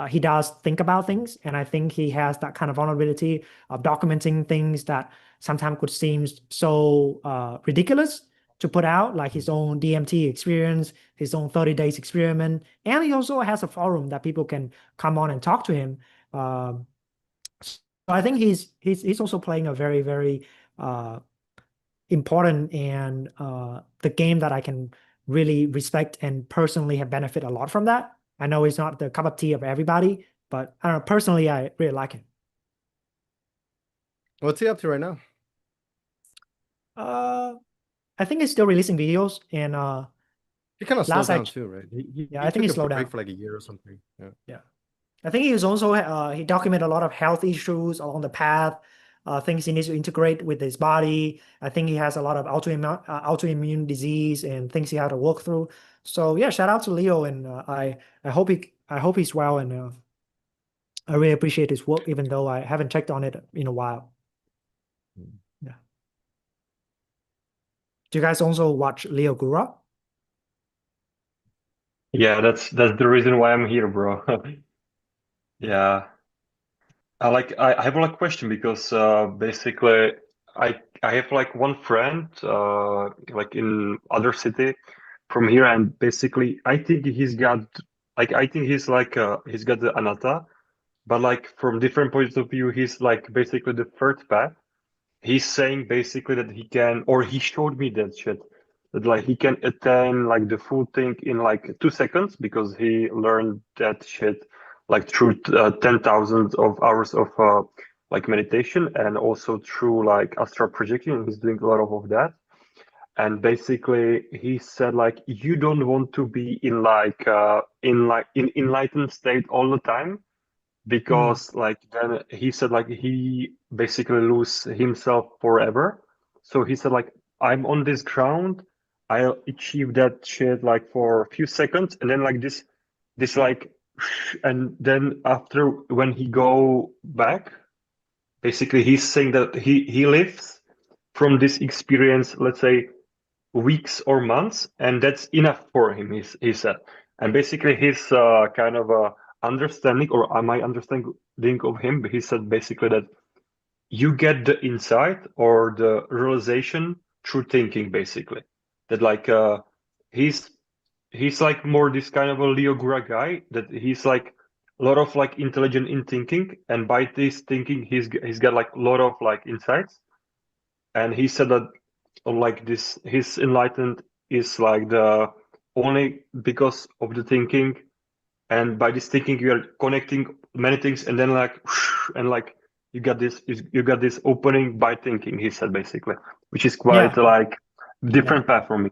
Speaker 2: He does think about things, and I think he has that kind of vulnerability of documenting things that sometimes could seem so ridiculous to put out, like his own DMT experience, his own 30 days experiment. And he also has a forum that people can come on and talk to him. So I think he's also playing a very, very important and the game that I can really respect and personally have benefit a lot from that. I know it's not the cup of tea of everybody, but I don't know, personally, I really like it.
Speaker 1: What's he up to right now?
Speaker 2: I think he's still releasing videos, and
Speaker 1: He kind of slowed
Speaker 2: last I
Speaker 1: down too, right?
Speaker 2: yeah,
Speaker 1: He
Speaker 2: I think
Speaker 1: took
Speaker 2: he
Speaker 1: a
Speaker 2: slowed
Speaker 1: break
Speaker 2: down.
Speaker 1: for like a year or something. Yeah.
Speaker 2: Yeah. I think he was also he documented a lot of health issues along the path, things he needs to integrate with his body. I think he has a lot of autoimmune disease and things he had to work through. So yeah, shout out to Leo, and I hope he's well, and I really appreciate his work, even though I haven't checked on it in a while. Yeah. Do you guys also watch Leo Gura?
Speaker 6: Yeah, that's the reason why I'm here, bro. Yeah. I have like a question because basically I have like one friend like in other city from here, and basically I think he's got like I think he's like he's got the anatta, but like from different points of view he's like basically the third path. He's saying basically that he can, or he showed me that shit, that like he can attain like the full thing in like 2 seconds because he learned that shit like through 10,000 of hours of like meditation, and also through like astral projection. He's doing a lot of that. And basically he said like you don't want to be in enlightened state all the time,
Speaker 2: Mm,
Speaker 6: because like then he said like he basically lose himself forever. So he said like I'm on this ground, I'll achieve that shit like for a few seconds, and then like this like and then after when he go back, basically he's saying that he lives from this experience, let's say weeks or months, and that's enough for him, he said. And basically his kind of understanding, or my understanding of him, he said basically that you get the insight or the realization through thinking, basically. That like he's he's like more this kind of a Leo Gura guy, that he's like a lot of like intelligent in thinking, and by this thinking he's got like a lot of like insights. And he said that like this his enlightened is like the only because of the thinking, and by this thinking you are connecting many things, and then like and like you got this opening by thinking, he said basically, which is quite
Speaker 2: yeah,
Speaker 6: like
Speaker 2: yeah.
Speaker 6: different path for me.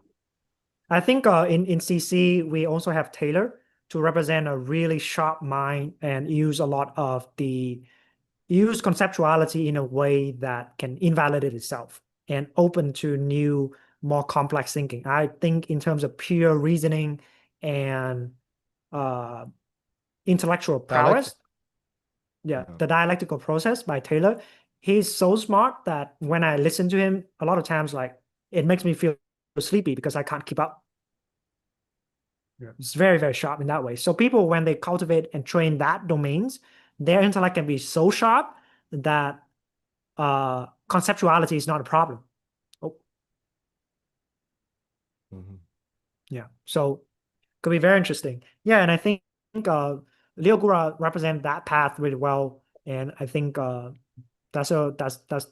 Speaker 2: I think in CC we also have Taylor to represent a really sharp mind and use a lot of the use conceptuality in a way that can invalidate itself and open to new, more complex thinking. I think in terms of pure reasoning and uh, intellectual
Speaker 1: Dialectic.
Speaker 2: prowess, yeah,
Speaker 1: Yeah.
Speaker 2: the dialectical process by Taylor, he's so smart that when I listen to him, a lot of times like it makes me feel sleepy because I can't keep up. Yeah. It's very, very sharp in that way. So people, when they cultivate and train that domains, their intellect can be so sharp that conceptuality is not a problem. Oh,
Speaker 1: Mhm.
Speaker 2: yeah. So could be very interesting. Yeah, and I think Leo Gura represent that path really well. And I think that's the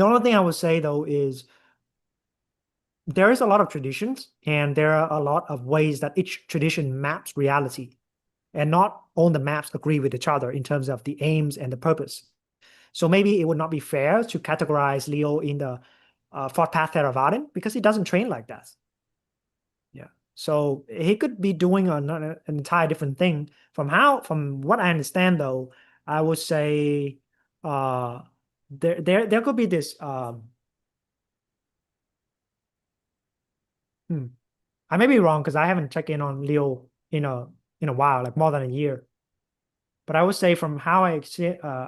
Speaker 2: only thing I would say though is there is a lot of traditions and there are a lot of ways that each tradition maps reality. And not all the maps agree with each other in terms of the aims and the purpose. So maybe it would not be fair to categorize Leo in the fourth path Theravada because he doesn't train like that. Yeah. So he could be doing an entire different thing. From what I understand though, I would say uh there could be this I may be wrong because I haven't checked in on Leo in a while, like more than a year. But I would say from how I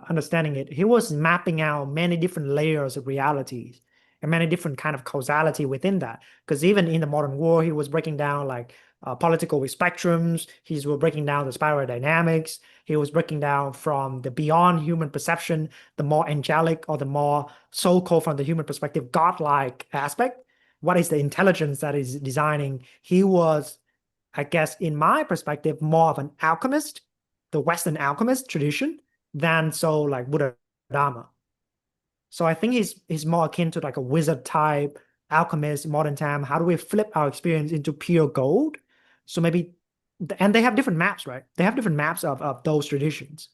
Speaker 2: understanding it, he was mapping out many different layers of realities and many different kind of causality within that. Because even in the modern world, he was breaking down like political spectrums. He was breaking down the spiral dynamics. He was breaking down from the beyond human perception, the more angelic or the more so-called from the human perspective, godlike aspect. What is the intelligence that is designing? He was, I guess, in my perspective, more of an alchemist, the Western alchemist tradition, than so like Buddha Dharma. So I think he's more akin to like a wizard type alchemist modern time. How do we flip our experience into pure gold? So maybe, and they have different maps, right? They have different maps of those traditions.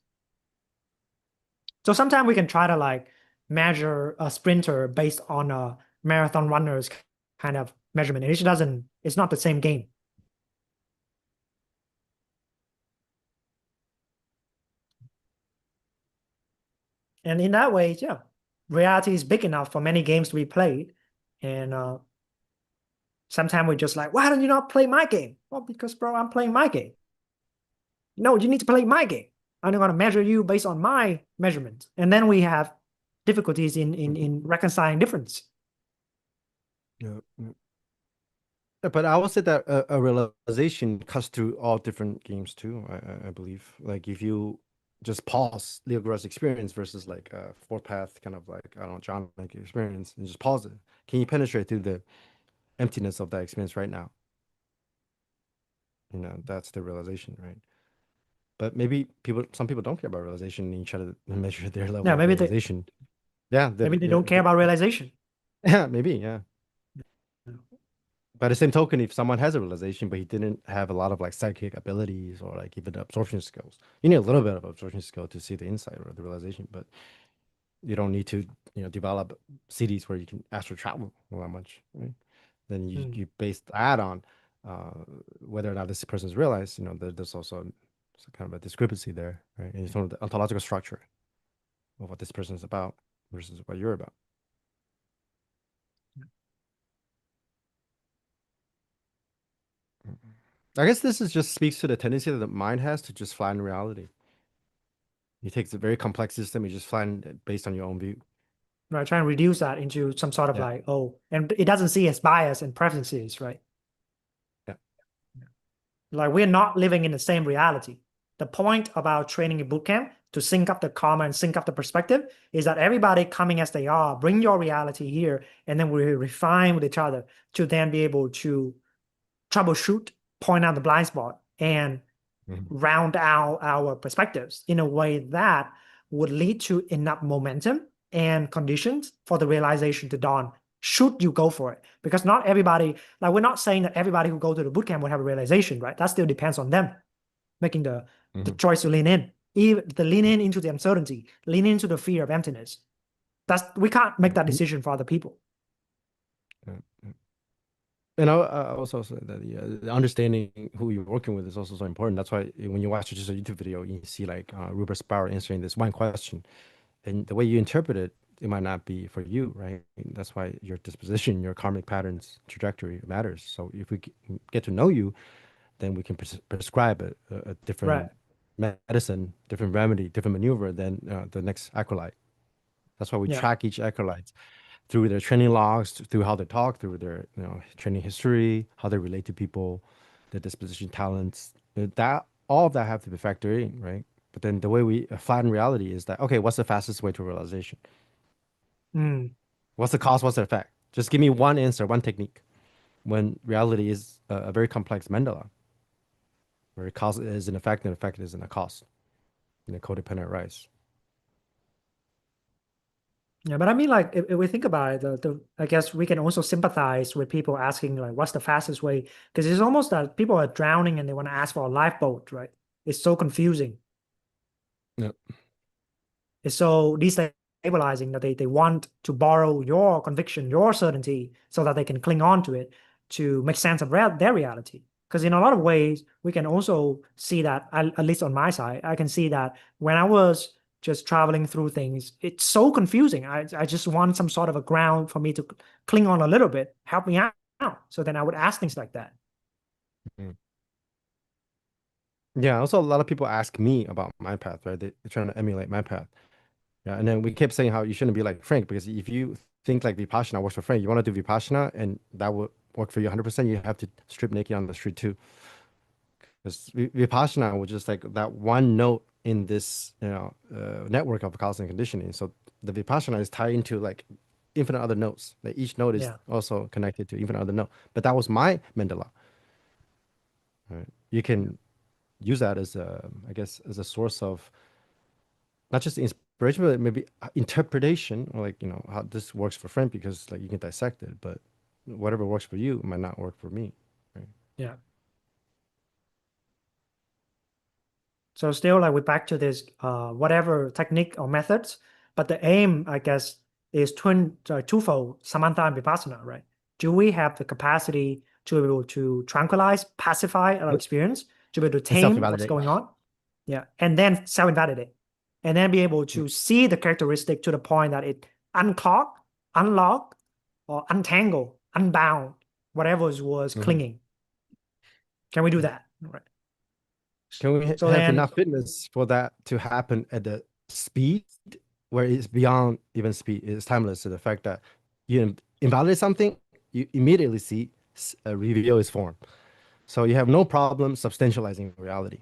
Speaker 2: So sometimes we can try to like measure a sprinter based on a marathon runner's kind of measurement. And it doesn't, it's not the same game. And in that way, yeah, reality is big enough for many games to be played. And sometimes we're just like, why don't you not play my game? Well, because, bro, I'm playing my game. No, you need to play my game. I'm going to measure you based on my measurements. And then we have difficulties in reconciling difference.
Speaker 1: Yeah. But I would say that a realization cuts through all different games too, I believe. Like if you just pause Leo Gross experience versus like a fourth path kind of like, I don't know, John like experience and just pause it. Can you penetrate through the emptiness of that experience right now? You know, that's the realization, right? But maybe some people don't care about realization and you try to measure their level
Speaker 2: Yeah,
Speaker 1: of realization. Yeah,
Speaker 2: maybe they don't care about realization.
Speaker 1: yeah, maybe, yeah. By the same token, if someone has a realization, but he didn't have a lot of like psychic abilities or like even absorption skills, you need a little bit of absorption skill to see the insight or the realization, but you don't need to, develop cities where you can astral travel that much, right? Then you base that on whether or not this person is realized, there's also kind of a discrepancy there, right? And it's sort of the ontological structure of what this person is about versus what you're about. I guess this is just speaks to the tendency that the mind has to just flatten reality. You take a very complex system, you just flatten it based on your own view.
Speaker 2: Right, try and reduce that into some sort of
Speaker 1: Yeah.
Speaker 2: like, oh, and it doesn't see as bias and preferences, right?
Speaker 1: Yeah.
Speaker 2: Like we're not living in the same reality. The point about training in boot camp to sync up the karma and sync up the perspective is that everybody coming as they are, bring your reality here, and then we refine with each other to then be able to troubleshoot, point out the blind spot, and round out our perspectives in a way that would lead to enough momentum and conditions for the realization to dawn should you go for it. Because not everybody, like we're not saying that everybody who go to the bootcamp will have a realization, right? That still depends on them making the choice to lean in. Even the lean in into the uncertainty, lean into the fear of emptiness. We can't make that decision for other people.
Speaker 1: And I also say that the understanding who you're working with is also so important. That's why when you watch just a YouTube video, you see like Rupert Sparrow answering this one question, and the way you interpret it, it might not be for you, right? That's why your disposition, your karmic patterns, trajectory matters. So if we get to know you, then we can prescribe a different medicine, different remedy, different maneuver than the next acolyte. That's why we track each acolyte through their training logs, through how they talk, through their training history, how they relate to people, their disposition, talents. That all of that have to be factored in, right? But then the way we flatten reality is that, okay, what's the fastest way to realization? What's the cause? What's the effect? Just give me one answer, one technique. When reality is a very complex mandala, where a cause is an effect and effect is in a cause, in a codependent rise.
Speaker 2: Yeah, but I mean, like, if we think about it, I guess we can also sympathize with people asking, like, what's the fastest way? Because it's almost that people are drowning and they want to ask for a lifeboat, right? It's so confusing.
Speaker 1: Yep.
Speaker 2: It's so destabilizing that they want to borrow your conviction, your certainty, so that they can cling on to it to make sense of their reality. Because in a lot of ways, we can also see that, at least on my side, I can see that when I was just traveling through things, it's so confusing. I just want some sort of a ground for me to cling on a little bit, help me out. So then I would ask things like that.
Speaker 1: Yeah, also a lot of people ask me about my path, right? They're trying to emulate my path. Yeah, and then we kept saying how you shouldn't be like Frank, because if you think like Vipassana works for Frank, you want to do Vipassana, and that would work for you 100%, you have to strip naked on the street too. Because Vipassana was just like that one note in this, network of cause and conditioning. So the Vipassana is tied into like infinite other notes. Like each note is
Speaker 2: Yeah.
Speaker 1: also connected to infinite other note. But that was my mandala. Right? You can use that as a, I guess, as a source of not just inspiration, but maybe interpretation, or like, how this works for Frank, because like you can dissect it, but whatever works for you might not work for me. Right?
Speaker 2: Yeah. So still like we're back to this whatever technique or methods, but the aim, I guess, is twofold, Samantha and Vipassana, right? Do we have the capacity to be able to tranquilize, pacify our experience, to be able to
Speaker 1: And
Speaker 2: tame what's
Speaker 1: self-validate.
Speaker 2: going on? Yeah. And then self-invalidate. And then be able to see the characteristic to the point that it unclog, unlock, or untangle, unbound, whatever was clinging. Can we do that? Right.
Speaker 1: Can we
Speaker 2: So
Speaker 1: have
Speaker 2: then,
Speaker 1: enough fitness for that to happen at the speed where it's beyond even speed? It's timeless to the fact that you invalidate something, you immediately see reveal its form. So you have no problem substantializing reality,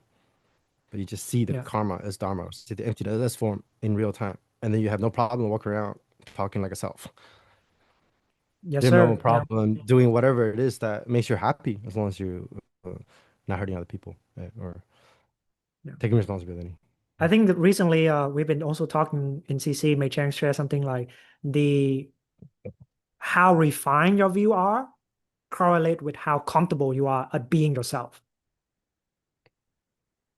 Speaker 1: but you just see the
Speaker 2: yeah,
Speaker 1: karma as dharma, see the emptiness as form in real time, and then you have no problem walking around talking like a self.
Speaker 2: yes,
Speaker 1: You have no
Speaker 2: sir. Yeah.
Speaker 1: problem doing whatever it is that makes you happy, as long as you not hurting other people, right? Or
Speaker 2: Yeah.
Speaker 1: taking responsibility.
Speaker 2: I think that recently we've been also talking in CC, Mei Chang shared something like how refined your view are correlate with how comfortable you are at being yourself.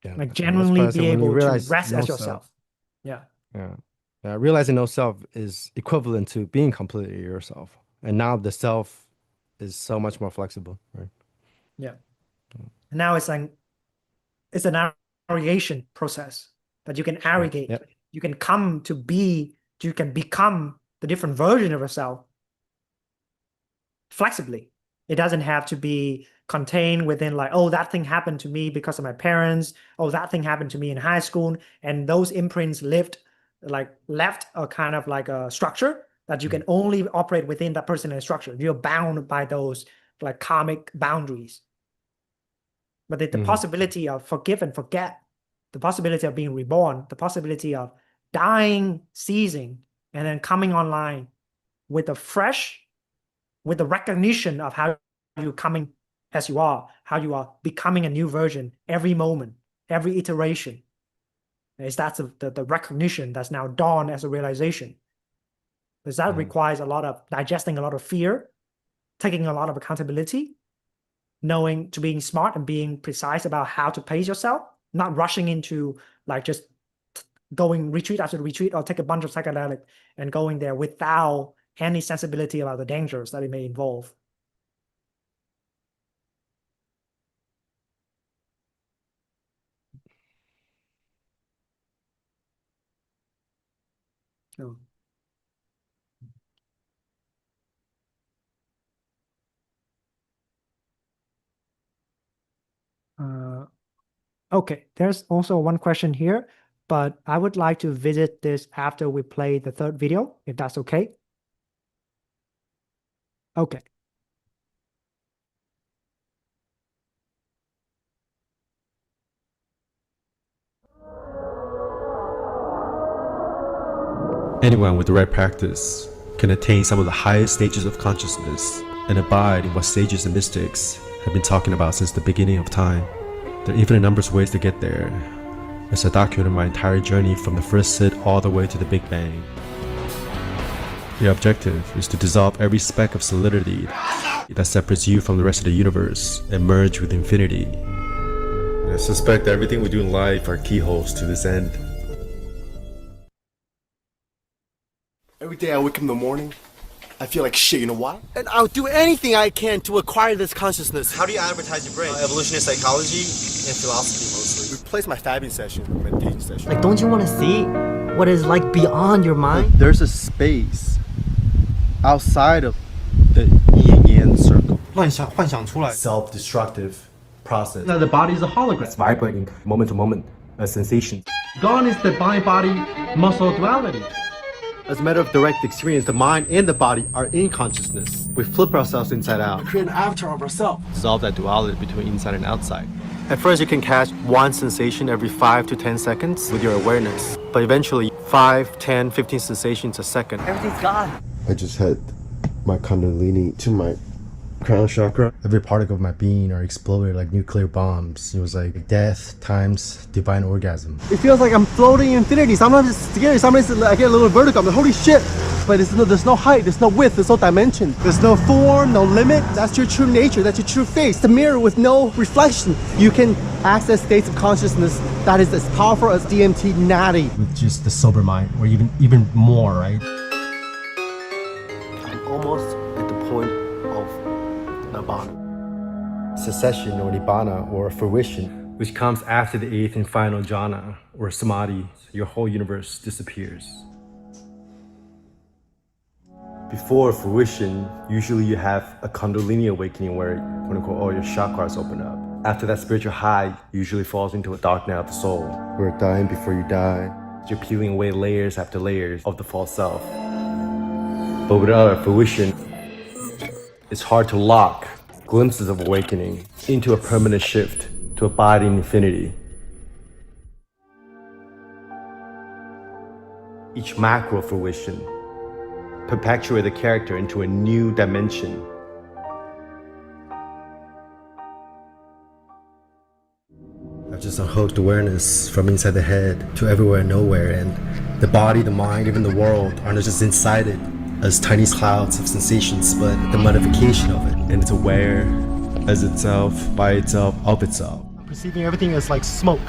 Speaker 1: Yeah,
Speaker 2: Like
Speaker 1: that's
Speaker 2: genuinely
Speaker 1: why I say
Speaker 2: be
Speaker 1: when you
Speaker 2: able to
Speaker 1: realize
Speaker 2: rest
Speaker 1: no
Speaker 2: as
Speaker 1: self,
Speaker 2: yourself. Yeah.
Speaker 1: yeah, realizing no self is equivalent to being completely yourself, and now the self is so much more flexible, right?
Speaker 2: Yeah. Now it's an aggregation process that you can aggregate.
Speaker 1: Yep.
Speaker 2: You can come to be, you can become the different version of yourself flexibly. It doesn't have to be contained within like, oh, that thing happened to me because of my parents. Oh, that thing happened to me in high school. And those imprints left a kind of like a structure that you can only operate within that personal structure. You're bound by those like karmic boundaries. But the possibility of forgive and forget, the possibility of being reborn, the possibility of dying, ceasing, and then coming online with the recognition of how you're coming as you are, how you are becoming a new version every moment, every iteration. That's the recognition that's now dawned as a realization. Because that requires a lot of digesting a lot of fear, taking a lot of accountability, knowing to being smart and being precise about how to pace yourself, not rushing into like just going retreat after retreat or take a bunch of psychedelic and going there without any sensibility about the dangers that it may involve. So, okay, there's also one question here, but I would like to visit this after we play the third video, if that's okay. Okay.
Speaker 8: Anyone with the right practice can attain some of the highest stages of consciousness and abide in what sages and mystics have been talking about since the beginning of time. There are infinite numbers of ways to get there, as I documented my entire journey from the first sit all the way to the Big Bang. The objective is to dissolve every speck of solidity that separates you from the rest of the universe and merge with infinity. I suspect that everything we do in life are keyholes to this end.
Speaker 10: Every day I wake up in the morning, I feel like shit, you know why? And I'll do anything I can to acquire this consciousness.
Speaker 5: How do you advertise your brain? Evolutionist psychology and philosophy mostly.
Speaker 10: Replace my fabbing session with meditation session.
Speaker 11: Like, don't you want to see what is like beyond your mind?
Speaker 1: There's a space outside of the yin yang circle.
Speaker 5: 幻想出来
Speaker 10: Self-destructive process.
Speaker 1: That the body is a hologram.
Speaker 11: It's vibrating moment to moment, a sensation.
Speaker 1: Gone is the mind-body muscle duality.
Speaker 10: As a matter of direct experience, the mind and the body are in consciousness. We flip ourselves inside out.
Speaker 11: Create an avatar of ourselves.
Speaker 10: Dissolve that duality between inside and outside. At first, you can catch one sensation every 5 to 10 seconds with your awareness. But eventually, 5, 10, 15 sensations a second.
Speaker 11: Everything's gone.
Speaker 5: I just had my kundalini to my crown chakra.
Speaker 1: Every particle of my being are exploded like nuclear bombs. It was like death times divine orgasm.
Speaker 10: It feels like I'm floating in infinity. Sometimes it's scary. Sometimes I get a little vertigo. I'm like, holy shit. But there's no height, there's no width, there's no dimension. There's no form, no limit. That's your true nature, that's your true face. The mirror with no reflection. You can access states of consciousness that is as powerful as DMT natty.
Speaker 1: With just the sober mind, or even more, right?
Speaker 10: I'm almost at the point of Nibbana.
Speaker 1: Secession or Nibbana or fruition, which comes after the 8th and final jhana or samadhi, your whole universe disappears. Before fruition, usually you have a kundalini awakening where, quote unquote, all your chakras open up. After that spiritual high, usually falls into a dark night of the soul.
Speaker 5: We're dying before you die.
Speaker 1: You're peeling away layers after layers of the false self. But without a fruition, it's hard to lock glimpses of awakening into a permanent shift to abide in infinity. Each macro fruition perpetuate the character into a new dimension. I've just unhooked awareness from inside the head to everywhere and nowhere, and the body, the mind, even the world are not just inside it as tiny clouds of sensations, but the modification of it. And it's aware as itself, by itself, of itself.
Speaker 10: Perceiving everything as like smoke,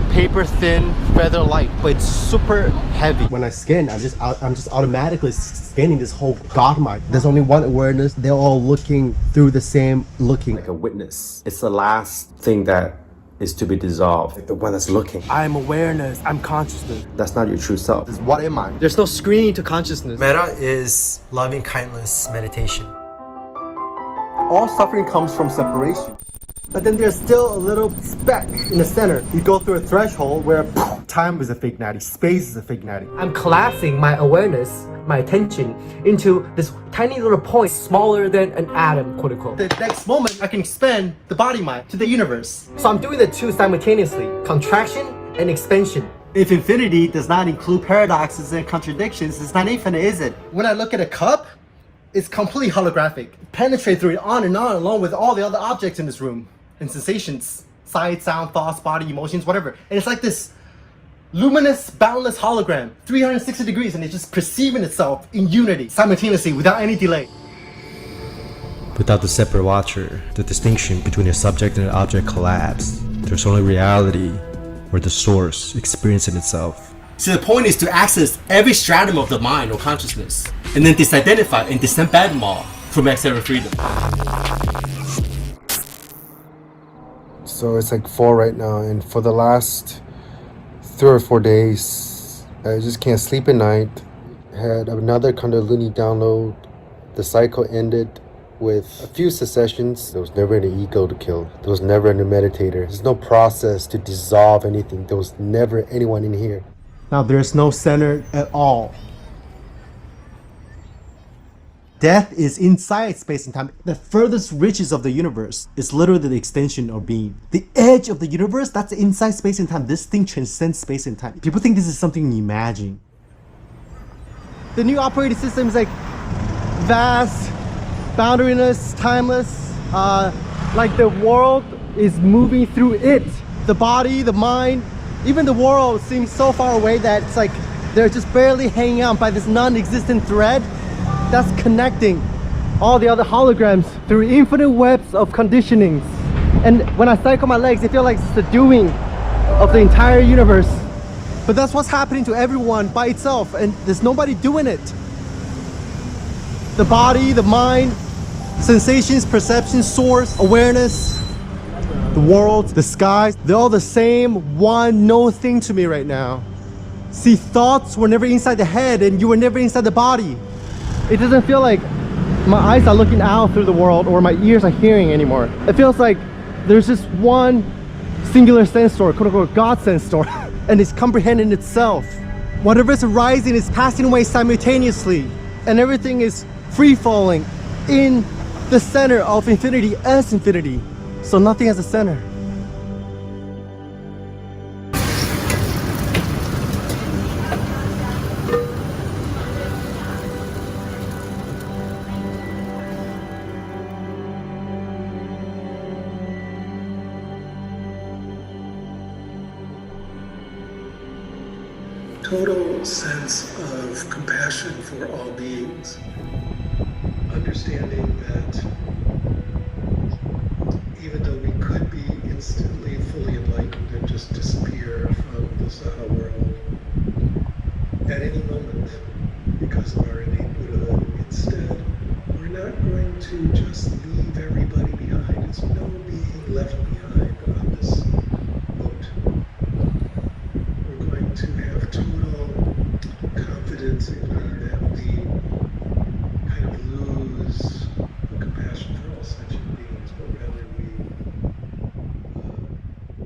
Speaker 10: paper thin, feather light, but it's super heavy.
Speaker 1: When I scan, I'm just automatically scanning this whole God mind. There's only one awareness. They're all looking through the same looking. Like a witness. It's the last thing that is to be dissolved. Like the one that's looking.
Speaker 10: I'm awareness, I'm consciousness.
Speaker 1: That's not your true self.
Speaker 10: This is what am I? There's no screening to consciousness.
Speaker 1: Metta is loving kindness meditation.
Speaker 10: All suffering comes from separation. But then there's still a little speck in the center. You go through a threshold where time is a fake natty, space is a fake natty.
Speaker 11: I'm collapsing my awareness, my attention, into this tiny little point smaller than an atom, quote unquote.
Speaker 10: The next moment, I can expand the body mind to the universe.
Speaker 11: So I'm doing the two simultaneously, contraction and expansion.
Speaker 10: If infinity does not include paradoxes and contradictions, it's not infinite, is it? When I look at a cup, it's completely holographic. Penetrate through it on and on, along with all the other objects in this room. And sensations, sight, sound, thoughts, body, emotions, whatever. And it's like this luminous, boundless hologram, 360 degrees, and it's just perceiving itself in unity, simultaneously, without any delay.
Speaker 1: Without the separate watcher, the distinction between a subject and an object collapse. There's only reality, or the source, experiencing itself.
Speaker 10: So the point is to access every stratum of the mind or consciousness, and then disidentify and disembed them all for maximum freedom.
Speaker 5: So it's like 4 right now, and for the last 3 or 4 days, I just can't sleep at night. Had another kundalini download. The cycle ended with a few secessions. There was never any ego to kill. There was never any meditator. There's no process to dissolve anything. There was never anyone in here.
Speaker 10: Now there's no center at all. Death is inside space and time. The furthest reaches of the universe is literally the extension of being. The edge of the universe, that's inside space and time. This thing transcends space and time. People think this is something you imagine. The new operating system is like vast, boundaryless, timeless. Like the world is moving through it. The body, the mind, even the world seems so far away that it's like they're just barely hanging on by this non-existent thread that's connecting all the other holograms through infinite webs of conditionings. And when I cycle my legs, I feel like it's the doing of the entire universe. But that's what's happening to everyone by itself, and there's nobody doing it. The body, the mind, sensations, perceptions, source, awareness, the world, the skies, they're all the same one known thing to me right now. See, thoughts were never inside the head and you were never inside the body. It doesn't feel like my eyes are looking out through the world or my ears are hearing anymore. It feels like there's just one singular sensor, quote unquote God sensor, and it's comprehending itself. Whatever is arising is passing away simultaneously, and everything is free falling in the center of infinity as infinity. So nothing has a center.
Speaker 12: Total sense of compassion for all beings. Understanding that even though we could be instantly fully enlightened and just disappear from the Saha world at any moment because of our innate Buddhahood, instead, we're not going to just leave everybody behind. There's no being left behind on this boat. We're going to have total confidence in that we kind of lose the compassion for all sentient beings, but rather we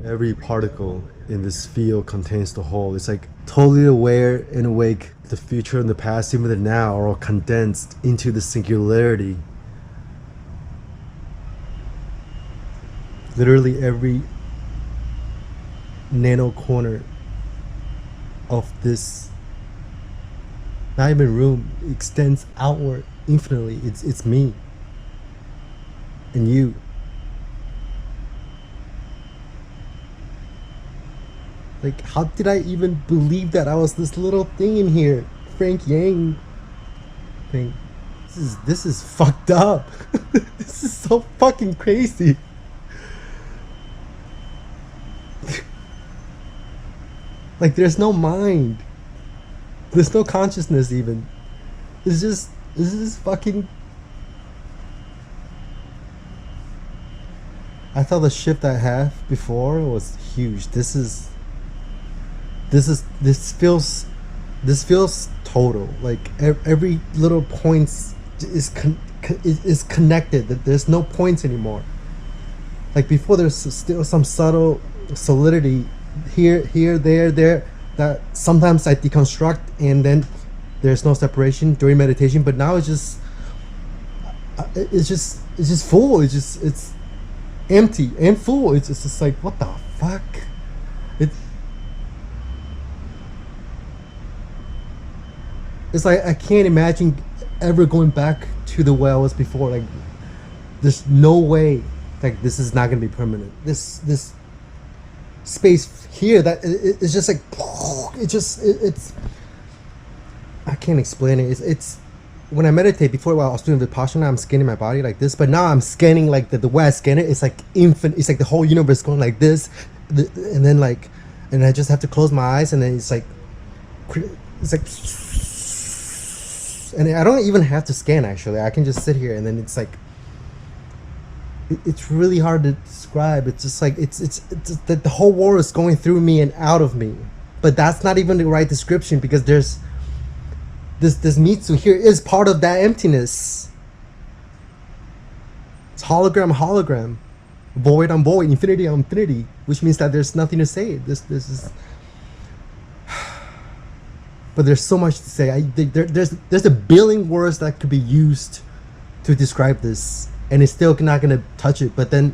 Speaker 10: Every particle in this field contains the whole. It's like totally aware and awake. The future and the past, even the now, are all condensed into the singularity. Literally every nano corner of this, not even room, extends outward infinitely. It's me and you. Like, how did I even believe that I was this little thing in here? Frank Yang thing. This is fucked up. This is so fucking crazy. Like, there's no mind. There's no consciousness even. It's just, this is fucking... I thought the shift I had before was huge. This feels total. Like every little points is connected. That there's no points anymore. Like before, there's still some subtle solidity here, there. That sometimes I deconstruct, and then there's no separation during meditation. But now it's just full. It's empty and full. It's just like, what the fuck? It's like I can't imagine ever going back to the way I was before. Like, there's no way. Like, this is not gonna be permanent. This space here, that it's just like it's. I can't explain it. It's when I meditate before, while I was doing Vipassana, I'm scanning my body like this. But now I'm scanning like the way I scan it. It's like infinite. It's like the whole universe going like this, and then like, and I just have to close my eyes, and then it's like. And I don't even have to scan, actually. I can just sit here, and then it's like it's really hard to describe. It's just like it's that the whole world is going through me and out of me. But that's not even the right description, because there's this Mitsu here is part of that emptiness. It's hologram, void on void, infinity on infinity, which means that there's nothing to say. This is. But there's so much to say. There's a billion words that could be used to describe this, and it's still not gonna touch it. But then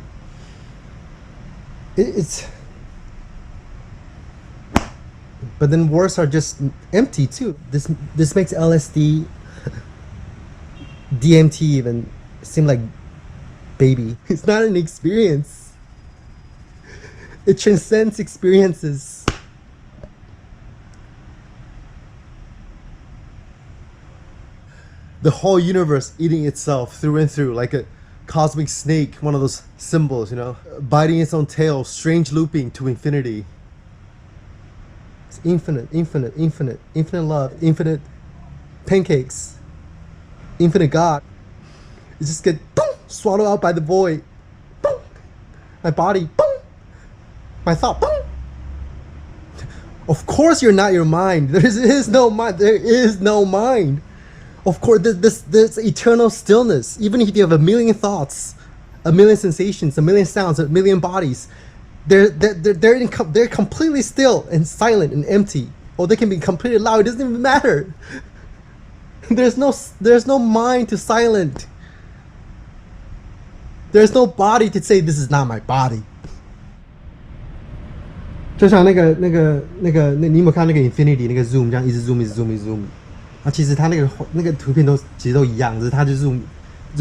Speaker 10: but then words are just empty too. This makes LSD, DMT even seem like baby. It's not an experience. It transcends experiences. The whole universe eating itself through and through, like a cosmic snake, one of those symbols, biting its own tail, strange looping to infinity. It's infinite love, infinite pancakes, infinite God. It just get boom, swallowed out by the void. Boom. My body, boom. My thought, boom. Of course you're not your mind. There is no mind. There is no mind. Of course, this eternal stillness. Even if you have a million thoughts, a million sensations, a million sounds, a million bodies, they're completely still and silent and empty. or they can be completely loud. It doesn't even matter. There's no mind to silent. There's no body to say this is not my body. 就像你有没有看那个 Infinity 那个 Zoom 这样一直 Zoom 一直 Zoom 一直 Zoom， 啊，其实它那个图片其实都一样，只是它就 Zoom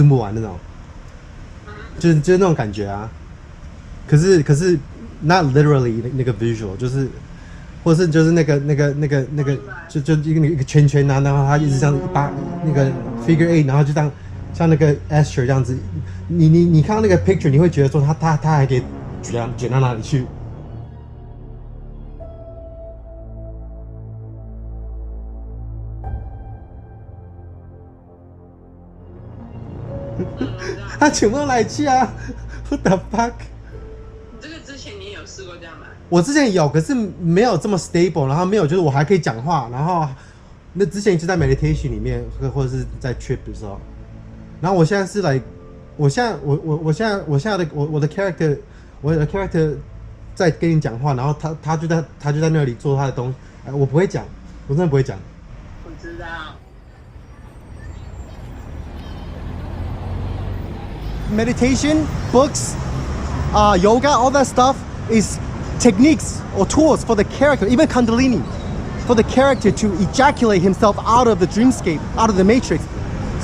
Speaker 10: 不完那种，就是那种感觉啊。可是 not literally 那个 visual， 就是或是就是那个就一个圈圈啊，然后它一直这样把那个 figure eight， 然后就这样像那个 Asher 这样子，你看到那个 picture， 你会觉得说他还可以卷到哪里去？他卷不到哪里去啊 ？What the fuck？
Speaker 13: 这个之前你也有试过这样吗？
Speaker 10: 我之前有，可是没有这么 stable， 然后没有就是我还可以讲话，然后那之前就在 meditation 里面，或者是在 trip 的时候，然后我现在是like，我现在我的 character 在跟你讲话，然后他就在那里做他的东西，我不会讲，我真的不会讲。
Speaker 13: 我知道。
Speaker 10: Meditation, books, yoga, all that stuff is techniques or tools for the character, even Kundalini, for the character to ejaculate himself out of the dreamscape, out of the matrix.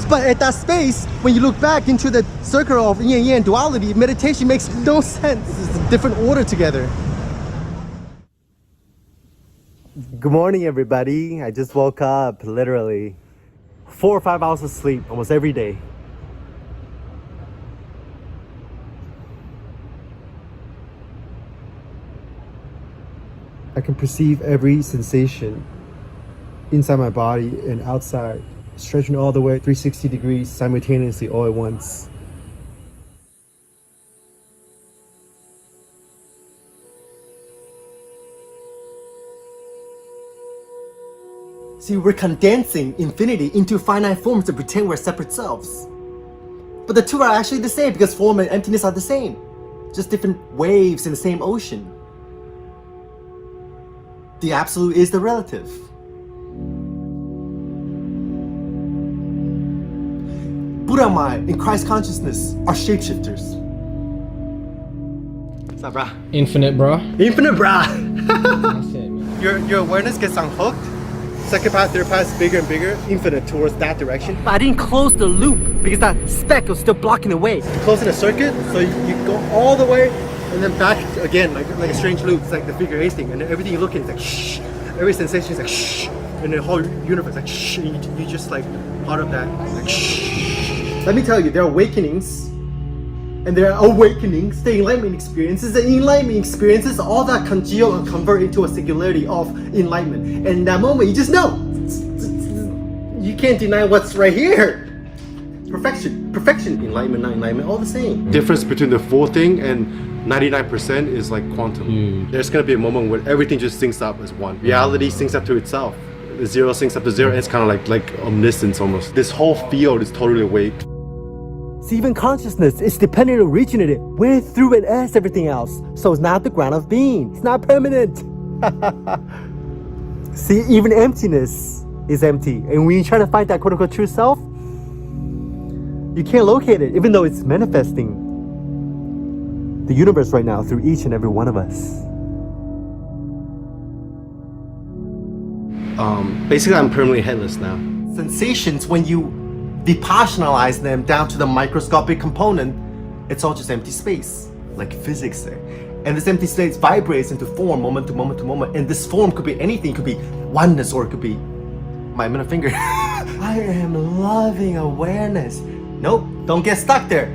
Speaker 10: But at that space, when you look back into the circle of yin and yang duality, meditation makes no sense. It's a different order together. Good morning, everybody. I just woke up, literally 4 or 5 hours of sleep almost every day. I can perceive every sensation inside my body and outside, stretching all the way 360 degrees simultaneously all at once. See, we're condensing infinity into finite forms to pretend we're separate selves. But the two are actually the same because form and emptiness are the same. Just different waves in the same ocean. The absolute is the relative. Buddha mind and Christ consciousness are shapeshifters. What's up, brah?
Speaker 14: Infinite, bro.
Speaker 10: Infinite, brah!
Speaker 14: That's it, man.
Speaker 10: Your awareness gets unhooked. Second path, third path is bigger and bigger, infinite towards that direction. But I didn't close the loop because that speck was still blocking the way. You're closing a circuit, so you go all the way and then back again, like a strange loop. It's like the figure eight thing, and everything you look at is like shh. Every sensation is like shh, and the whole universe is like shh. And you just like part of that, like shh. Let me tell you, there are awakenings, and there are awakenings, the enlightenment experiences, and enlightenment experiences, all that congeal and convert into a singularity of enlightenment. And in that moment, you just know. You can't deny what's right here. Perfection, enlightenment, not enlightenment, all the same. Difference between the full thing and 99% is like quantum. There's gonna be a moment where everything just syncs up as one. Reality syncs up to itself. The zero syncs up to zero, and it's kind of like omniscience almost. This whole field is totally awake. See, even consciousness is dependent on originating it with, through, and as everything else. So it's not the ground of being. It's not permanent. See, even emptiness is empty. And when you try to find that quote-unquote true self, you can't locate it, even though it's manifesting the universe right now through each and every one of us. Basically, I'm permanently headless now. Sensations, when you depersonalize them down to the microscopic component, it's all just empty space, like physics say. And this empty space vibrates into form, moment to moment to moment. And this form could be anything, it could be oneness, or it could be my middle finger. I am loving awareness. Nope, don't get stuck there.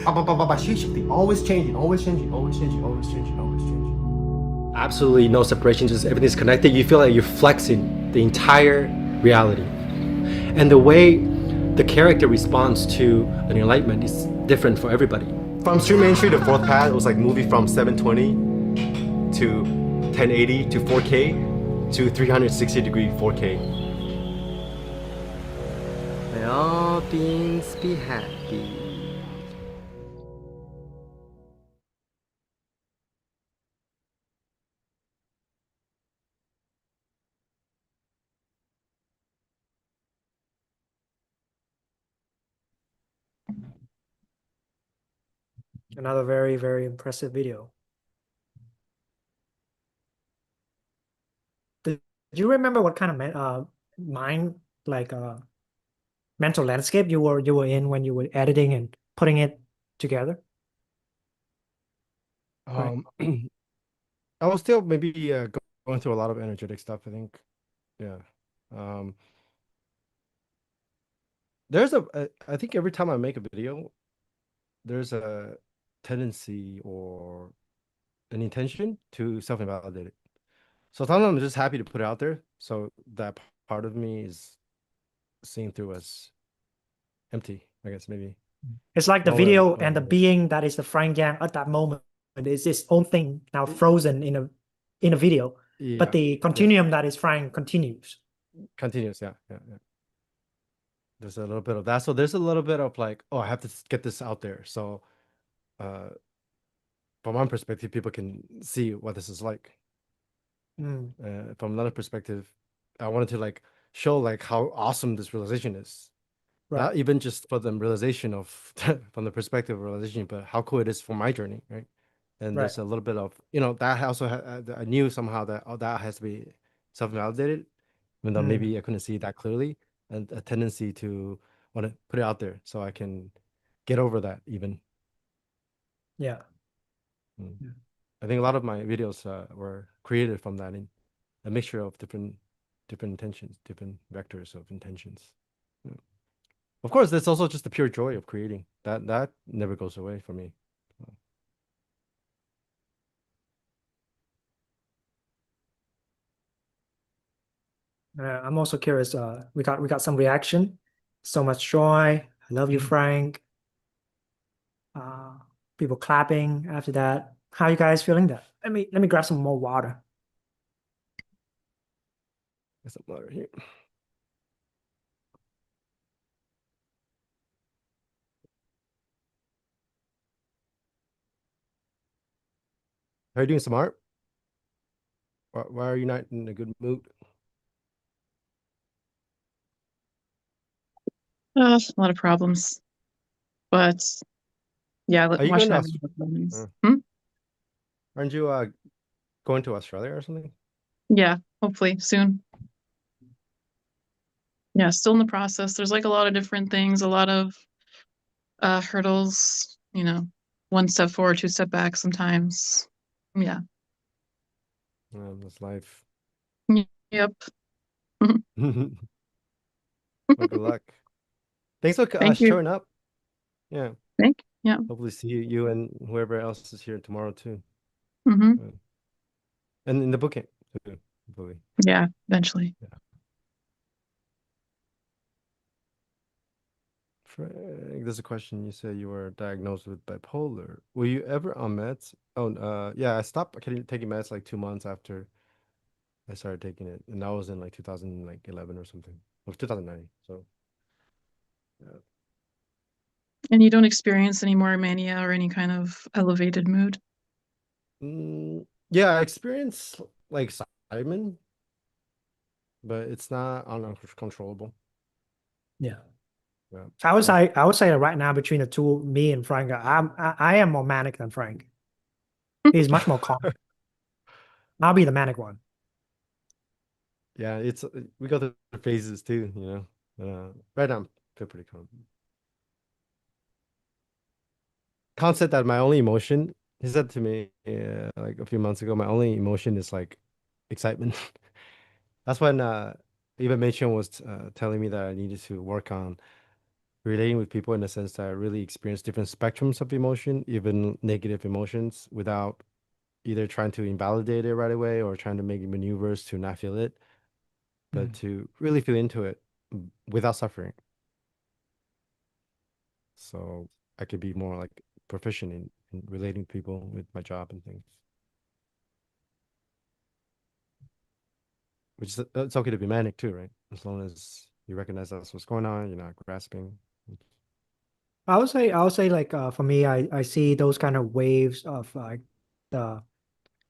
Speaker 10: Always changing, always changing, always changing, always changing, always changing. Absolutely no separation, just everything's connected. You feel like you're flexing the entire reality. And the way the character responds to an enlightenment is different for everybody. From stream entry to fourth path, it was like movie from 720 to 1080 to 4K to 360 degree 4K. May all beings be happy.
Speaker 2: Another very, very impressive video. Do you remember what kind of mind like mental landscape you were in when you were editing and putting it together? Right.
Speaker 1: I was still maybe going through a lot of energetic stuff, I think. Yeah. Um, I think every time I make a video, there's a tendency or an intention to self-invalidate it. So sometimes I'm just happy to put it out there. So that part of me is seen through as empty, I guess, maybe.
Speaker 2: It's like the
Speaker 1: One way
Speaker 2: video
Speaker 1: or
Speaker 2: and the
Speaker 1: another.
Speaker 2: being that is the Frank Yang at that moment is its own thing now frozen in a video, but
Speaker 1: Yeah,
Speaker 2: the
Speaker 1: yeah.
Speaker 2: continuum that is Frank continues.
Speaker 1: Continuous, yeah, yeah, yeah. There's a little bit of that. So there's a little bit of like, oh, I have to get this out there. So uh from one perspective, people can see what this is like.
Speaker 2: Mm,
Speaker 1: From another perspective, I wanted to like show like how awesome this realization is.
Speaker 2: right.
Speaker 1: Not even just for the realization of from the perspective of realization, but how cool it is for my journey, right? And
Speaker 2: Right.
Speaker 1: there's a little bit of, that also I knew somehow that that has to be self-validated, even though
Speaker 2: Mm,
Speaker 1: maybe I couldn't see it that clearly, and a tendency to want to put it out there so I can get over that even.
Speaker 2: yeah.
Speaker 1: Mm.
Speaker 2: Yeah.
Speaker 1: I think a lot of my videos were created from that in a mixture of different intentions, different vectors of intentions. Yeah. Of course, there's also just the pure joy of creating. That never goes away for me.
Speaker 2: I'm also curious. We got some reaction. So much joy. I love you, Frank. Uh, People clapping after that. How you guys feeling that? Let me grab some more water.
Speaker 1: There's some water here. Are you doing some art? Why are you not in a good mood?
Speaker 15: A lot of problems. But yeah,
Speaker 1: Are you going
Speaker 15: watching
Speaker 1: to
Speaker 15: that video with problems.
Speaker 1: Aren't you going to Australia or something?
Speaker 15: Yeah, hopefully soon. Yeah, still in the process. There's like a lot of different things, a lot of hurdles, one step forward, two step back sometimes. Yeah.
Speaker 1: That's life.
Speaker 15: Yep.
Speaker 1: Well, good luck. Thanks for
Speaker 15: Thank you.
Speaker 1: showing up. Yeah.
Speaker 15: Yeah.
Speaker 1: Hopefully see you and whoever else is here tomorrow too.
Speaker 15: Mm-hmm.
Speaker 1: And in the book camp too, hopefully.
Speaker 15: Yeah, eventually.
Speaker 1: Yeah. Frank, there's a question. You said you were diagnosed with bipolar. Were you ever on meds? Oh, yeah, I stopped taking meds like 2 months after I started taking it, and that was in like 2011 or something, or 2009. So, yeah.
Speaker 15: And you don't experience any more mania or any kind of elevated mood?
Speaker 1: Yeah, I experienced like excitement, but it's not uncontrollable.
Speaker 2: Yeah.
Speaker 1: Yeah.
Speaker 2: I would say that right now between the two, me and Frank, I am more manic than Frank. He's much more calm. I'll be the manic one.
Speaker 1: Yeah, it's we go through phases too, right now I feel pretty calm. Khan said that my only emotion, he said to me like a few months ago, my only emotion is like excitement. That's when even Mei-Chen was telling me that I needed to work on relating with people in the sense that I really experience different spectrums of emotion, even negative emotions, without either trying to invalidate it right away or trying to make maneuvers to not feel it, but to really feel into it without suffering. So I could be more like proficient in relating to people with my job and things. Which is, it's okay to be manic too, right? As long as you recognize that's what's going on, you're not grasping.
Speaker 2: I would say like for me, I see those kind of waves of like the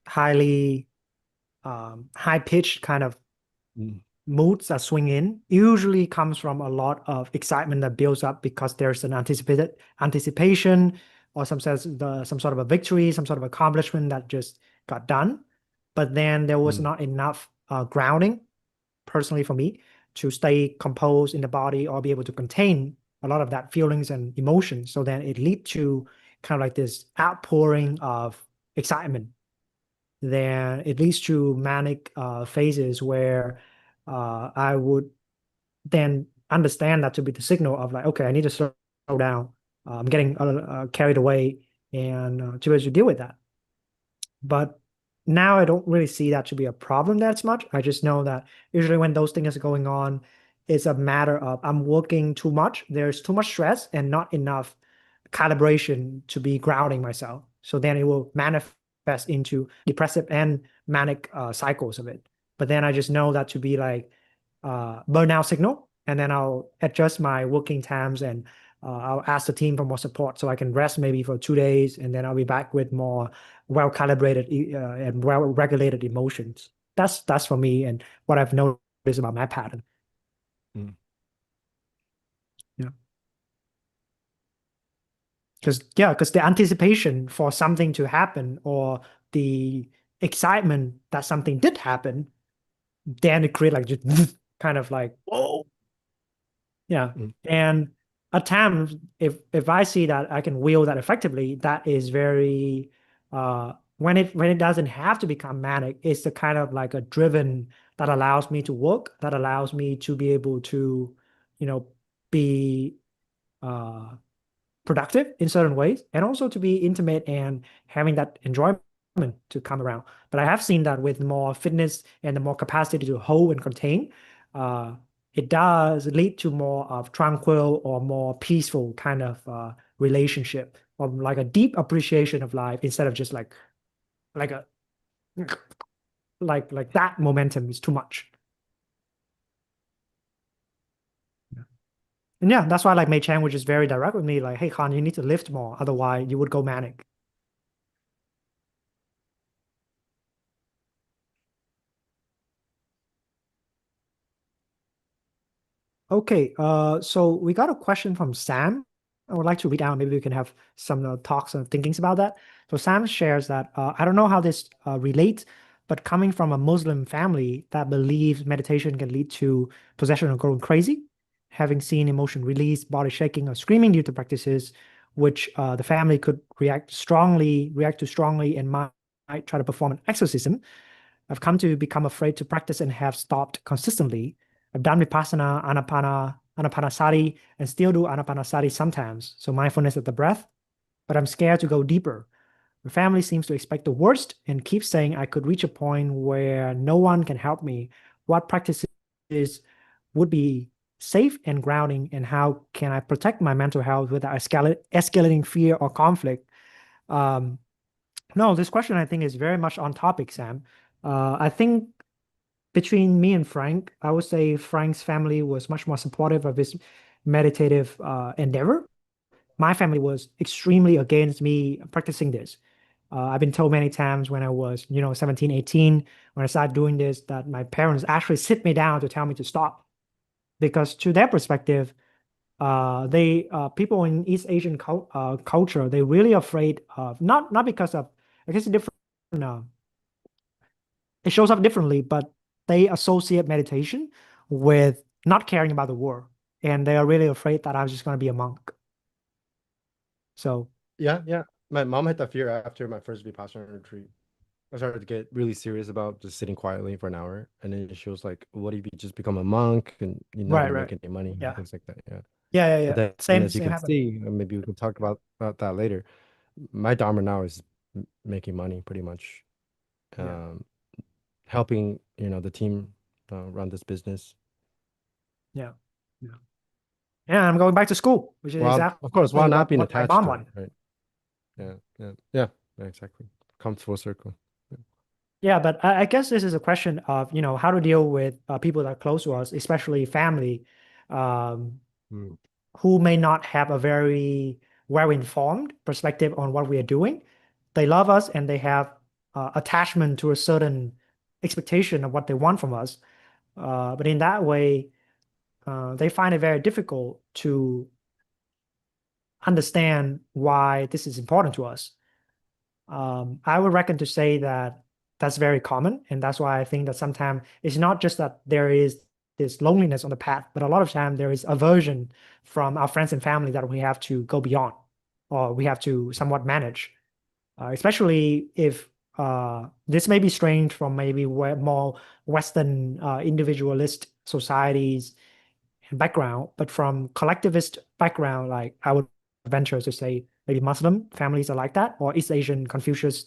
Speaker 2: highly high pitched kind of moods that swing in usually comes from a lot of excitement that builds up because there's an anticipation or some sort of a victory, some sort of accomplishment that just got done. But then there was not enough grounding, personally for me, to stay composed in the body or be able to contain a lot of that feelings and emotions. So then it lead to kind of like this outpouring of excitement. Then it leads to manic phases where I would then understand that to be the signal of like, okay, I need to slow down. I'm getting carried away, and to be able to deal with that. But now I don't really see that to be a problem that much. I just know that usually when those things are going on, it's a matter of I'm working too much. There's too much stress and not enough calibration to be grounding myself. So then it will manifest into depressive and manic cycles of it. But then I just know that to be like burnout signal, and then I'll adjust my working times and I'll ask the team for more support so I can rest maybe for 2 days, and then I'll be back with more well calibrated and well regulated emotions. That's for me and what I've noticed about my pattern.
Speaker 1: Mm.
Speaker 2: Yeah. Because the anticipation for something to happen or the excitement that something did happen, then it create like just kind of like, whoa. Yeah.
Speaker 1: Mm.
Speaker 2: And at times, if I see that I can wield that effectively, that is very when it doesn't have to become manic, it's the kind of like a driven that allows me to work, that allows me to be able to, be uh productive in certain ways, and also to be intimate and having that enjoyment to come around. But I have seen that with more fitness and the more capacity to hold and contain, uh, it does lead to more of tranquil or more peaceful kind of relationship, or like a deep appreciation of life instead of just like a like that momentum is too much. And yeah, that's why like Mei Chang was just very direct with me, like, hey, Khan, you need to lift more, otherwise you would go manic. Okay, so we got a question from Sam. I would like to read out. Maybe we can have some talks and thinkings about that. So Sam shares that I don't know how this relates, but coming from a Muslim family that believes meditation can lead to possession or going crazy, having seen emotion release, body shaking, or screaming due to practices, which the family could react to strongly, and might try to perform an exorcism. I've come to become afraid to practice and have stopped consistently. I've done Vipassana, Anapanasati, and still do Anapanasati sometimes, so mindfulness of the breath, but I'm scared to go deeper. My family seems to expect the worst and keeps saying I could reach a point where no one can help me. What practices would be safe and grounding, and how can I protect my mental health without escalating fear or conflict? Um, no, this question I think is very much on topic, Sam. I think between me and Frank, I would say Frank's family was much more supportive of his meditative endeavor. My family was extremely against me practicing this. I've been told many times when I was, 17, 18, when I started doing this, that my parents actually sit me down to tell me to stop. Because to their perspective, they people in East Asian culture, they're really afraid of not because of, I guess, different. Uh, it shows up differently, but they associate meditation with not caring about the world, and they are really afraid that I was just going to be a monk. So
Speaker 1: Yeah, yeah. My mom had that fear after my first Vipassana retreat. I started to get really serious about just sitting quietly for an hour, and then she was like, "What if you just become a monk and you're not
Speaker 2: right,
Speaker 1: gonna
Speaker 2: right,
Speaker 1: make any money and
Speaker 2: yeah,
Speaker 1: things like that?" Yeah. But
Speaker 2: yeah.
Speaker 1: then,
Speaker 2: Same,
Speaker 1: as you
Speaker 2: same
Speaker 1: can
Speaker 2: happened.
Speaker 1: see, and maybe we can talk about that later. My dharma now is making money, pretty much,
Speaker 2: Yeah,
Speaker 1: helping the team run this business.
Speaker 2: yeah, yeah. Yeah, I'm going back to school, which is
Speaker 1: Well,
Speaker 2: exactly
Speaker 1: of course, while not being
Speaker 2: what my
Speaker 1: attached
Speaker 2: mom
Speaker 1: to it,
Speaker 2: wanted.
Speaker 1: right? Yeah, yeah, exactly. Comes full circle. Yeah.
Speaker 2: Yeah, but I guess this is a question of, how to deal with people that are close to us, especially family, um,
Speaker 1: Mm.
Speaker 2: who may not have a very well-informed perspective on what we are doing. They love us and they have attachment to a certain expectation of what they want from us. But in that way, they find it very difficult to understand why this is important to us. I would reckon to say that that's very common, and that's why I think that sometimes it's not just that there is this loneliness on the path, but a lot of time there is aversion from our friends and family that we have to go beyond, or we have to somewhat manage. Especially if this may be strange from maybe more Western individualist societies and background, but from collectivist background, like I would venture to say maybe Muslim families are like that, or East Asian Confucius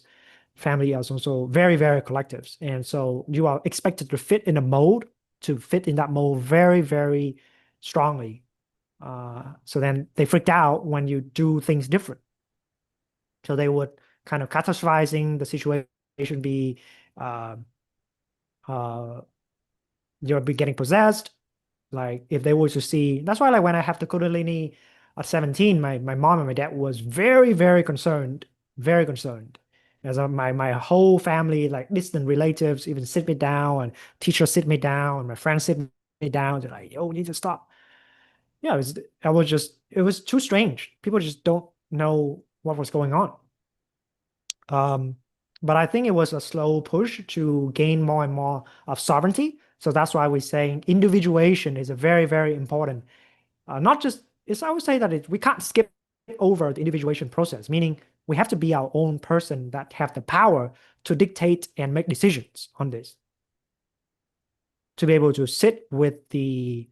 Speaker 2: family is also very, very collectives. And so you are expected to fit in a mold, to fit in that mold very, very strongly. So then they freaked out when you do things different. So they would kind of catastrophizing the situation, be uh, uh, you'll be getting possessed. Like if they were to see, that's why like when I have the Kundalini at 17, my mom and my dad was very, very concerned, very concerned. As my whole family, like distant relatives, even sit me down, and teachers sit me down, and my friends sit me down. They're like, "Yo, we need to stop." Yeah, it was too strange. People just don't know what was going on. Um, but I think it was a slow push to gain more and more of sovereignty. So that's why we're saying individuation is a very, very important. Not just, it's, I would say that we can't skip over the individuation process, meaning we have to be our own person that have the power to dictate and make decisions on this. To be able to sit with the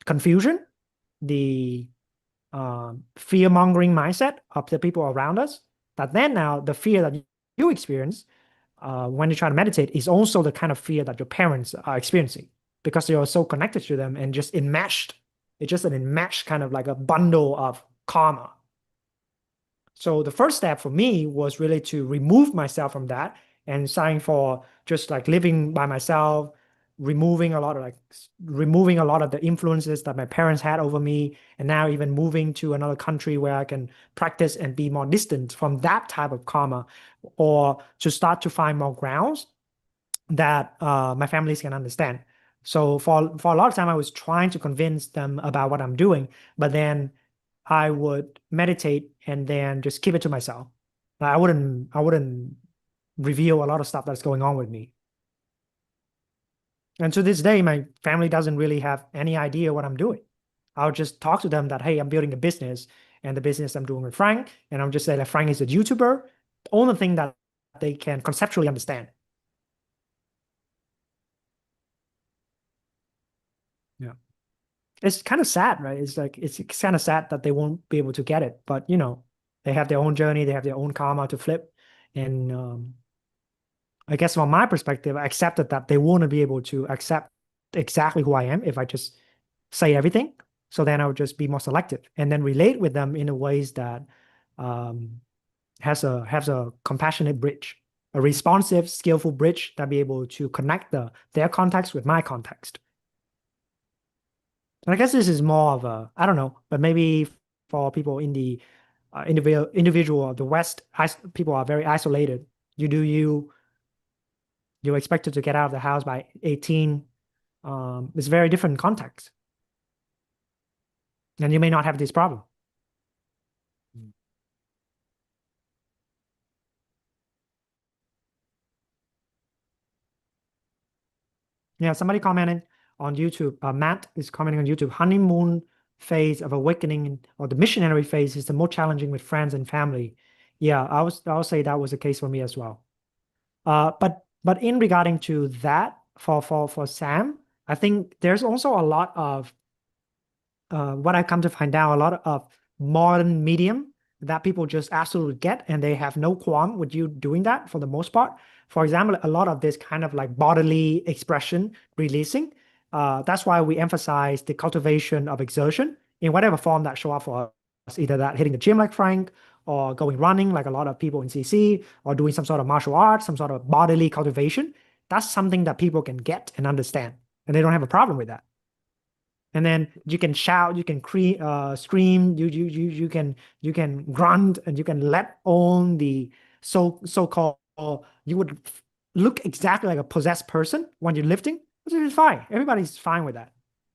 Speaker 2: confusion, the fear-mongering mindset of the people around us, that then now the fear that you experience when you try to meditate is also the kind of fear that your parents are experiencing because you're so connected to them and just enmeshed. It's just an enmeshed kind of like a bundle of karma. So the first step for me was really to remove myself from that and sign for just like living by myself, removing a lot of the influences that my parents had over me, and now even moving to another country where I can practice and be more distant from that type of karma, or to start to find more grounds that my families can understand. So for a lot of time, I was trying to convince them about what I'm doing, but then I would meditate and then just keep it to myself. I wouldn't reveal a lot of stuff that's going on with me. And to this day, my family doesn't really have any idea what I'm doing. I'll just talk to them that, hey, I'm building a business, and the business I'm doing with Frank, and I'm just saying that Frank is a YouTuber. The only thing that they can conceptually understand. Yeah. It's kind of sad, right? It's like it's kind of sad that they won't be able to get it, but they have their own journey, they have their own karma to flip, and I guess from my perspective, I accepted that they wouldn't be able to accept exactly who I am if I just say everything. So then I would just be more selective and then relate with them in a ways that um, has a compassionate bridge, a responsive, skillful bridge that be able to connect their context with my context. And I guess this is more of a, I don't know, but maybe for people in the individual of the West, people are very isolated. You do you, you're expected to get out of the house by 18. It's very different context. And you may not have this problem. Yeah, somebody commented on YouTube. Matt is commenting on YouTube. Honeymoon phase of awakening or the missionary phase is the most challenging with friends and family. Yeah, I would say that was the case for me as well. But in regarding to that, for Sam, I think there's also a lot of what I come to find out, a lot of modern medium that people just absolutely get, and they have no qualm with you doing that for the most part. For example, a lot of this kind of like bodily expression releasing. That's why we emphasize the cultivation of exertion in whatever form that show up for us, either that hitting the gym like Frank, or going running like a lot of people in CC, or doing some sort of martial arts, some sort of bodily cultivation. That's something that people can get and understand, and they don't have a problem with that. And then you can shout, you can scream, you can grunt, and you can let on the so-called, you would look exactly like a possessed person when you're lifting, which is fine. Everybody's fine with that.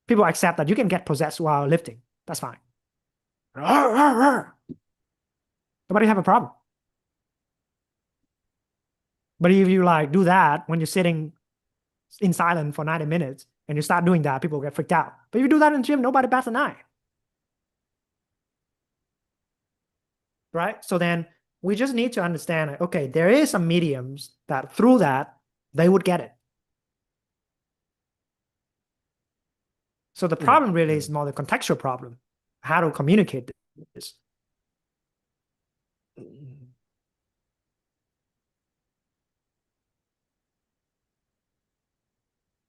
Speaker 2: People accept that you can get possessed while lifting. That's fine. Nobody have a problem. But if you like do that when you're sitting in silence for 90 minutes and you start doing that, people get freaked out. But if you do that in the gym, nobody bats an eye. Right? So then we just need to understand, okay, there is some mediums that through that, they would get it. So the problem really is more the contextual problem, how to communicate this.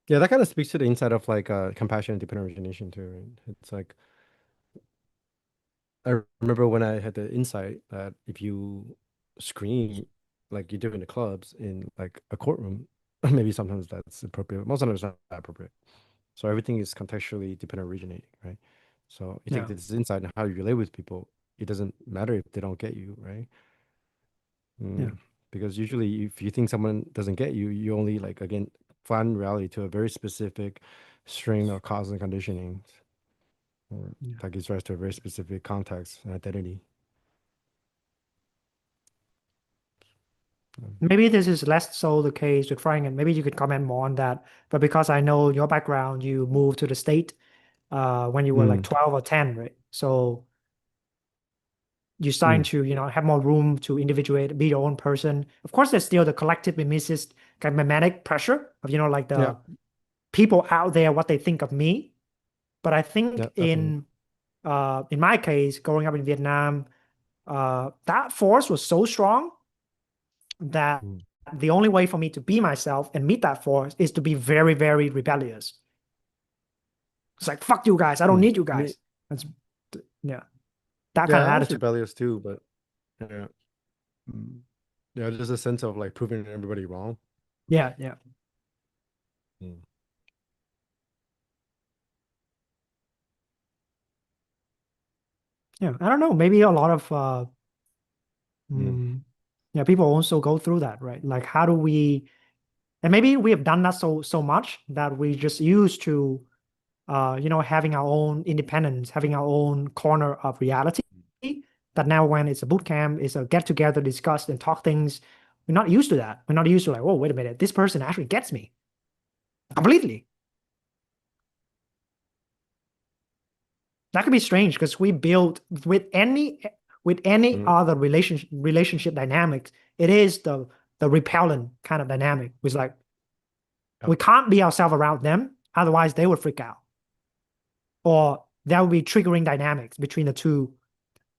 Speaker 1: Yeah, that kind of speaks to the insight of like compassion and dependent origination too, right? It's like I remember when I had the insight that if you scream like you do in the clubs in like a courtroom, maybe sometimes that's appropriate. Most of the time it's not that appropriate. So everything is contextually dependent originating, right? So you take
Speaker 2: Yeah.
Speaker 1: this insight and how you relate with people, it doesn't matter if they don't get you, right?
Speaker 2: Yeah.
Speaker 1: Because usually if you think someone doesn't get you, you only like again flatten reality to a very specific string of cause and conditioning that gives rise to a very specific context and identity.
Speaker 2: Maybe this is less so the case with Frank, and maybe you could comment more on that. But because I know your background, you moved to the state when you were like
Speaker 1: Mm.
Speaker 2: 12 or 10, right? So you're starting
Speaker 1: Mm.
Speaker 2: to, have more room to individuate, be your own person. Of course, there's still the collective mimesis, kind of mimetic pressure of, like
Speaker 1: Yeah.
Speaker 2: the people out there, what they think of me. But I think
Speaker 1: Yeah, definitely.
Speaker 2: in my case, growing up in Vietnam, that force was so strong that
Speaker 1: Mm.
Speaker 2: the only way for me to be myself and meet that force is to be very, very rebellious. It's like, fuck you guys. I don't need you
Speaker 1: Me,
Speaker 2: guys. That's, yeah, that kind
Speaker 1: yeah,
Speaker 2: of
Speaker 1: I was
Speaker 2: attitude.
Speaker 1: rebellious too, but yeah. Yeah, just a sense of like proving everybody wrong.
Speaker 2: Yeah, yeah.
Speaker 1: Mm.
Speaker 2: Yeah, I don't know. Maybe a lot of
Speaker 1: Mm.
Speaker 2: yeah, people also go through that, right? Like, how do we? And maybe we have done that so much that we just used to, having our own independence, having our own corner of reality. That now, when it's a boot camp, it's a get together, discuss and talk things. We're not used to that. We're not used to like, oh, wait a minute, this person actually gets me completely. That could be strange because we build with any
Speaker 1: Mm.
Speaker 2: other relationship dynamics, it is the repellent kind of dynamic. It's like
Speaker 1: Yep.
Speaker 2: we can't be ourselves around them, otherwise they would freak out. Or there will be triggering dynamics between the two.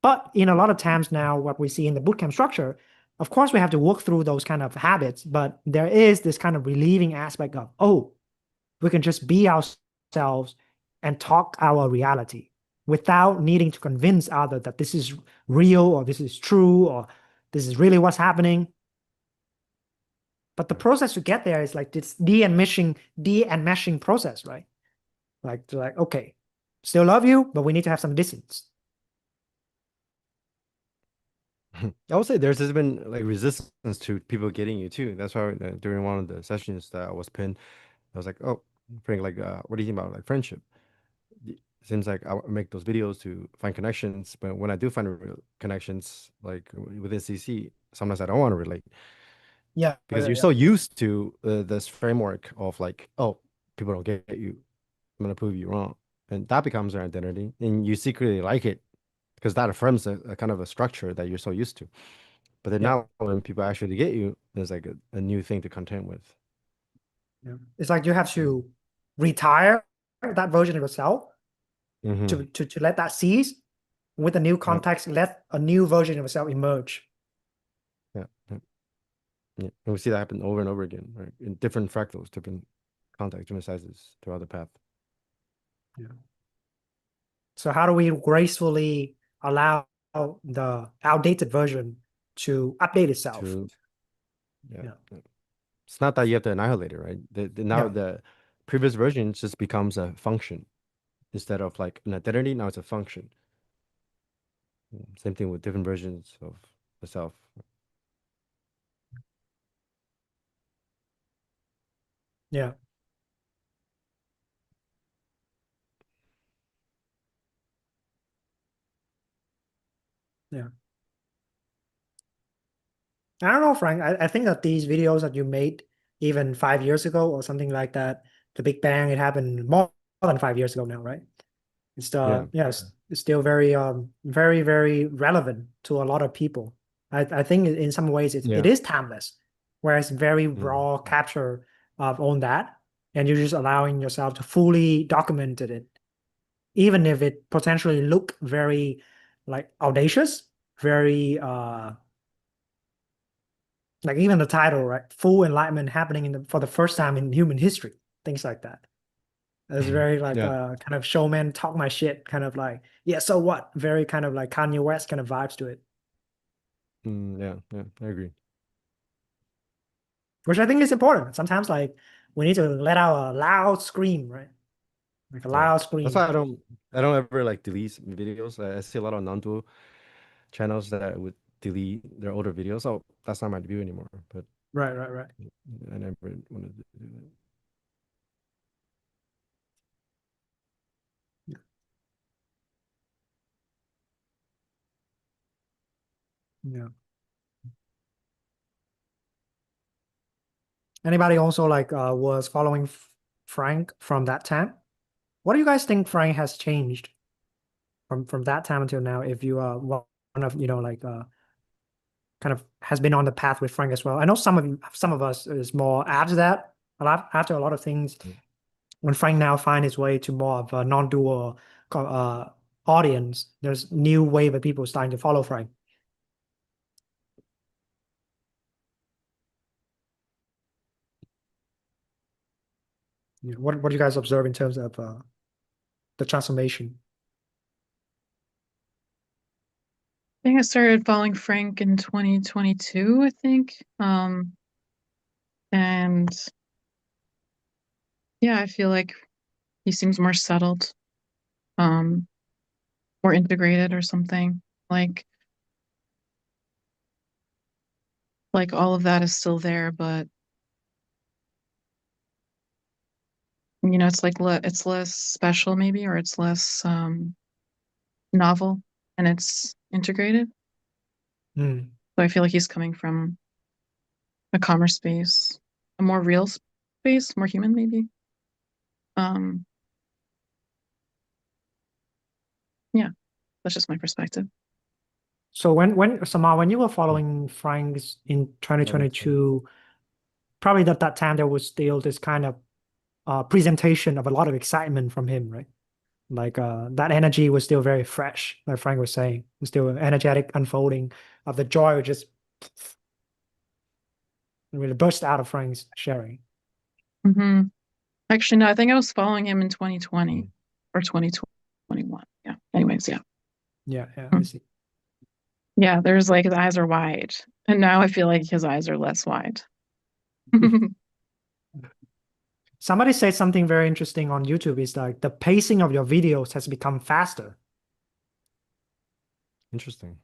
Speaker 2: But in a lot of times now, what we see in the bootcamp structure, of course, we have to work through those kind of habits, but there is this kind of relieving aspect of, oh, we can just be ourselves and talk our reality without needing to convince others that this is real or this is true or this is really what's happening. But the process to get there is like this de-enmeshing process, right? Like, okay, still love you, but we need to have some distance.
Speaker 1: I would say there's been like resistance to people getting you too. That's why during one of the sessions that I was pinned, I was like, "Oh, Frank, like, what do you think about like friendship? It seems like I make those videos to find connections, but when I do find real connections, like within CC, sometimes I don't want to relate
Speaker 2: Yeah,
Speaker 1: because
Speaker 2: yeah,
Speaker 1: you're
Speaker 2: yeah.
Speaker 1: so used to this framework of like, oh, people don't get you, I'm gonna prove you wrong, and that becomes their identity, and you secretly like it because that affirms a kind of a structure that you're so used to. But then
Speaker 2: Yeah.
Speaker 1: now when people actually get you, there's like a new thing to contend with.
Speaker 2: Yeah. It's like you have to retire that version of yourself
Speaker 1: Mm-hmm.
Speaker 2: to let that cease with a new
Speaker 1: Yeah,
Speaker 2: context, let a new version of yourself emerge.
Speaker 1: yeah, yeah, yeah. And we see that happen over and over again, right? In different fractals, different contexts, different sizes throughout the path.
Speaker 2: Yeah. So how do we gracefully allow the outdated version to update itself?
Speaker 1: To yeah,
Speaker 2: Yeah.
Speaker 1: yeah. It's not that you have to annihilate it, right? Now
Speaker 2: Yeah.
Speaker 1: the previous version just becomes a function instead of like an identity. Now it's a function. Same thing with different versions of the self.
Speaker 2: Yeah. Yeah. I don't know, Frank. I think that these videos that you made even 5 years ago or something like that, the Big Bang, it happened more than 5 years ago now, right? It's
Speaker 1: Yeah.
Speaker 2: yeah, it's still very very very relevant to a lot of people. I think in some ways it
Speaker 1: Yeah.
Speaker 2: is timeless, whereas very
Speaker 1: Mm.
Speaker 2: raw capture of on that, and you're just allowing yourself to fully document it, even if it potentially look very like audacious, very like even the title, right? Full enlightenment happening for the first time in human history, things like that. It's very like
Speaker 1: Yeah.
Speaker 2: kind of showman talk my shit, kind of like, yeah, so what? Very kind of like Kanye West kind of vibes to it,
Speaker 1: Yeah. Yeah. I agree.
Speaker 2: which I think is important. Sometimes like we need to let out a loud scream, right? Like a
Speaker 1: Yeah.
Speaker 2: loud
Speaker 1: That's
Speaker 2: scream.
Speaker 1: why I don't ever like delete videos. I see a lot of non-dual channels that would delete their older videos. Oh, that's not my view anymore. But
Speaker 2: Right, right, right.
Speaker 1: I never wanted to do that.
Speaker 2: Yeah. Yeah. Anybody also like was following Frank from that time? What do you guys think Frank has changed from that time until now? If you are one of like kind of has been on the path with Frank as well. I know some of us is more after that, after a lot of things. When Frank now find his way to more of a non-dual audience, there's new wave of people starting to follow Frank. What do you guys observe in terms of the transformation?
Speaker 15: I think I started following Frank in 2022, I think. And yeah, I feel like he seems more settled, um, more integrated or something. Like all of that is still there, but it's like it's less special maybe, or it's less novel, and it's integrated.
Speaker 2: Mm.
Speaker 15: So I feel like he's coming from a calmer space, a more real space, more human maybe. Um, yeah, that's just my perspective.
Speaker 2: So when Samar, when you were following Frank's in
Speaker 1: That makes sense.
Speaker 2: 2022, probably at that time there was still this kind of presentation of a lot of excitement from him, right? Like that energy was still very fresh, like Frank was saying. It was still an energetic unfolding of the joy would just really burst out of Frank's sharing.
Speaker 15: Hmm. Actually, no, I think I was following him in 2020
Speaker 1: Mm.
Speaker 15: or 2021. Yeah. Anyways, yeah.
Speaker 2: Yeah, yeah, I
Speaker 15: Mm.
Speaker 2: see.
Speaker 15: Yeah, there's like his eyes are wide. And now I feel like his eyes are less wide.
Speaker 2: Somebody said something very interesting on YouTube is like the pacing of your videos has become faster.
Speaker 1: Interesting.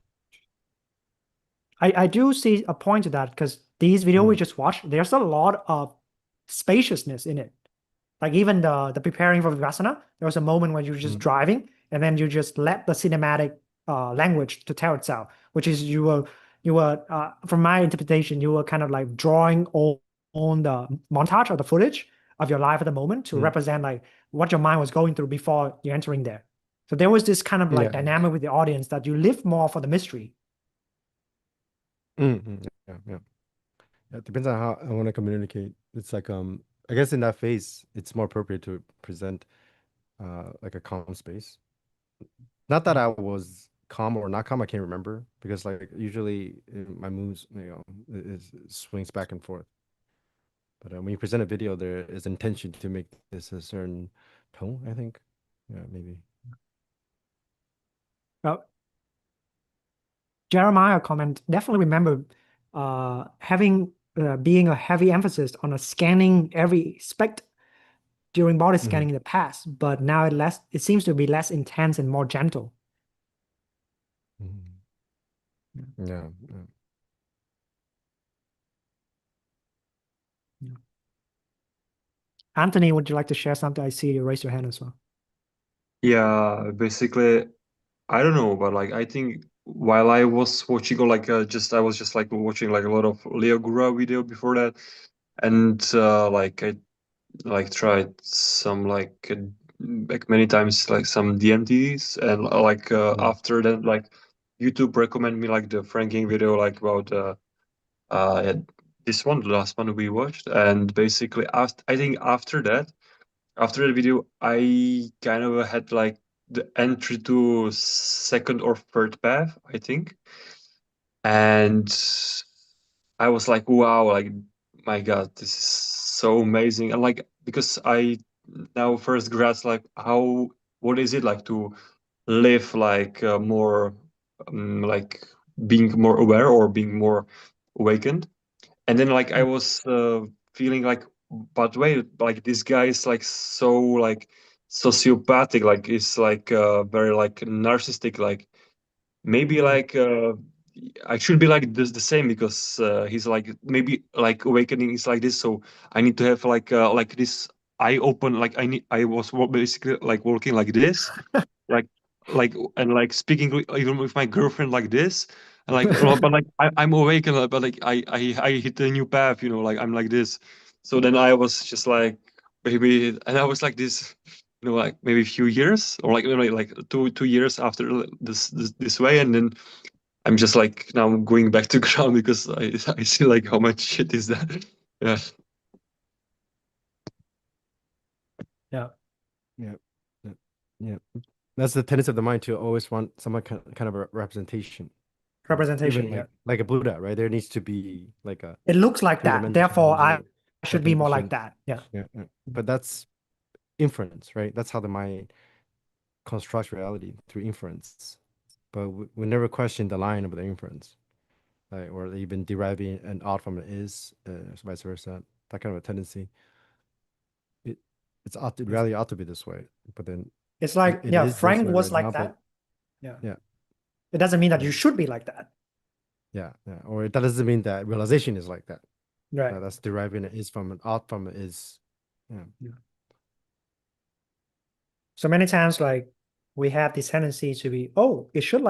Speaker 2: I do see a point to that because these videos we
Speaker 1: Mm.
Speaker 2: just watched, there's a lot of spaciousness in it. Like even the preparing for Vipassana, there was a moment when you're just
Speaker 1: Mm.
Speaker 2: driving and then you just let the cinematic language to tell itself, which is you were from my interpretation, you were kind of like drawing on the montage or the footage of your life at the moment to
Speaker 1: Mm.
Speaker 2: represent like what your mind was going through before you're entering there. So there was this kind of like
Speaker 1: Yeah.
Speaker 2: dynamic with the audience that you live more for the mystery.
Speaker 1: Yeah. Yeah. It depends on how I want to communicate. It's like I guess in that phase, it's more appropriate to present like a calm space. Not that I was calm or not calm, I can't remember because like usually my moods, it swings back and forth. But when you present a video, there is intention to make this a certain tone, I think. Yeah, maybe.
Speaker 2: Well, Jeremiah comment definitely remember having being a heavy emphasis on a scanning every speck during body
Speaker 1: Hmm.
Speaker 2: scanning in the past, but now it seems to be less intense and more gentle.
Speaker 1: Hmm. Yeah, yeah.
Speaker 2: Yeah. Anthony, would you like to share something? I see you raise your hand as well.
Speaker 6: Yeah, basically, I don't know, but like I think while I was watching, or like just I was just like watching like a lot of Leo Gura video before that, and like I like tried some like many times like some DMTs, and like after that like YouTube recommend me like the Franking video like about yeah, this one, the last one we watched, and basically after I think after that video I kind of had like the entry to second or third path, I think, and I was like, wow, like my God, this is so amazing. And like because I now first grasp like how what is it like to live like more like being more aware or being more awakened. And then like I was feeling like, but wait, like this guy is like so like sociopathic, like it's like very like narcissistic, like maybe like I should be like this the same because he's like maybe like awakening is like this, so I need to have like this eye open, like I was basically like walking like this, like and like speaking even with my girlfriend like this, and like but like I'm awake and but like I hit a new path, you know, like I'm like this. So then I was just like maybe, and I was like this, you know, like maybe a few years or like maybe like 2 years after this way, and then I'm just like now going back to ground because I see like how much shit is that. Yeah.
Speaker 2: Yeah.
Speaker 1: Yeah. Yeah. Yeah. That's the tendency of the mind to always want some kind of a representation.
Speaker 2: Representation,
Speaker 1: Even
Speaker 2: yeah.
Speaker 1: like a Buddha, right? There needs to be like a
Speaker 2: It looks like that.
Speaker 1: three-dimensional
Speaker 2: Therefore, I should be more like
Speaker 1: definition.
Speaker 2: that. Yeah.
Speaker 1: Yeah, yeah. But that's inference, right? That's how the mind constructs reality through inference. But we never question the line of the inference, right? Or even deriving an ought from an is, vice versa. That kind of a tendency. It reality ought to be this way, but then
Speaker 2: It's like,
Speaker 1: it
Speaker 2: yeah,
Speaker 1: is this
Speaker 2: Frank
Speaker 1: way
Speaker 2: was
Speaker 1: right now.
Speaker 2: like
Speaker 1: But
Speaker 2: that. Yeah.
Speaker 1: yeah,
Speaker 2: It doesn't mean that you
Speaker 1: yeah,
Speaker 2: should be like that.
Speaker 1: yeah, yeah. Or that doesn't mean that realization is like that.
Speaker 2: Right.
Speaker 1: That's deriving an is from an ought from an is. Yeah.
Speaker 2: Yeah. So many times, like we have this tendency to be, oh, it should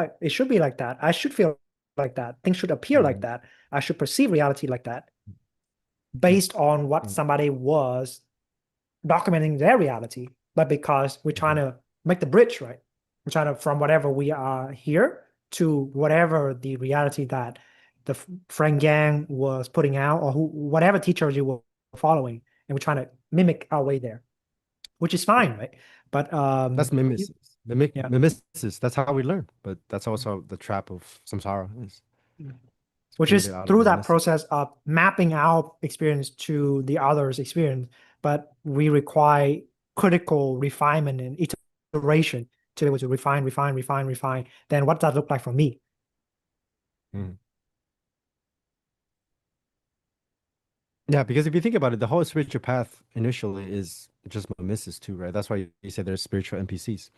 Speaker 2: be like that. I should feel like that. Things should appear like that. I should perceive reality like that
Speaker 1: Yeah.
Speaker 2: based on what somebody was documenting their reality. But because we're trying to make the bridge, right? We're trying to from whatever we are here to whatever the reality that the Frank Yang was putting out, or whatever teachers you were following, and we're trying to mimic our way there, which is fine, right? But
Speaker 1: That's mimesis.
Speaker 2: yeah.
Speaker 1: Mimesis. That's how we learn. But that's also the trap of samsara is
Speaker 2: Which is
Speaker 1: created out of
Speaker 2: through that
Speaker 1: mimesis.
Speaker 2: process of mapping our experience to the other's experience, but we require critical refinement and iteration to be able to refine. Then what does that look like for me?
Speaker 1: Mhm. Yeah, because if you think about it, the whole spiritual path initially is just mimesis too, right? That's why you say there's spiritual NPCs.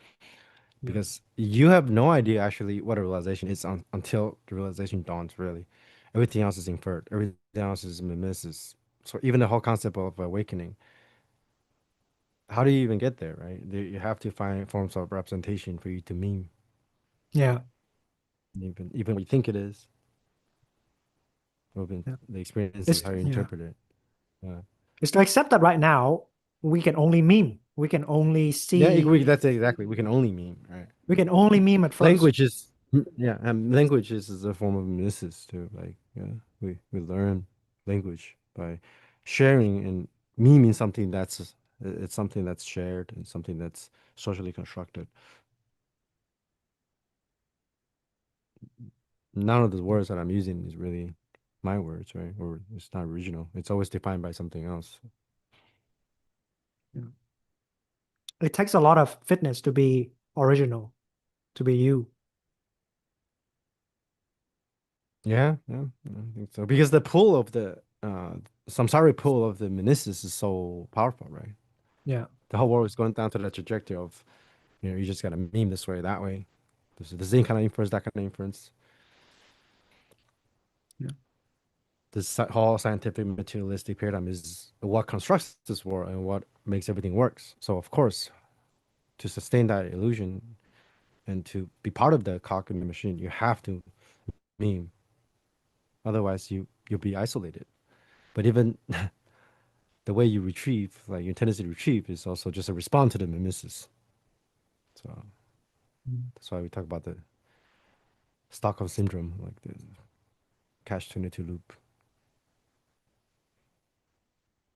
Speaker 1: Because you have no idea actually what a realization is until the realization dawns, really. Everything else is inferred. Everything else is mimesis. So even the whole concept of awakening, how do you even get there, right? You have to find forms of representation for you to mean
Speaker 2: Yeah.
Speaker 1: even what you think it is, or even
Speaker 2: Yeah.
Speaker 1: the experience is
Speaker 2: It's
Speaker 1: how you
Speaker 2: yeah.
Speaker 1: interpret it. Yeah.
Speaker 2: It's to accept that right now we can only meme. We can only
Speaker 1: Yeah,
Speaker 2: see.
Speaker 1: that's exactly. We can only meme, right?
Speaker 2: We can only meme at first.
Speaker 1: Language is, yeah, and language is a form of mimesis too. Like, yeah, we learn language by sharing and memeing something that's it's something that's shared and something that's socially constructed. None of the words that I'm using is really my words, right? Or it's not original. It's always defined by something else.
Speaker 2: Yeah. It takes a lot of fitness to be original, to be you.
Speaker 1: Yeah, yeah, I think so. Because the pull of the samsaric pull of the meniscus is so powerful, right?
Speaker 2: Yeah.
Speaker 1: The whole world is going down to that trajectory of, you just gotta meme this way, that way. There's the same kind of inference, that kind of inference.
Speaker 2: Yeah.
Speaker 1: This whole scientific materialistic paradigm is what constructs this world and what makes everything works. So of course, to sustain that illusion and to be part of the cog in the machine, you have to meme. Otherwise, you'll be isolated. But even the way you retrieve, like your tendency to retrieve, is also just a response to the mimesis. So that's why we talk about the Stockholm syndrome, like the catch-22 loop.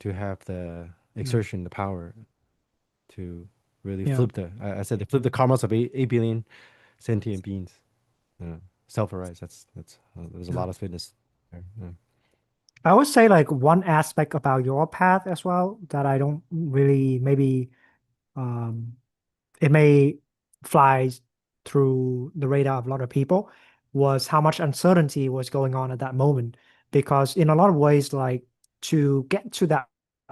Speaker 1: To have the exertion, the power to really
Speaker 2: Yeah.
Speaker 1: flip I said they flip the karmas of 8 billion sentient beings. Self-arise. There's a
Speaker 2: Yeah.
Speaker 1: lot of fitness there. Yeah.
Speaker 2: I would say like one aspect about your path as well that I don't really maybe um it may fly through the radar of a lot of people was how much uncertainty was going on at that moment. Because in a lot of ways, like to get to that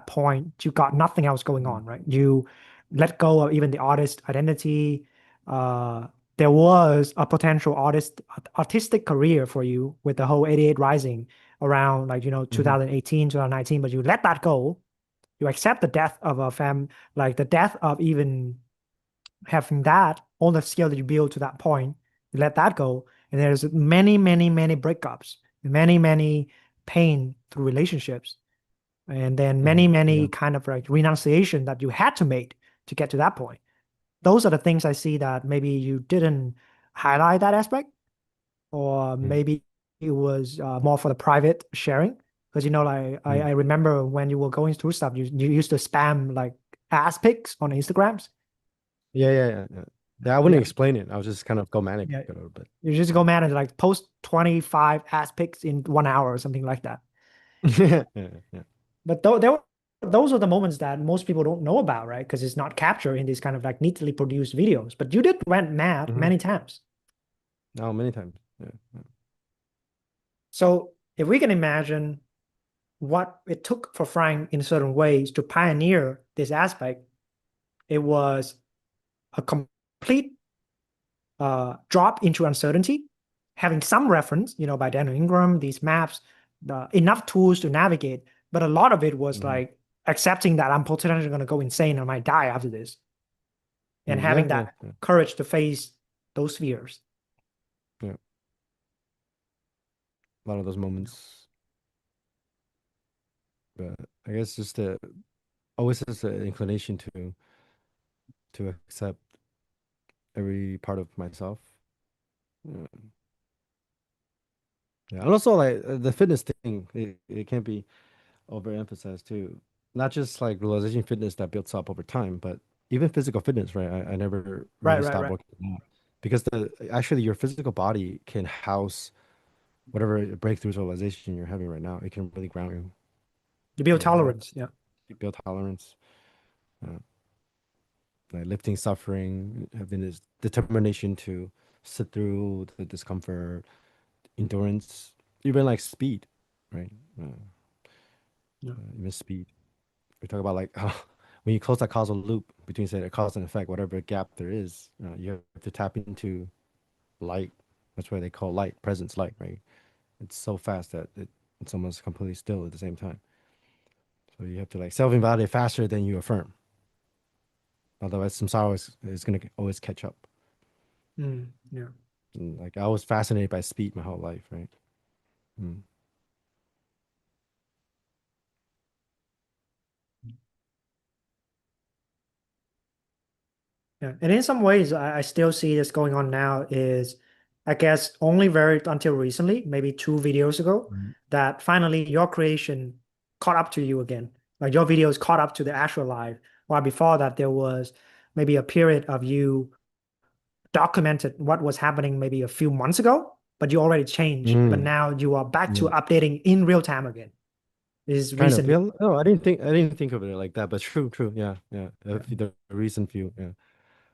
Speaker 2: point, you got nothing else going on, right? You let go of even the artist identity. Uh, there was a potential artistic career for you with the whole 88 Rising around like, 2018, 2019, but you let that go. You accept the death of a like the death of even having that on the scale that you build to that point, you let that go. And there's many, many, many breakups, many, many pain through relationships, and then many,
Speaker 1: Yeah.
Speaker 2: many kind of like renunciation that you had to make to get to that point. Those are the things I see that maybe you didn't highlight that aspect, or maybe it was more for the private sharing. Because like I remember when you were going through stuff, you used to spam like ass pics on Instagrams.
Speaker 1: Yeah, I wouldn't
Speaker 2: Yeah.
Speaker 1: explain it. I would just kind of go manic
Speaker 2: Yeah.
Speaker 1: a little bit.
Speaker 2: You just go mad and like post 25 ass pics in 1 hour or something like that.
Speaker 1: Yeah.
Speaker 2: But those are the moments that most people don't know about, right? Because it's not captured in these kind of like neatly produced videos. But you did went mad
Speaker 1: Mm-hmm.
Speaker 2: many times.
Speaker 1: Oh, many times. Yeah.
Speaker 2: So if we can imagine what it took for Frank in certain ways to pioneer this aspect, it was a complete drop into uncertainty, having some reference, by Daniel Ingram, these maps, enough tools to navigate. But a lot of it was like accepting that I'm potentially going to go insane and I might die after this, and
Speaker 1: Yeah,
Speaker 2: having
Speaker 1: yeah,
Speaker 2: that
Speaker 1: yeah,
Speaker 2: courage to face those fears.
Speaker 1: yeah. A lot of those moments, but I guess just always has an inclination to accept every part of myself. Yeah. Yeah, and also like the fitness thing, it can't be overemphasized too. Not just like realization fitness that builds up over time, but even physical fitness, right? I never really
Speaker 2: Right.
Speaker 1: stopped working out because actually your physical body can house whatever breakthroughs or realization you're having right now. It can really ground you.
Speaker 2: You build
Speaker 1: Yeah,
Speaker 2: tolerance. Yeah.
Speaker 1: you build tolerance, like lifting suffering, having this determination to sit through the discomfort, endurance, even like speed, right?
Speaker 2: Yeah.
Speaker 1: Even speed. We talk about like how when you close that causal loop between say a cause and effect, whatever gap there is, you have to tap into light. That's why they call light presence light, right? It's so fast that it's almost completely still at the same time. So you have to like self-invalidate faster than you affirm. Otherwise, samsara is gonna always catch up.
Speaker 2: Yeah.
Speaker 1: And like I was fascinated by speed my whole life, right? Mm.
Speaker 2: Yeah. And in some ways, I still see this going on now is, I guess, only very until recently, maybe 2 videos ago, that finally your creation caught up to you again. Like your videos caught up to the actual life. While before that, there was maybe a period of you documented what was happening maybe a few months ago, but you already changed. But
Speaker 1: Mm.
Speaker 2: now you are back to
Speaker 1: Yeah.
Speaker 2: updating in real time again. This is
Speaker 1: Kind of.
Speaker 2: recently.
Speaker 1: Yeah. No, I didn't think of it like that, but true. Yeah. Yeah. The recent view. Yeah.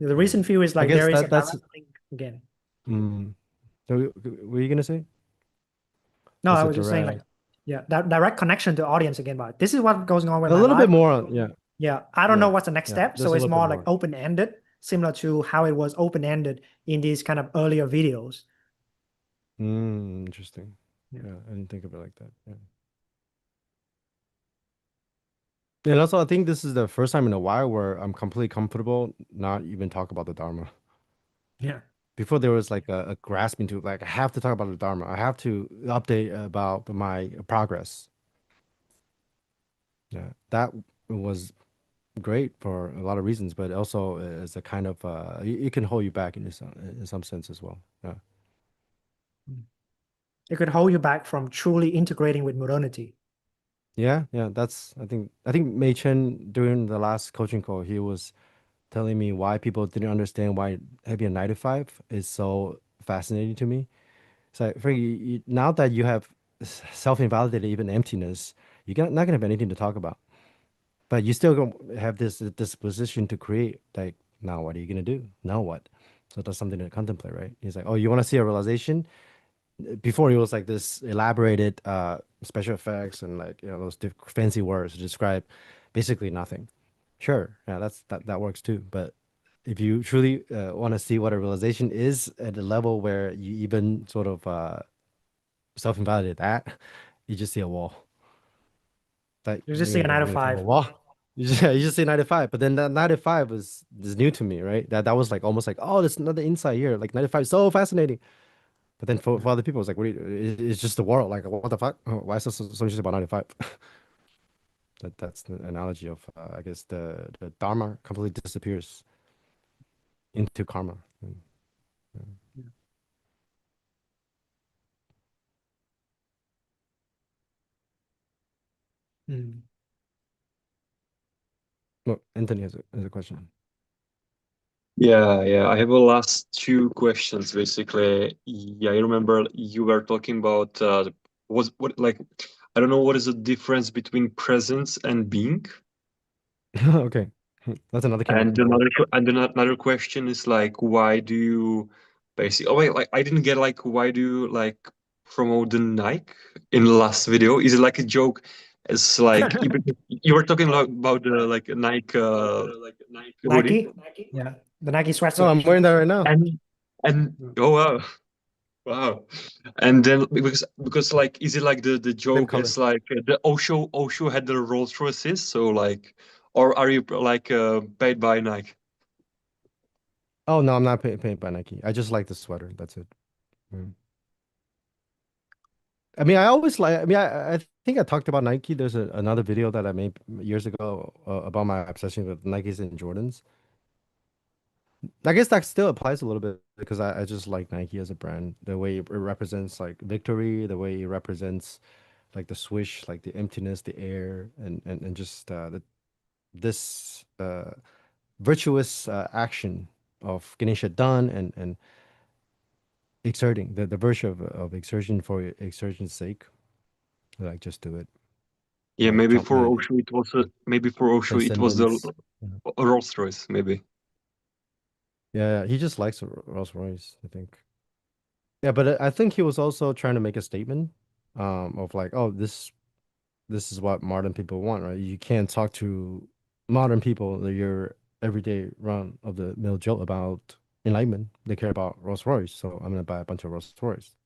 Speaker 2: The recent view is
Speaker 1: I
Speaker 2: like
Speaker 1: guess
Speaker 2: there is a
Speaker 1: that's
Speaker 2: direct link again.
Speaker 1: mm. So what were you gonna say?
Speaker 2: No,
Speaker 1: There's
Speaker 2: I
Speaker 1: a
Speaker 2: was just saying like,
Speaker 1: direct,
Speaker 2: yeah, that direct connection to audience again. But this is what goes on with
Speaker 1: a
Speaker 2: my
Speaker 1: little bit
Speaker 2: life.
Speaker 1: more on, yeah,
Speaker 2: Yeah, I don't know
Speaker 1: yeah,
Speaker 2: what's the next
Speaker 1: yeah.
Speaker 2: step.
Speaker 1: There's
Speaker 2: So
Speaker 1: a
Speaker 2: it's
Speaker 1: little bit
Speaker 2: more like
Speaker 1: more.
Speaker 2: open-ended, similar to how it was open-ended in these kind of earlier videos.
Speaker 1: Interesting.
Speaker 2: Yeah.
Speaker 1: Yeah, I didn't think of it like that. Yeah. And also, I think this is the first time in a while where I'm completely comfortable not even talk about the Dharma.
Speaker 2: Yeah.
Speaker 1: Before there was like a grasping to like I have to talk about the Dharma. I have to update about my progress. Yeah, that was great for a lot of reasons, but also as a kind of it can hold you back in some sense as well. Yeah.
Speaker 2: It could hold you back from truly integrating with modernity.
Speaker 1: Yeah, yeah, that's I think Mei Chen during the last coaching call, he was telling me why people didn't understand why having a 9 to 5 is so fascinating to me. So for you, now that you have self-invalidated even emptiness, you're not gonna have anything to talk about. But you still gonna have this disposition to create. Like now, what are you gonna do? Now what? So that's something to contemplate, right? He's like, oh, you want to see a realization? Before it was like this elaborated special effects and like those fancy words to describe basically nothing. Sure, yeah, that works too. But if you truly want to see what a realization is at a level where you even sort of self-invalidate that, you just see a wall. That
Speaker 2: You just see a nine
Speaker 1: you're
Speaker 2: to
Speaker 1: gonna think of a
Speaker 2: five.
Speaker 1: wall. You just say 9 to 5, but then that 9 to 5 is new to me, right? That was like almost like, oh, there's another insight here. Like 9 to 5 is so fascinating. But then for other people, it's like, it's just the world. Like, what the fuck? Why is so interesting about 9 to 5? That's the analogy of, I guess, the Dharma completely disappears into karma. Yeah.
Speaker 2: Mm.
Speaker 1: Look, Anthony has a question.
Speaker 16: Yeah, I have a last two questions basically. Yeah, I remember you were talking about was what like I don't know what is the difference between presence and being.
Speaker 1: Okay, that's another can of
Speaker 16: And
Speaker 1: worms.
Speaker 16: another question is like why do you basically oh wait like I didn't get like why do you like promote the Nike in the last video? Is it like a joke? It's like you were talking about the like Nike hoodie.
Speaker 2: Nike? Yeah, the Nike
Speaker 1: Oh,
Speaker 2: sweatshirt.
Speaker 1: I'm wearing that right now.
Speaker 16: And oh wow. Wow. And then because like is it like the
Speaker 1: Same
Speaker 16: joke
Speaker 1: color.
Speaker 16: is like the Osho had the Rolls Royces, so like or are you like paid by Nike?
Speaker 1: Oh no, I'm not paid by Nike. I just like the sweater. That's it. Mm. I mean, I always like. I mean, I think I talked about Nike. There's another video that I made years ago about my obsession with Nikes and Jordans. I guess that still applies a little bit because I just like Nike as a brand. The way it represents like victory, the way it represents like the swish, like the emptiness, the air, and just this virtuous action of getting shit done and exerting the virtue of exertion for exertion's sake. Like just do it.
Speaker 16: Yeah,
Speaker 1: Like
Speaker 16: maybe for Osho it was the
Speaker 1: transcendence. Yeah.
Speaker 16: Rolls Royce, maybe.
Speaker 1: Yeah, he just likes a Rolls Royce, I think. Yeah, but I think he was also trying to make a statement, of like, oh, this is what modern people want, right? You can't talk to modern people, your everyday run of the mill Joe about enlightenment. They care about Rolls Royce, so I'm gonna buy a bunch of Rolls Royce.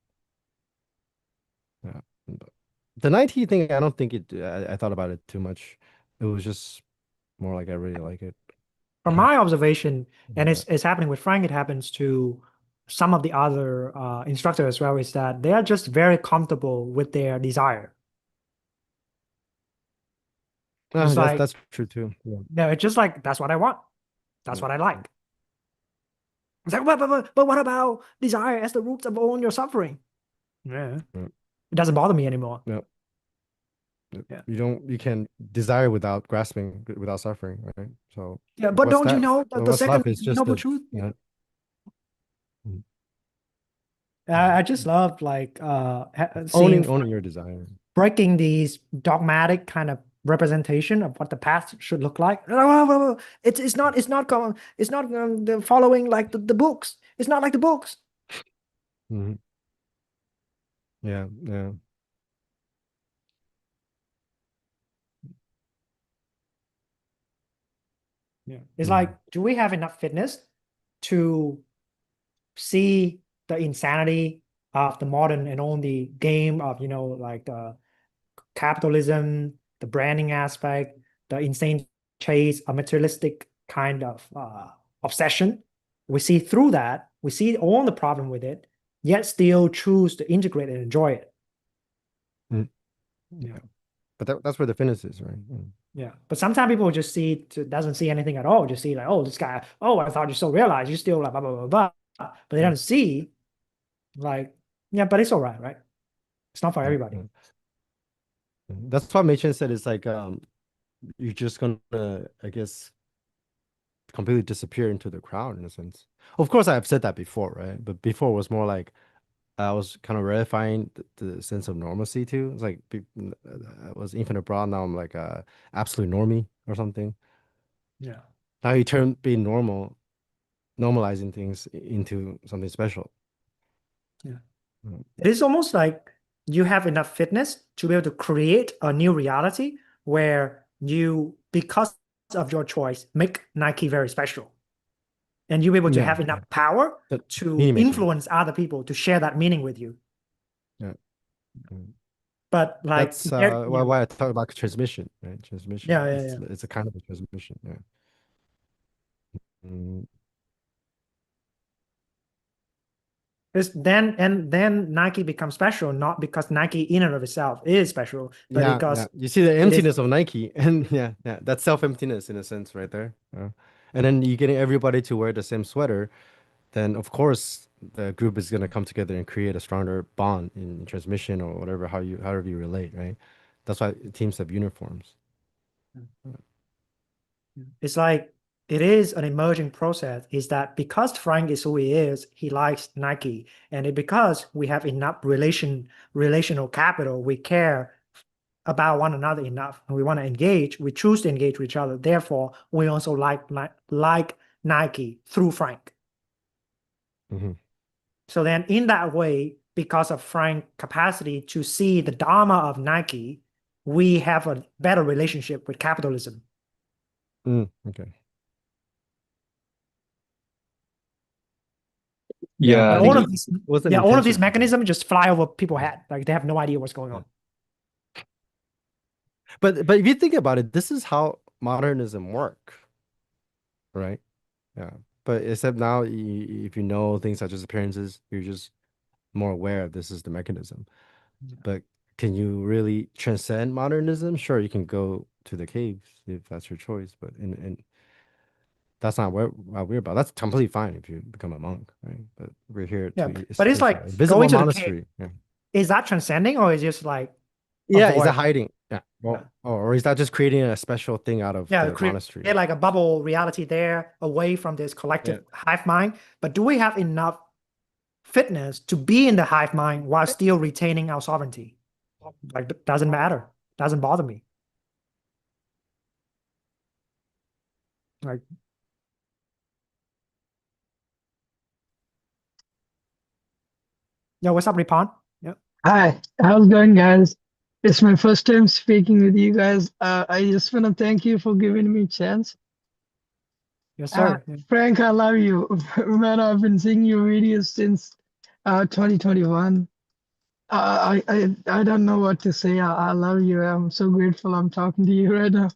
Speaker 1: Yeah, but the 90 thing, I don't think I thought about it too much. It was just more like I really like it.
Speaker 2: From my observation, and
Speaker 1: Yeah.
Speaker 2: it's happening with Frank, it happens to some of the other instructors as well, is that they are just very comfortable with their desire. It's like,
Speaker 1: That's true too. Yeah.
Speaker 2: no, it's just like, that's what I want. That's
Speaker 1: Yeah.
Speaker 2: what I like. It's like, but what about desire as the roots of all your suffering? Yeah.
Speaker 1: Yeah.
Speaker 2: It doesn't bother me anymore.
Speaker 1: Yeah.
Speaker 2: Yeah.
Speaker 1: You can desire without grasping, without suffering, right? So
Speaker 2: Yeah, but
Speaker 1: what's
Speaker 2: don't you
Speaker 1: that?
Speaker 2: know the
Speaker 1: What's
Speaker 2: second
Speaker 1: left is just
Speaker 2: noble
Speaker 1: the,
Speaker 2: truth?
Speaker 1: you know,
Speaker 2: I just love like seeing
Speaker 1: owning your desire.
Speaker 2: breaking these dogmatic kind of representation of what the past should look like. It's not the following like the books. It's not like the books.
Speaker 1: Hmm. Yeah, yeah.
Speaker 2: Yeah. It's
Speaker 1: Mm.
Speaker 2: like, do we have enough fitness to see the insanity of the modern and only game of, like the capitalism, the branding aspect, the insane chase, a materialistic kind of obsession. We see through that We see all the problem with it, yet still choose to integrate and enjoy it.
Speaker 1: Yeah. But that's where the fitness is, right?
Speaker 2: Yeah. But sometimes people just doesn't see anything at all. Just see like, oh, this guy, oh, I thought you still realized you still like blah, blah, blah, blah. But they don't see like, yeah, but it's all right, right? It's not for everybody.
Speaker 1: That's what Machen said. It's like you're just gonna, I guess, completely disappear into the crowd in a sense. Of course, I've said that before, right? But before was more like I was kind of verifying the sense of normalcy too. It's like I was infinite broad. Now I'm like absolute normie or something.
Speaker 2: Yeah.
Speaker 1: Now you turn being normal, normalizing things into something special.
Speaker 2: Yeah. It is almost like you have enough fitness to be able to create a new reality where you, because of your choice, make Nike very special. And you'll be able to have enough power to influence other people to share that meaning with you.
Speaker 1: Yeah.
Speaker 2: But like
Speaker 1: that's why I talk about transmission, right? Transmission.
Speaker 2: Yeah.
Speaker 1: It's a kind of a transmission. Yeah.
Speaker 2: Then Nike becomes special, not because Nike in and of itself is special, but because
Speaker 1: you see the emptiness of Nike, and that's self-emptiness in a sense, right there. And then you getting everybody to wear the same sweater, then of course the group is gonna come together and create a stronger bond in transmission or whatever however you relate, right? That's why teams have uniforms.
Speaker 2: It's like it is an emerging process. Is that because Frank is who he is, he likes Nike, and because we have enough relational capital, we care about one another enough, and we want to engage. We choose to engage with each other. Therefore, we also like Nike through Frank. So then, in that way, because of Frank's capacity to see the dharma of Nike, we have a better relationship with capitalism.
Speaker 1: Okay.
Speaker 16: Yeah,
Speaker 2: all of these mechanisms just fly over people's head. Like they have no idea what's going on.
Speaker 1: But if you think about it, this is how modernism work, right? Yeah. But except now, if you know things such as appearances, you're just more aware of this is the mechanism. But can you really transcend modernism? Sure, you can go to the caves if that's your choice, but in that's not what we're about. That's completely fine if you become a monk, right? But we're here to
Speaker 2: but it's like
Speaker 1: visible monastery.
Speaker 2: Is that transcending or is it just like
Speaker 1: is that hiding? Yeah. Well, or is that just creating a special thing out of the monastery?
Speaker 2: Yeah, like a bubble reality there, away from this collective hive mind. But do we have enough fitness to be in the hive mind while still retaining our sovereignty? Like, doesn't matter. Doesn't bother me. Like, yeah, what's up, Ripon? Yeah.
Speaker 17: Hi, how's it going, guys? It's my first time speaking with you guys. I just want to thank you for giving me a chance.
Speaker 2: Yes, sir.
Speaker 17: Frank, I love you. Man, I've been seeing your videos since 2021. I don't know what to say. I love you. I'm so grateful I'm talking to you right now.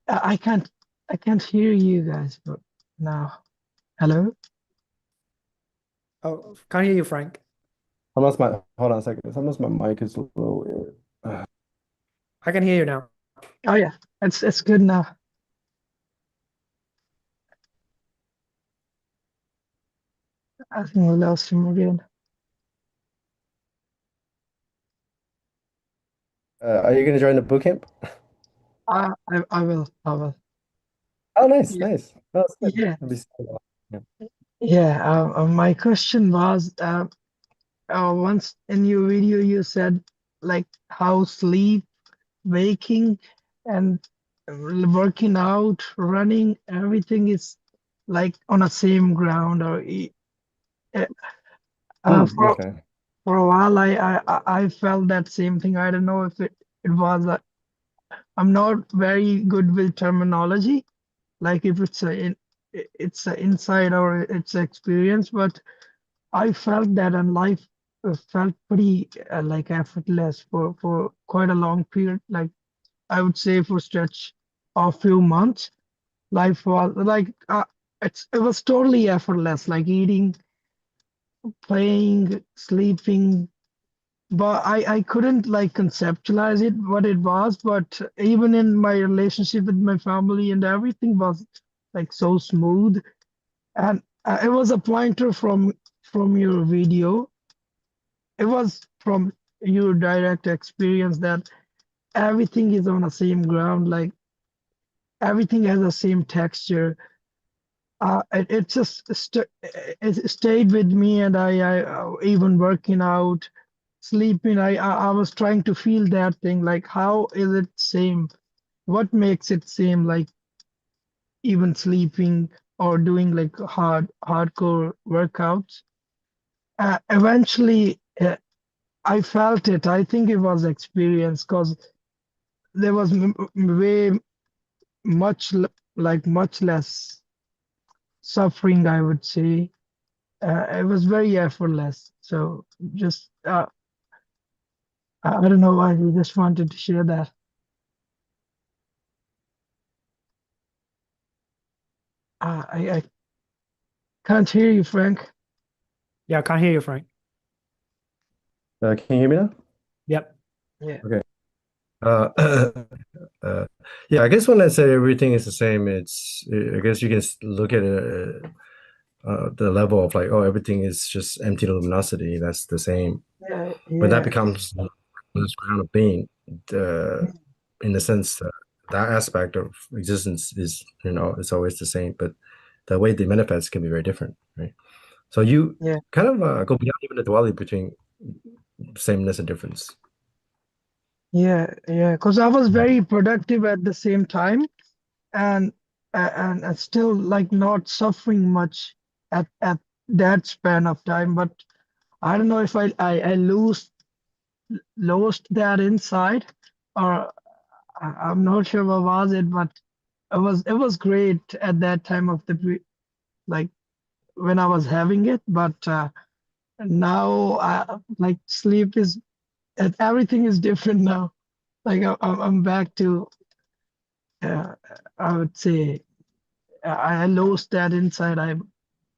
Speaker 17: I can't hear you guys but now. Hello?
Speaker 2: Oh, can't hear you, Frank.
Speaker 1: Hold on a second. Sometimes my mic is a little weird.
Speaker 2: I can hear you now.
Speaker 17: Oh yeah, it's good now. I think we lost him again.
Speaker 1: Are you gonna join the boot camp?
Speaker 17: I will.
Speaker 1: Oh, nice. That's good.
Speaker 17: Yeah.
Speaker 1: Yeah.
Speaker 17: Yeah. My question was, once in your video you said like how sleep, waking, and working out, running, everything is like on the same ground, or
Speaker 1: Okay.
Speaker 17: for a while I felt that same thing. I don't know if it was I'm not very good with terminology, like if it's a insight or it's experience, but I felt that, and life felt pretty like effortless for quite a long period. Like I would say for stretch of few months, life was like it was totally effortless, like eating, playing, sleeping. But I couldn't like conceptualize it what it was. But even in my relationship with my family and everything was like so smooth. And it was a pointer from your video. It was from your direct experience that everything is on the same ground, like everything has the same texture. It just it stayed with me, and I even working out, sleeping. I was trying to feel that thing, like how is it same? What makes it same? Like even sleeping or doing like hardcore workouts. Eventually, I felt it. I think it was experience because there was way much less suffering, I would say. It was very effortless. So just I don't know why we just wanted to share that. I can't hear you, Frank.
Speaker 2: Yeah, I can't hear you, Frank.
Speaker 1: Can you hear me now?
Speaker 2: Yep.
Speaker 17: Yeah.
Speaker 1: Okay. Uh, yeah, I guess when I say everything is the same, it's I guess you can look at it, the level of like, oh, everything is just empty luminosity. That's the same.
Speaker 17: Yeah,
Speaker 1: But that
Speaker 17: yeah,
Speaker 1: becomes this ground of being, in the sense that that aspect of existence is, it's always the same, but the way they manifest can be very different, right? So you
Speaker 17: yeah,
Speaker 1: kind of go beyond even the duality between sameness and difference.
Speaker 17: yeah. Because I was very productive at the same time, and and still like not suffering much at that span of time. But I don't know if I lost that inside, or I'm not sure what was it, but it was great at that time of the like when I was having it. But now like sleep is everything is different now. Like I'm back to uh, I would say I lost that inside.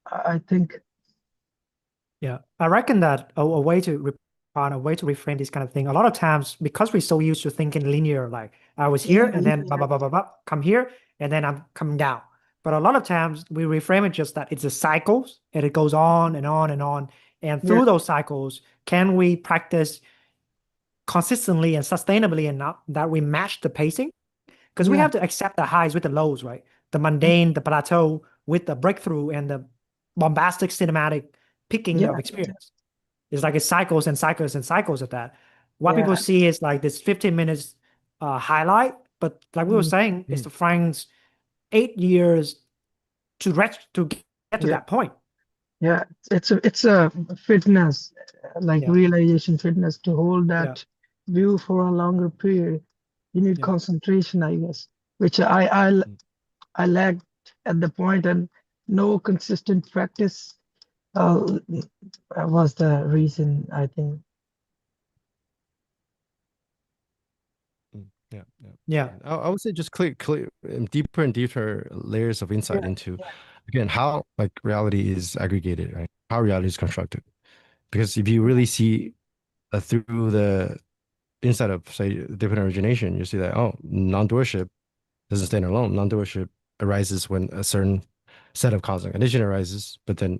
Speaker 17: I think.
Speaker 2: Yeah, I reckon that a way to reframe this kind of thing. A lot of times, because we're so used to thinking linear, like I was here
Speaker 17: Yeah,
Speaker 2: and then blah blah blah blah blah, come here and then I'm coming down. But a lot of times we reframe it just that it's a cycles and it goes on and on and on. And
Speaker 17: yeah,
Speaker 2: through those cycles, can we practice consistently and sustainably enough that we match the pacing? Because we
Speaker 17: yeah,
Speaker 2: have to accept the highs with the lows, right? The mundane, the plateau with the breakthrough and the bombastic cinematic picking
Speaker 17: yeah,
Speaker 2: of experience. It's like it's cycles and cycles and cycles of that. What people
Speaker 17: yeah.
Speaker 2: see is like this 15 minutes highlight, but like we were
Speaker 17: Mm,
Speaker 2: saying, it's
Speaker 1: Mm.
Speaker 2: the Frank's 8 years to get to
Speaker 17: yeah,
Speaker 2: that point.
Speaker 17: yeah. It's a fitness, like
Speaker 2: Yeah,
Speaker 17: realization fitness to hold
Speaker 2: yeah,
Speaker 17: that view for a longer period. You need
Speaker 2: yeah.
Speaker 17: concentration, I guess, which I lacked at the point, and no consistent practice was the reason, I think.
Speaker 1: Yeah, yeah.
Speaker 2: Yeah.
Speaker 1: And I would say just clear deeper and deeper layers of insight
Speaker 17: Yeah,
Speaker 1: into, again, how like reality is aggregated, right? How reality is constructed. Because if you really see through the inside of, say, different origination, you see that, oh, non-doership doesn't stand alone. Non-doership arises when a certain set of cause and condition arises, but then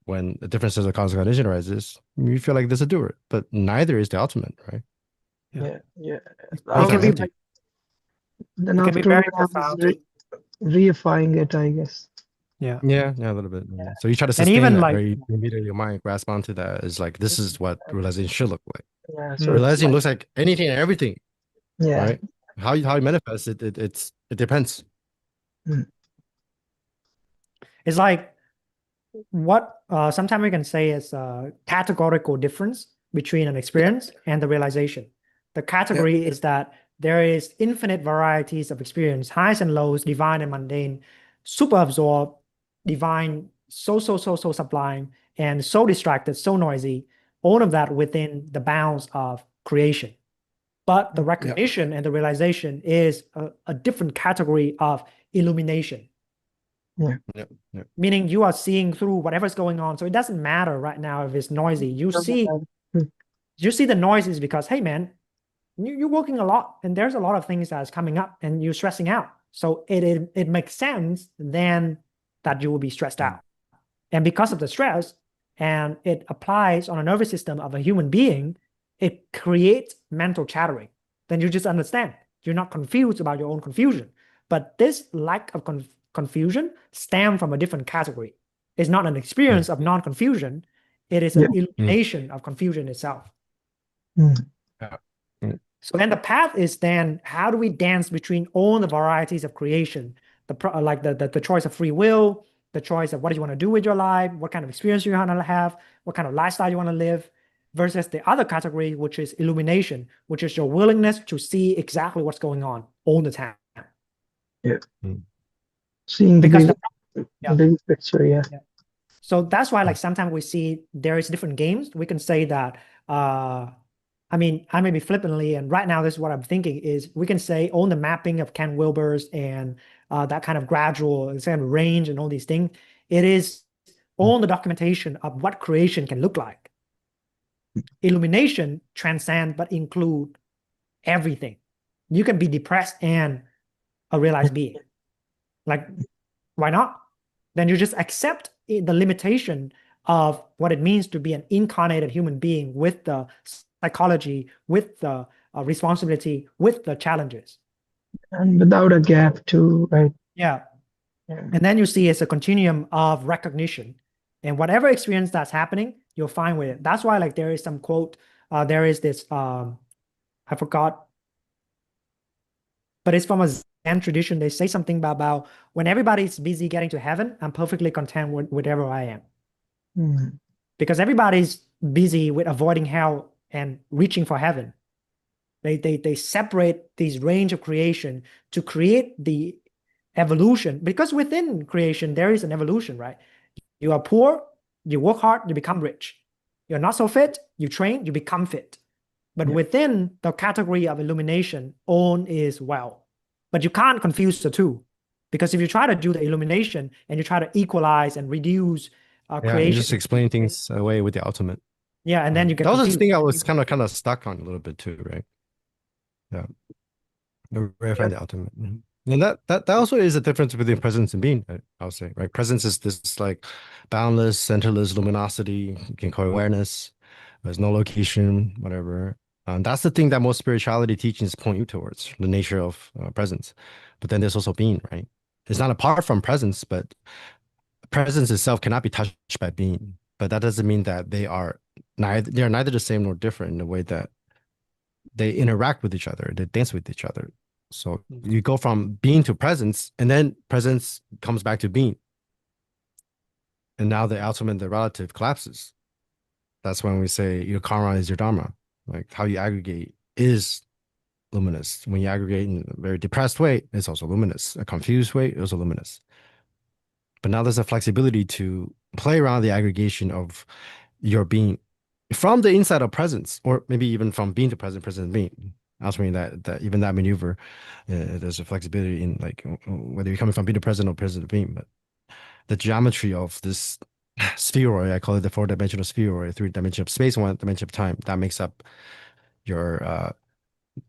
Speaker 1: when a different set of cause and condition arises, you feel like there's a doer, but neither is the ultimate, right?
Speaker 2: Yeah.
Speaker 17: yeah.
Speaker 2: It
Speaker 1: Both
Speaker 2: can
Speaker 1: are
Speaker 2: be
Speaker 17: After
Speaker 1: empty.
Speaker 17: then
Speaker 2: it can be
Speaker 17: after
Speaker 2: very
Speaker 17: I was
Speaker 2: profound too.
Speaker 17: reifying it, I guess.
Speaker 2: Yeah.
Speaker 1: Yeah, yeah, a little bit. Yeah. So you try to
Speaker 2: And
Speaker 1: sustain
Speaker 2: even
Speaker 1: that,
Speaker 2: like
Speaker 1: right? You immediately your mind grasp onto that. Is like this is what realization should look like.
Speaker 17: Yeah, so
Speaker 2: mm,
Speaker 17: it's
Speaker 1: Realizing
Speaker 17: like
Speaker 1: looks like anything and everything,
Speaker 17: yeah.
Speaker 1: right? How you manifest it, it depends.
Speaker 17: Mm,
Speaker 2: it's like what sometimes we can say is a categorical difference between an experience and the realization. The
Speaker 1: Yeah,
Speaker 2: category is that there is infinite varieties of experience, highs and lows, divine and mundane, super absorbed, divine, so sublime, and so distracted, so noisy, all of that within the bounds of creation. But the
Speaker 1: yeah,
Speaker 2: recognition and the realization is a different category of illumination.
Speaker 17: Yeah.
Speaker 2: Meaning you are seeing through whatever's going on. So it doesn't matter right now if it's noisy. You see the noises because, hey man, you're working a lot and there's a lot of things that's coming up and you're stressing out. So it makes sense then that you will be stressed out. And because of the stress, and it applies on a nervous system of a human being, it creates mental chattering. Then you just understand. You're not confused about your own confusion. But this lack of confusion stems from a different category. It's not an experience of non-confusion. It is an illumination of confusion itself. So then the path is then how do we dance between all the varieties of creation, the choice of free will, the choice of what you want to do with your life, what kind of experience you want to have, what kind of lifestyle you want to live, versus the other category, which is illumination, which is your willingness to see exactly what's going on all the time.
Speaker 17: Yeah. Seeing the big picture, yeah.
Speaker 2: So that's why, like, sometimes we see there is different games. We can say that, I mean, I may be flippantly, and right now this is what I'm thinking is we can say on the mapping of Ken Wilber's and that kind of gradual kind of range and all these things, it is on the documentation of what creation can look like. Illumination transcend but include everything. You can be depressed and a realized being. Like, why not? Then you just accept the limitation of what it means to be an incarnated human being with the psychology, with the responsibility, with the challenges.
Speaker 17: And without a gap too, right?
Speaker 2: Yeah. And then you see it's a continuum of recognition. And whatever experience that's happening, you'll find with it. That's why, like, there is some quote, there is this, I forgot, but it's from a Zen tradition. They say something about when everybody's busy getting to heaven, I'm perfectly content with whatever I am. Because everybody's busy with avoiding hell and reaching for heaven. They separate these range of creation to create the evolution, because within creation there is an evolution, right? You are poor, you work hard, you become rich. You're not so fit, you train, you become fit. But within the category of illumination, all is well. But you can't confuse the two, because if you try to do the illumination and you try to equalize and reduce creation,
Speaker 1: you just explain things away with the ultimate.
Speaker 2: Yeah, and then you get
Speaker 1: that was
Speaker 2: confused.
Speaker 1: the thing I was kind of stuck on a little bit too, right? Yeah, where I find the ultimate, and that also is a difference between presence and being. I'll say, right? Presence is this like boundless, centerless luminosity. You can call it awareness. There's no location, whatever. That's the thing that most spirituality teachings point you towards, the nature of presence. But then there's also being, right? It's not apart from presence, but presence itself cannot be touched by being. But that doesn't mean that they are neither the same nor different in the way that they interact with each other, they dance with each other. So you go from being to presence, and then presence comes back to being. And now the ultimate, the relative collapses. That's when we say your karma is your dharma. Like how you aggregate is luminous. When you aggregate in a very depressed way, it's also luminous. A confused way, it's also luminous. But now there's a flexibility to play around the aggregation of your being from the inside of presence, or maybe even from being to present, present being. Answering that even that maneuver, there's a flexibility in like whether you're coming from being to present or present to being. But the geometry of this spheroid, I call it the 4-dimensional spheroid, 3-dimension of space, 1 dimension of time, that makes up your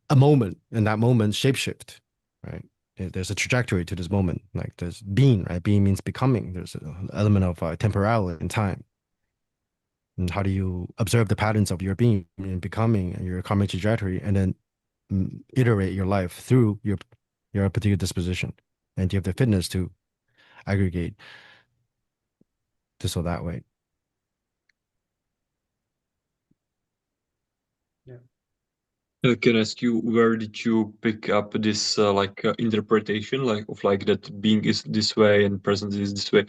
Speaker 1: a moment, and that moment shapeshift, right? There's a trajectory to this moment, like there's being, right? Being means becoming. There's an element of temporality in time. And how do you observe the patterns of your being and becoming and your karmic trajectory, and then iterate your life through your particular disposition, and you have the fitness to aggregate this or that way.
Speaker 16: Can I ask you, where did you pick up this interpretation, like of like that being is this way and presence is this way?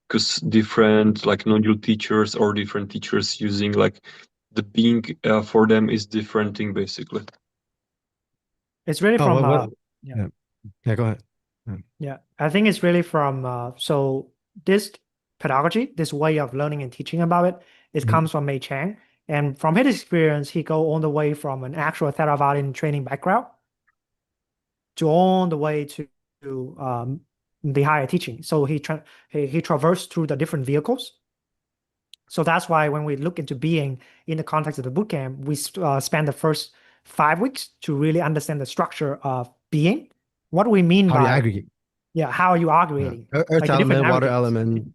Speaker 16: Because different like non-dual teachers or different teachers using like the being for them is different thing basically.
Speaker 2: It's really from
Speaker 1: yeah, go ahead.
Speaker 2: Yeah, I think it's really from so this pedagogy, this way of learning and teaching about it, it comes from Mei Chang. And from his experience, he go all the way from an actual Theravada training background to all the way to the higher teaching. So he traversed through the different vehicles. So that's why when we look into being in the context of the bootcamp, we spend the first 5 weeks to really understand the structure of being. What do we mean
Speaker 1: How do you
Speaker 2: by,
Speaker 1: aggregate?
Speaker 2: yeah, how are you
Speaker 1: Yeah.
Speaker 2: aggregating?
Speaker 1: Earth
Speaker 2: Like the different
Speaker 1: element, water
Speaker 2: aggregates.
Speaker 1: element,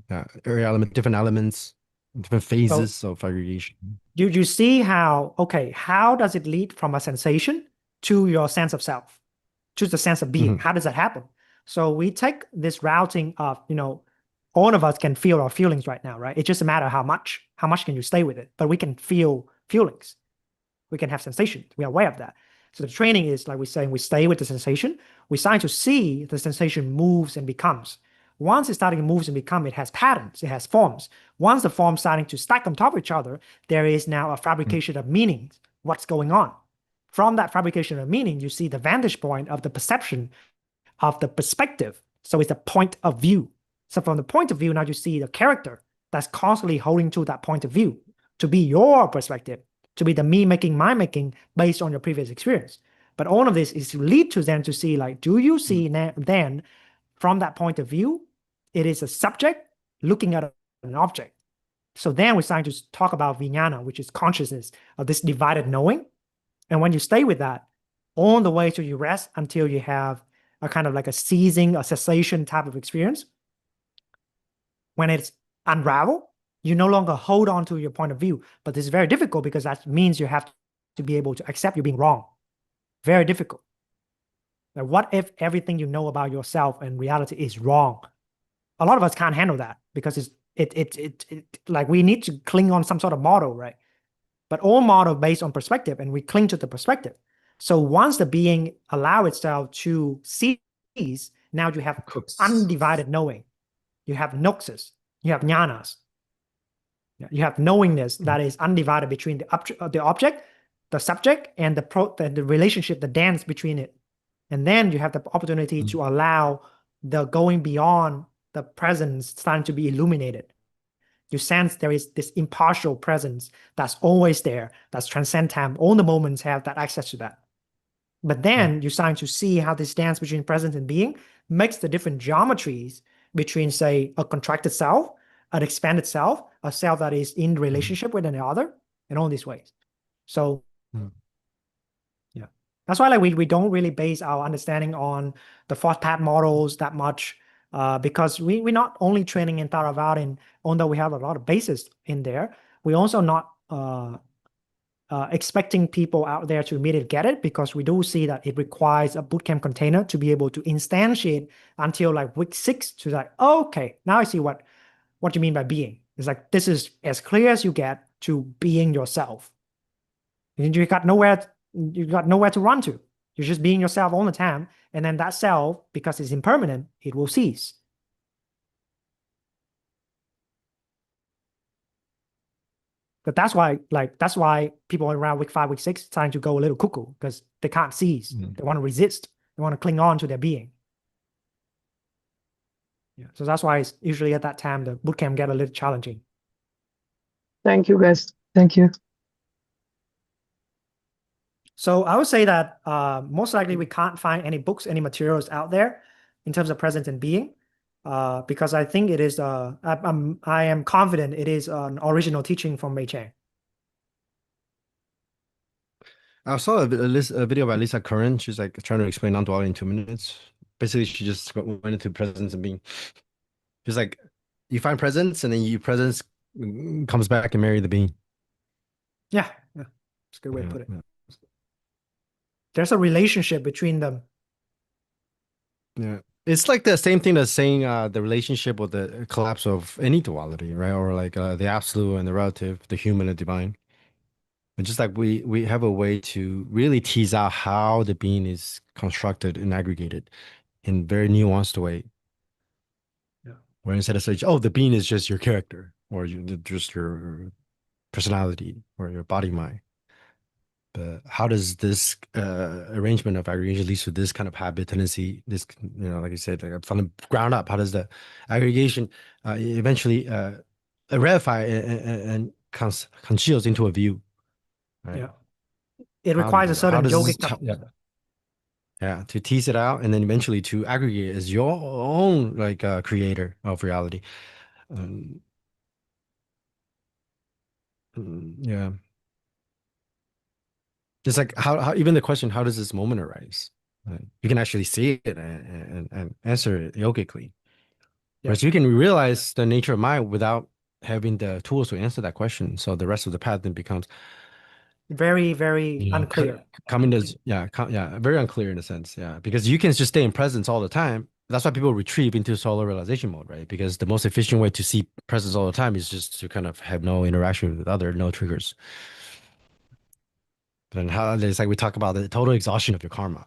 Speaker 2: Yeah.
Speaker 1: air element, different elements, different
Speaker 2: So
Speaker 1: phases of aggregation.
Speaker 2: you see how, okay, how does it lead from a sensation to your sense of self, to the sense of being?
Speaker 1: Mhm.
Speaker 2: How does that happen? So we take this routing of, all of us can feel our feelings right now, right? It's just a matter of how much can you stay with it? But we can feel feelings. We can have sensations. We are aware of that. So the training is like we're saying, we stay with the sensation. We're starting to see the sensation moves and becomes. Once it's starting to move and become, it has patterns, it has forms. Once the forms starting to stack on top of each other, there is now a fabrication of meanings. What's going on? From that fabrication of meaning, you see the vantage point of the perception of the perspective. So it's a point of view. So from the point of view, now you see the character that's constantly holding to that point of view to be your perspective, to be the me making, my making based on your previous experience. But all of this is to lead to them to see, like, do you see then from that point of view, it is a subject looking at an object. So then we're starting to talk about vijnana, which is consciousness of this divided knowing. And when you stay with that, on the way to you rest until you have a kind of like a ceasing, a cessation type of experience, when it's unraveled, you no longer hold on to your point of view. But this is very difficult because that means you have to be able to accept you being wrong. Very difficult. Now, what if everything you know about yourself and reality is wrong? A lot of us can't handle that because it like we need to cling on some sort of model, right? But all model based on perspective, and we cling to the perspective. So once the being allow itself to cease, now you have undivided knowing. You have noxus, you have jnanas, you have knowingness that is undivided between the object, the subject, and the relationship, the dance between it. And then you have the opportunity to allow the going beyond the presence starting to be illuminated. You sense there is this impartial presence that's always there, that's transcend time. All the moments have that access to that. But then you're starting to see how this dance between presence and being makes the different geometries between, say, a contracted self, an expanded self, a self that is in relationship with another, and all these ways. So, yeah, that's why like we don't really base our understanding on the fourth path models that much, because we're not only training in Theravada, and although we have a lot of bases in there, we also not expecting people out there to immediately get it, because we do see that it requires a bootcamp container to be able to instantiate until like week 6 to like, oh, okay, now I see what you mean by being. It's like, this is as clear as you get to being yourself. And you got nowhere to run to. You're just being yourself all the time. And then that self, because it's impermanent, it will cease. But that's why people around week 5, week 6 starting to go a little cuckoo, because they can't cease. They want to resist. They want to cling on to their being. Yeah. So that's why it's usually at that time the bootcamp get a little challenging.
Speaker 17: Thank you, guys. Thank you.
Speaker 2: So I would say that most likely we can't find any books, any materials out there in terms of presence and being, because I think it is I am confident it is an original teaching from Mei Chang.
Speaker 1: I saw a video by Lisa Curran. She's like trying to explain non-duality in 2 minutes. Basically, she just went into presence and being. She's like, you find presence, and then you presence comes back and marry the being.
Speaker 2: Yeah, it's a good way to put it. There's a relationship between them.
Speaker 1: Yeah, it's like the same thing as saying the relationship or the collapse of any duality, right? Or like the absolute and the relative, the human and divine. And just like we have a way to really tease out how the being is constructed and aggregated in very nuanced way.
Speaker 2: Yeah.
Speaker 1: Where instead of saying, oh, the being is just your character or just your personality or your body mind. But how does this arrangement of aggregation leads to this kind of habit tendency? This, like I said, like from the ground up, how does the aggregation eventually ratify and conceals into a view? Right?
Speaker 2: Yeah, it requires a certain yogic.
Speaker 1: Yeah, to tease it out and then eventually to aggregate it as your own like creator of reality. Um, yeah. It's like how even the question, how does this moment arise? You can actually see it and answer it yogically.
Speaker 2: Yeah.
Speaker 1: Whereas you can realize the nature of mind without having the tools to answer that question. So the rest of the path then becomes
Speaker 2: Very, very unclear.
Speaker 1: coming to yeah, very unclear in a sense. Yeah. Because you can just stay in presence all the time. That's why people retrieve into solo realization mode, right? Because the most efficient way to see presence all the time is just to kind of have no interaction with other, no triggers. Then how it's like we talk about the total exhaustion of your karma.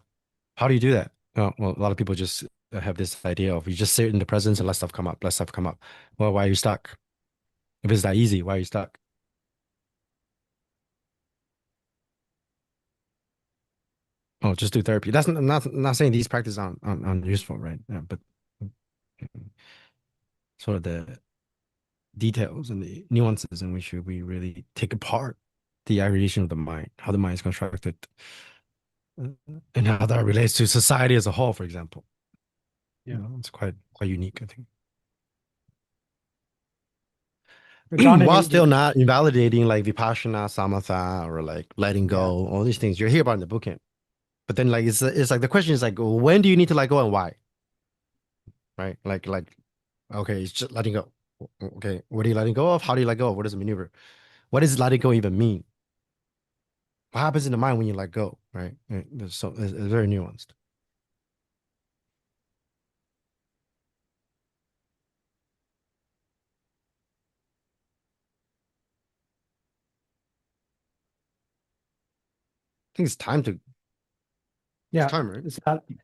Speaker 1: How do you do that? Well, a lot of people just have this idea of you just sit in the presence and let stuff come up, let stuff come up. Well, why are you stuck? If it's that easy, why are you stuck? Oh, just do therapy. That's not saying these practices aren't useful, right? Yeah, but sort of the details and the nuances in which we really take apart the aggregation of the mind, how the mind is constructed, and how that relates to society as a whole, for example.
Speaker 2: Yeah.
Speaker 1: It's quite unique, I think.
Speaker 2: John,
Speaker 1: While still not invalidating like Vipassana, Samatha, or like letting go, all these things you hear about in the book camp. But then like it's like the question is like, when do you need to let go and why? Right? Like okay, it's just letting go. Okay, what are you letting go of? How do you let go of? What does it maneuver? What does letting go even mean? What happens in the mind when you let go? Right? So it's very nuanced. I think it's time to.
Speaker 2: Yeah,
Speaker 1: it's time, right?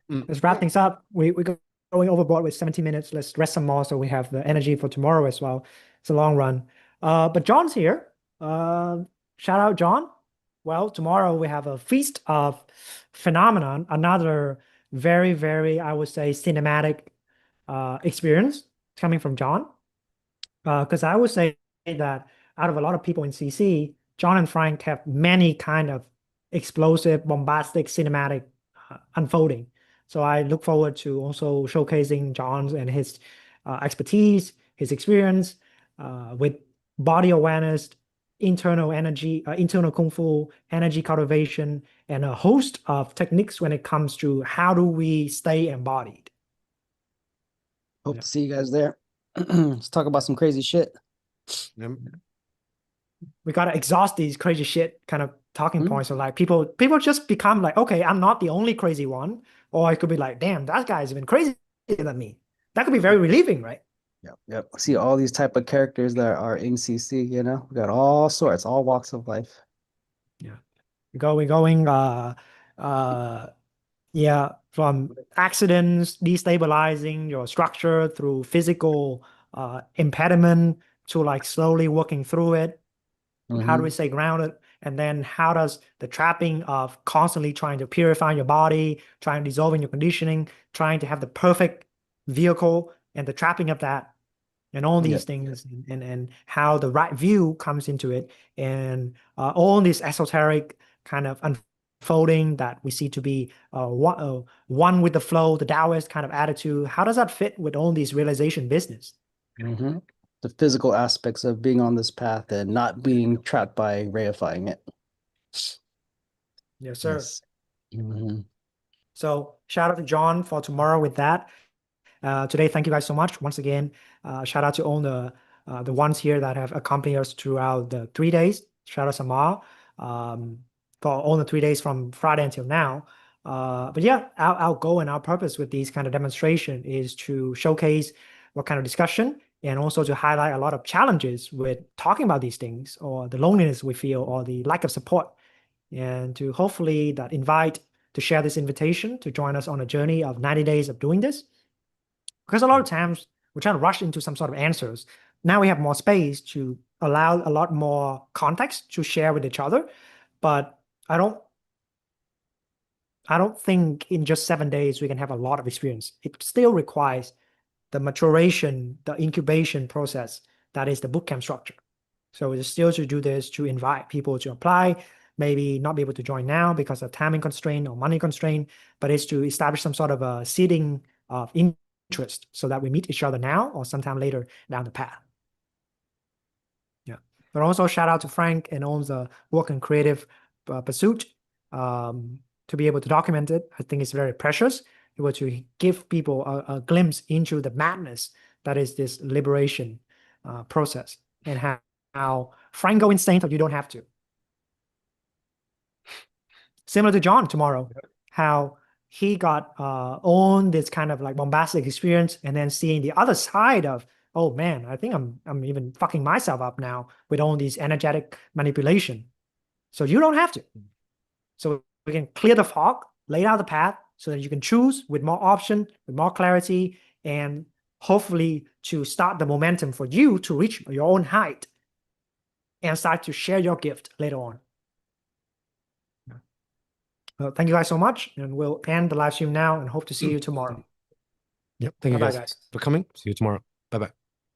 Speaker 2: Let's wrap things up. We're going overboard with 17 minutes. Let's rest some more so we have the energy for tomorrow as well. It's a long run. But John's here. Shout out, John. Well, tomorrow we have a feast of phenomenon, another very, very, I would say, cinematic experience coming from John. Because I would say that out of a lot of people in CC, John and Frank have many kind of explosive, bombastic, cinematic unfolding. So I look forward to also showcasing John's and his expertise, his experience with body awareness, internal energy, internal kung fu, energy cultivation, and a host of techniques when it comes to how do we stay embodied.
Speaker 18: Hope to see you guys there. Let's talk about some crazy shit.
Speaker 2: We gotta exhaust these crazy shit kind of talking points. So like people just become like, okay, I'm not the only crazy one. Or it could be like, damn, that guy's even crazier than me. That could be very relieving, right?
Speaker 18: Yep. See all these type of characters that are in CC, you know, we got all sorts, all walks of life.
Speaker 2: Yeah. We're going from accidents, destabilizing your structure through physical impediment to like slowly working through it. How do we stay grounded? And then how does the trapping of constantly trying to purify your body, trying to dissolve in your conditioning, trying to have the perfect vehicle and the trapping of that and all these things and how the right view comes into it and all this esoteric kind of unfolding that we see to be one with the flow, the Taoist kind of attitude. How does that fit with all these realization business?
Speaker 18: The physical aspects of being on this path and not being trapped by reifying it.
Speaker 2: Yes, sir.
Speaker 18: Yes.
Speaker 2: So shout out to John for tomorrow with that. Today, thank you guys so much. Once again, shout out to all the ones here that have accompanied us throughout the 3 days. Shout out Sama for all the 3 days from Friday until now. But yeah, our goal and our purpose with these kind of demonstration is to showcase what kind of discussion and also to highlight a lot of challenges with talking about these things or the loneliness we feel or the lack of support and to hopefully that invite to share this invitation to join us on a journey of 90 days of doing this. Because a lot of times we're trying to rush into some sort of answers. Now we have more space to allow a lot more context to share with each other. But I don't think in just 7 days we can have a lot of experience. It still requires the maturation, the incubation process that is the bootcamp structure. So it's still to do this to invite people to apply, maybe not be able to join now because of timing constraint or money constraint, but it's to establish some sort of a seeding of interest so that we meet each other now or sometime later down the path. Yeah. But also shout out to Frank and owns a work and creative pursuit to be able to document it. I think it's very precious. Able to give people a glimpse into the madness that is this liberation process, and how Frank go insane so you don't have to. Similar to John tomorrow, how he got on this kind of like bombastic experience, and then seeing the other side of, oh man, I think I'm even fucking myself up now with all these energetic manipulation. So you don't have to. So we can clear the fog, lay out the path so that you can choose with more option, with more clarity, and hopefully to start the momentum for you to reach your own height and start to share your gift later on. Thank you guys so much, and we'll end the live stream now and hope to see you tomorrow.
Speaker 1: Yep. Thank you
Speaker 2: Bye-bye,
Speaker 1: guys
Speaker 2: guys.
Speaker 1: for coming. See you tomorrow. Bye bye.